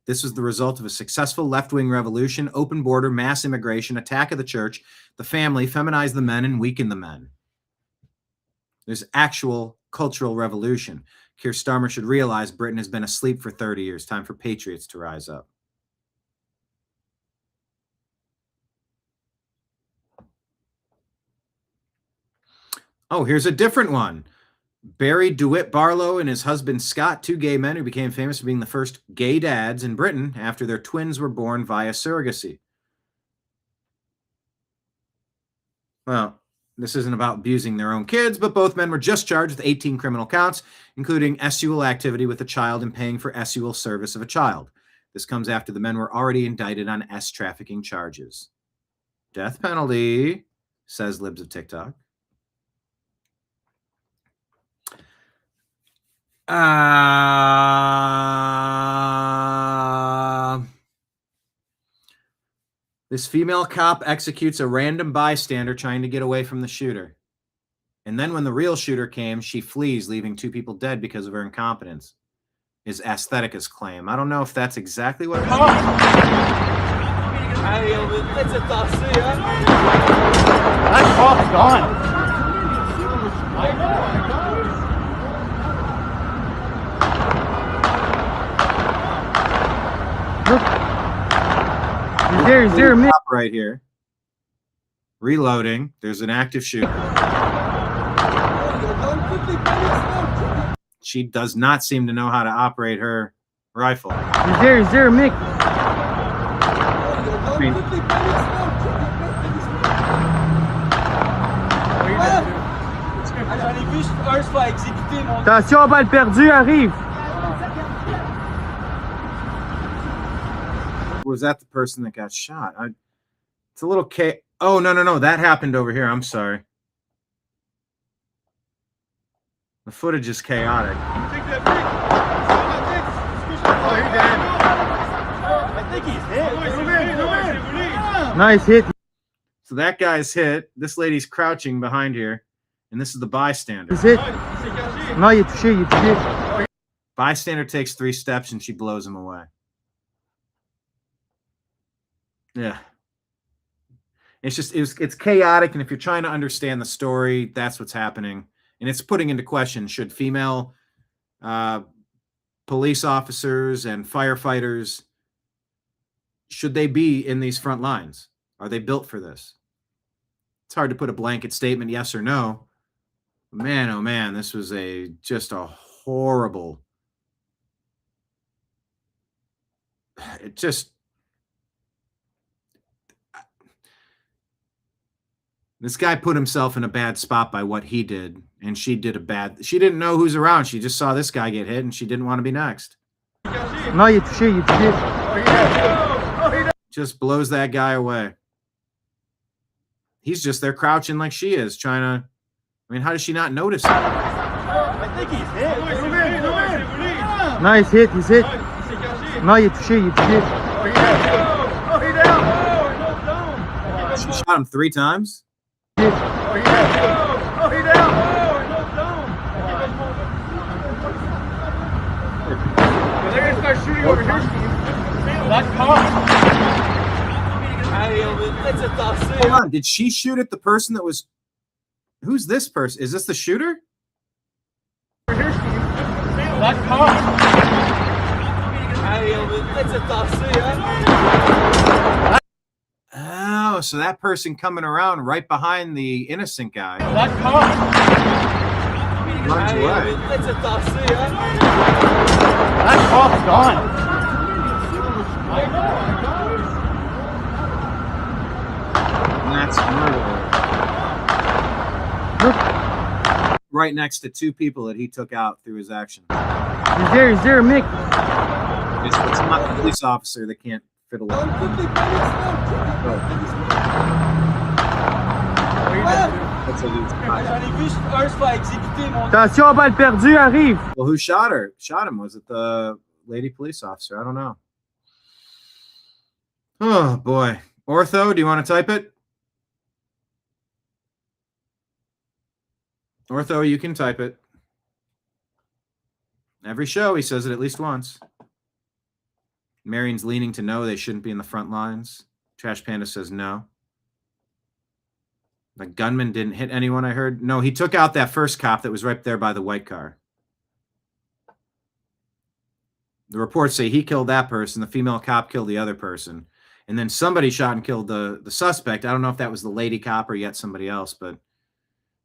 This was the result of a successful left-wing revolution, open border, mass immigration, attack of the church, the family, feminize the men, and weaken the men. There's actual cultural revolution. Keir Starmer should realize Britain has been asleep for 30 years. Time for patriots to rise up. Oh, here's a different one. Barry DeWitt Barlow and his husband Scott, 2 gay men who became famous for being the first gay dads in Britain after their twins were born via surrogacy. Well, this isn't about abusing their own kids, but both men were just charged with 18 criminal counts, including sexual activity with a child and paying for sexual service of a child. This comes after the men were already indicted on trafficking charges. Death penalty, says Libs of TikTok. This female cop executes a random bystander trying to get away from the shooter. And then when the real shooter came, she flees, leaving 2 people dead because of her incompetence, is Aestheticus' claim. I don't know if that's exactly what... That cop's gone. He's there a minute. Right here. Reloading. There's an active shooter. she does not seem to know how to operate her rifle. He's there, Mick. I mean, Attention, balle perdue, arrive. was that the person that got shot? It's a little Oh, no. That happened over here. I'm sorry. The footage is chaotic. I think he's hit. Nice hit. So that guy's hit. This lady's crouching behind here. And this is the bystander. He's hit. No, you touché. Bystander takes 3 steps and she blows him away. Yeah. It's chaotic. And if you're trying to understand the story, that's what's happening. And it's putting into question, should female police officers and firefighters, should they be in these front lines? Are they built for this? It's hard to put a blanket statement, yes or no. Man, oh man, this was just a horrible. This guy put himself in a bad spot by what he did, and she didn't know who's around. She just saw this guy get hit, and she didn't want to be next. No, you touché. Just blows that guy away. He's just there crouching like she is, trying to. I mean, how does she not notice him? I think he's hit. Nice hit. He's hit. No, you touché. She shot him 3 times. They're gonna start shooting over here, Steve. That's Hold on, did she shoot at the person that was? Who's this person? Is this the shooter? over here, Steve. That's Oh, so that person coming around right behind the innocent guy. That's Runs away. That cop's gone. And that's murder. Right next to 2 people that he took out through his action. He's there, Mick. It's not the police officer that can't fiddle with it. Attention, balle perdue, arrive. Well, who shot her? Shot him? Was it the lady police officer? I don't know. Oh, boy. Ortho, do you want to type it? Ortho, you can type it. Every show, he says it at least once. Marion's leaning to no, they shouldn't be in the front lines. Trash Panda says no. The gunman didn't hit anyone, I heard. No, he took out that first cop that was right there by the white car. The reports say he killed that person. The female cop killed the other person. And then somebody shot and killed the suspect. I don't know if that was the lady cop or yet somebody else, but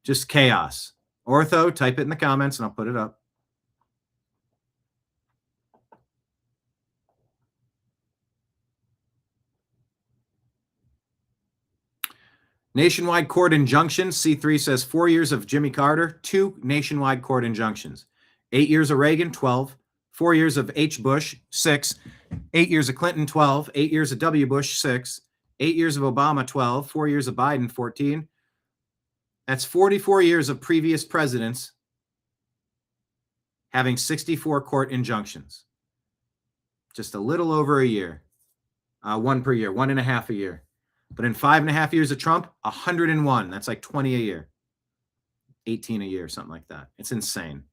just chaos. Ortho, type it in the comments and I'll put it up. Nationwide court injunctions. C3 says 4 years of Jimmy Carter, 2 nationwide court injunctions. 8 years of Reagan, 12. 4 years of H. Bush, 6. 8 years of Clinton, 12. 8 years of W. Bush, 6. 8 years of Obama, 12. 4 years of Biden, 14. That's 44 years of previous presidents having 64 court injunctions. Just a little over a year. 1 per year, 1.5 a year. But in 5.5 years of Trump, 101. That's like 20 a year. 18 a year, something like that. It's insane.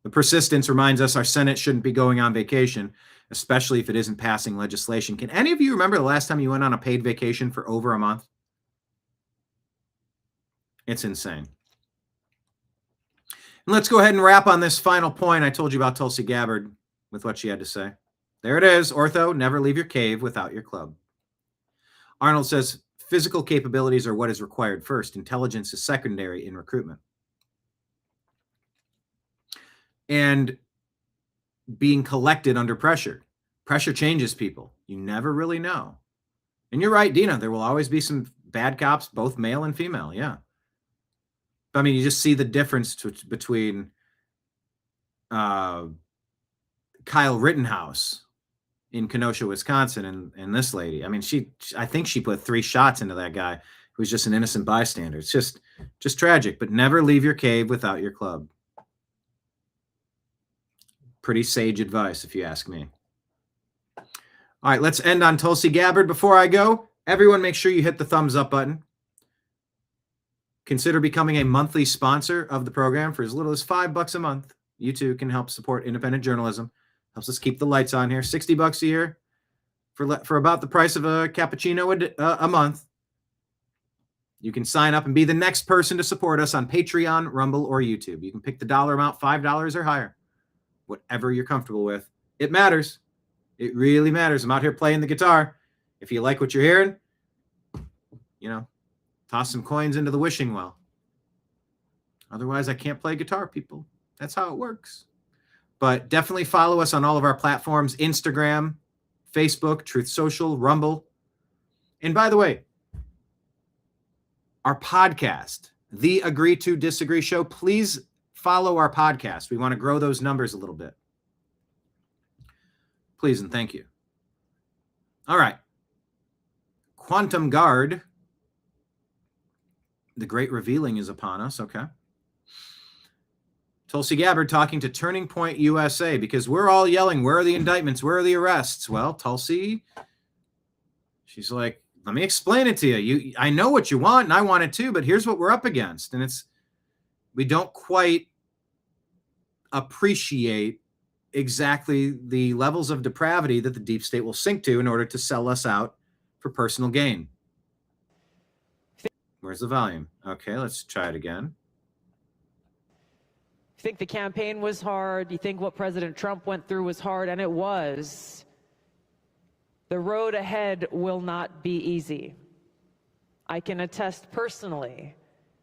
The persistence reminds us our Senate shouldn't be going on vacation, especially if it isn't passing legislation. Can any of you remember the last time you went on a paid vacation for over a month? It's insane. And let's go ahead and wrap on this final point. I told you about Tulsi Gabbard with what she had to say. There it is. Ortho, never leave your cave without your club. Arnold says, physical capabilities are what is required first. Intelligence is secondary in recruitment. and being collected under pressure. Pressure changes people. You never really know. And you're right, Dina, there will always be some bad cops, both male and female. Yeah. I mean, you just see the difference between Kyle Rittenhouse in Kenosha, Wisconsin, and this lady. I mean, I think she put 3 shots into that guy who was just an innocent bystander. It's just tragic, but never leave your cave without your club. Pretty sage advice, if you ask me. All right, let's end on Tulsi Gabbard. Before I go, everyone make sure you hit the thumbs up button. Consider becoming a monthly sponsor of the program for as little as $5 a month. You too can help support independent journalism. Helps us keep the lights on here. $60 a year for about the price of a cappuccino a month. You can sign up and be the next person to support us on Patreon, Rumble, or YouTube. You can pick the dollar amount, $5 or higher. Whatever you're comfortable with. It matters. It really matters. I'm out here playing the guitar. If you like what you're hearing, toss some coins into the wishing well. Otherwise, I can't play guitar, people. That's how it works. But definitely follow us on all of our platforms, Instagram, Facebook, Truth Social, Rumble. And by the way, our podcast, The Agree to Disagree Show, please follow our podcast. We want to grow those numbers a little bit. Please and thank you. All right. Quantum Guard. The great revealing is upon us. Okay. Tulsi Gabbard talking to Turning Point USA, because we're all yelling, where are the indictments? Where are the arrests? Well, Tulsi, she's like, let me explain it to you. I know what you want, and I want it too, but here's what we're up against. And we don't quite appreciate exactly the levels of depravity that the deep state will sink to in order to sell us out for personal gain. Where's the volume? Okay, let's try it again. You think the campaign was hard. You think what President Trump went through was hard, and it was. The road ahead will not be easy. I can attest personally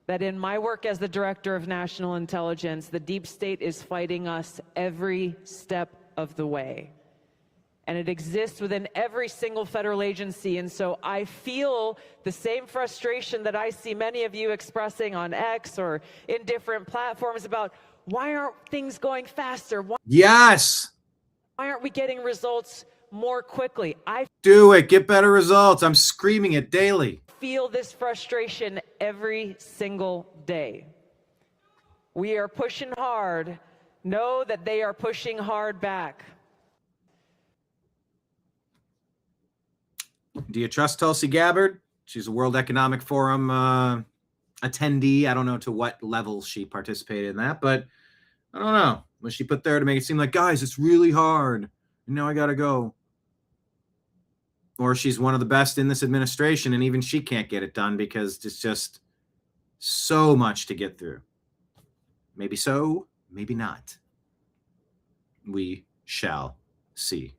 that in my work as the Director of National Intelligence, the deep state is fighting us every step of the way. And it exists within every single federal agency. And so I feel the same frustration that I see many of you expressing on X or in different platforms about why aren't things going faster? Yes. Why aren't we getting results more quickly? I do it. Get better results. I'm screaming it daily. Feel this frustration every single day. We are pushing hard. Know that they are pushing hard back. Do you trust Tulsi Gabbard? She's a World Economic Forum attendee. I don't know to what level she participated in that, but I don't know. Was she put there to make it seem like, guys, it's really hard, and now I got to go? Or she's one of the best in this administration, and even she can't get it done because it's just so much to get through. Maybe so, maybe not. We shall see.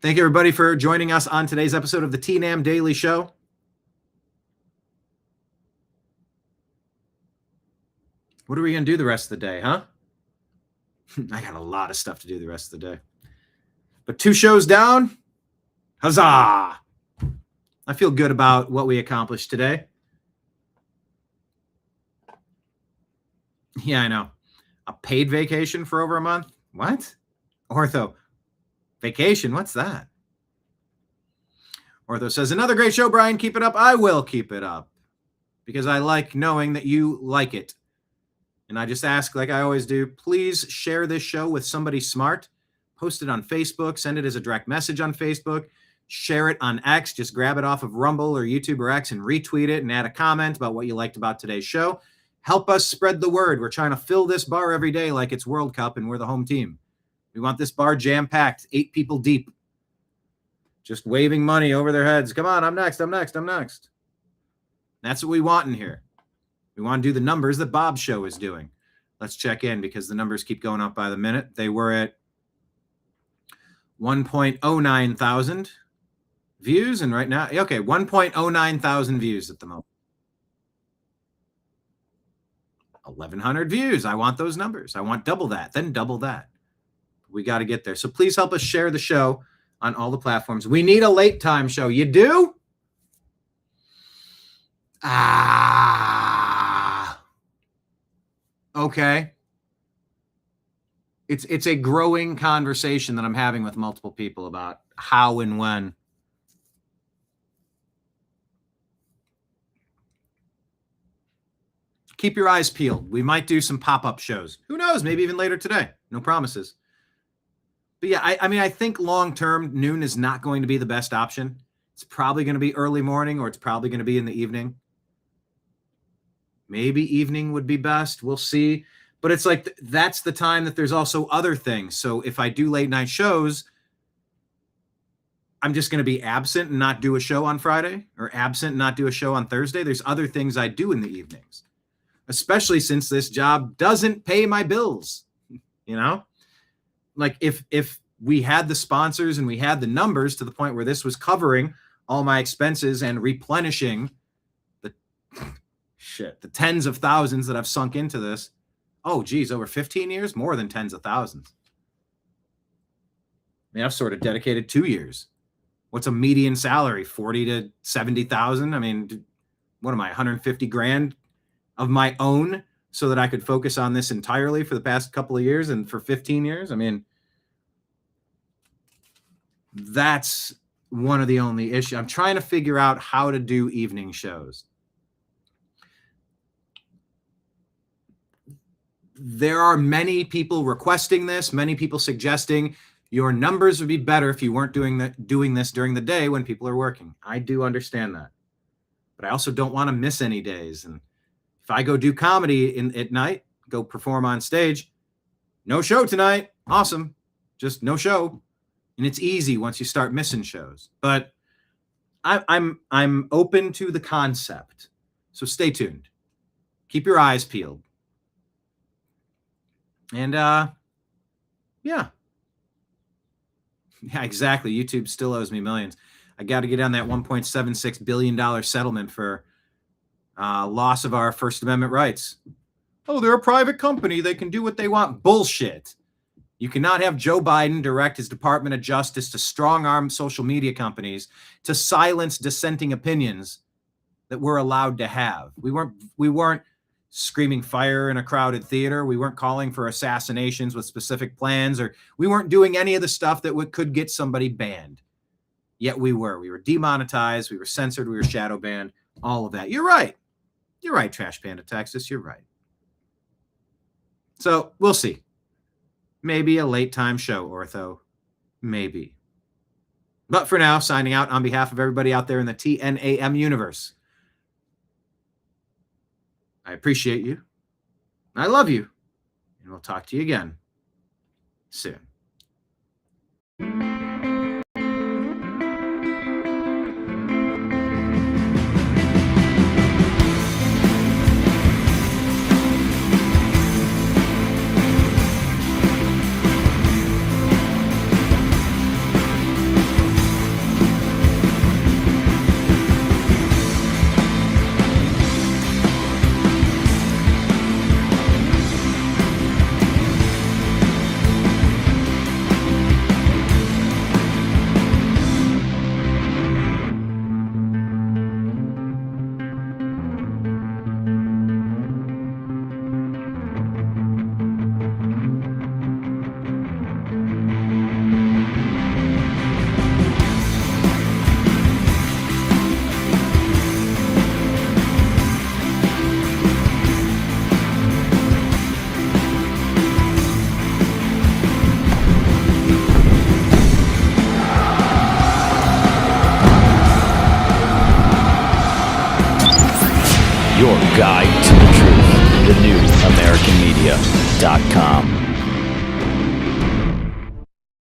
Thank you, everybody, for joining us on today's episode of the TNAM Daily Show. What are we going to do the rest of the day, huh? I got a lot of stuff to do the rest of the day. But 2 shows down. Huzzah! I feel good about what we accomplished today. Yeah, I know. A paid vacation for over a month? What? Ortho. Vacation? What's that? Ortho says, another great show, Brian. Keep it up. I will keep it up. Because I like knowing that you like it. And I just ask, like I always do, please share this show with somebody smart. Post it on Facebook. Send it as a direct message on Facebook. Share it on X. Just grab it off of Rumble or YouTube or X and retweet it and add a comment about what you liked about today's show. Help us spread the word. We're trying to fill this bar every day like it's World Cup and we're the home team. We want this bar jam-packed, 8 people deep. Just waving money over their heads. Come on, I'm next, I'm next, I'm next. That's what we want in here. We want to do the numbers that Bob's show is doing. Let's check in because the numbers keep going up by the minute. They were at 1.09 thousand views, and right now, okay, 1.09 thousand views at the moment. 1,100 views. I want those numbers. I want double that, then double that. We got to get there. So please help us share the show on all the platforms. We need a late time show. You do? Okay. It's a growing conversation that I'm having with multiple people about how and when. Keep your eyes peeled. We might do some pop-up shows. Who knows? Maybe even later today. No promises. But yeah, I think long-term, noon is not going to be the best option. It's probably going to be early morning, or it's probably going to be in the evening. Maybe evening would be best. We'll see. But it's like that's the time that there's also other things. So if I do late night shows, I'm just going to be absent and not do a show on Friday, or absent and not do a show on Thursday. There's other things I do in the evenings, especially since this job doesn't pay my bills. You know, like if we had the sponsors and we had the numbers to the point where this was covering all my expenses and replenishing the tens of thousands that I've sunk into this. Oh, geez, over 15 years, more than tens of thousands. I mean, I've sort of dedicated 2 years. What's a median salary? 40 to 70,000. I mean, what am I, 150 grand of my own so that I could focus on this entirely for the past couple of years and for 15 years? I mean, that's one of the only issues. I'm trying to figure out how to do evening shows. There are many people requesting this, many people suggesting your numbers would be better if you weren't doing this during the day when people are working. I do understand that. But I also don't want to miss any days. And if I go do comedy at night, go perform on stage, no show tonight. Awesome. Just no show. And it's easy once you start missing shows. But I'm open to the concept. So stay tuned. Keep your eyes peeled. And yeah, exactly. YouTube still owes me millions. I got to get on that $1.76 billion settlement for loss of our First Amendment rights. Oh, they're a private company. They can do what they want. Bullshit. You cannot have Joe Biden direct his Department of Justice to strong-arm social media companies to silence dissenting opinions that we're allowed to have. We weren't screaming fire in a crowded theater. We weren't calling for assassinations with specific plans, or we weren't doing any of the stuff that could get somebody banned. Yet we were. We were demonetized. We were censored. We were shadow banned. All of that. You're right. You're right, Trash Panda Texas. You're right. So we'll see. Maybe a late time show, Ortho. Maybe. But for now, signing out on behalf of everybody out there in the TNAM universe. I appreciate you. I love you. And we'll talk to you again soon. Your guide to the truth. TheNewAmericanMedia.com.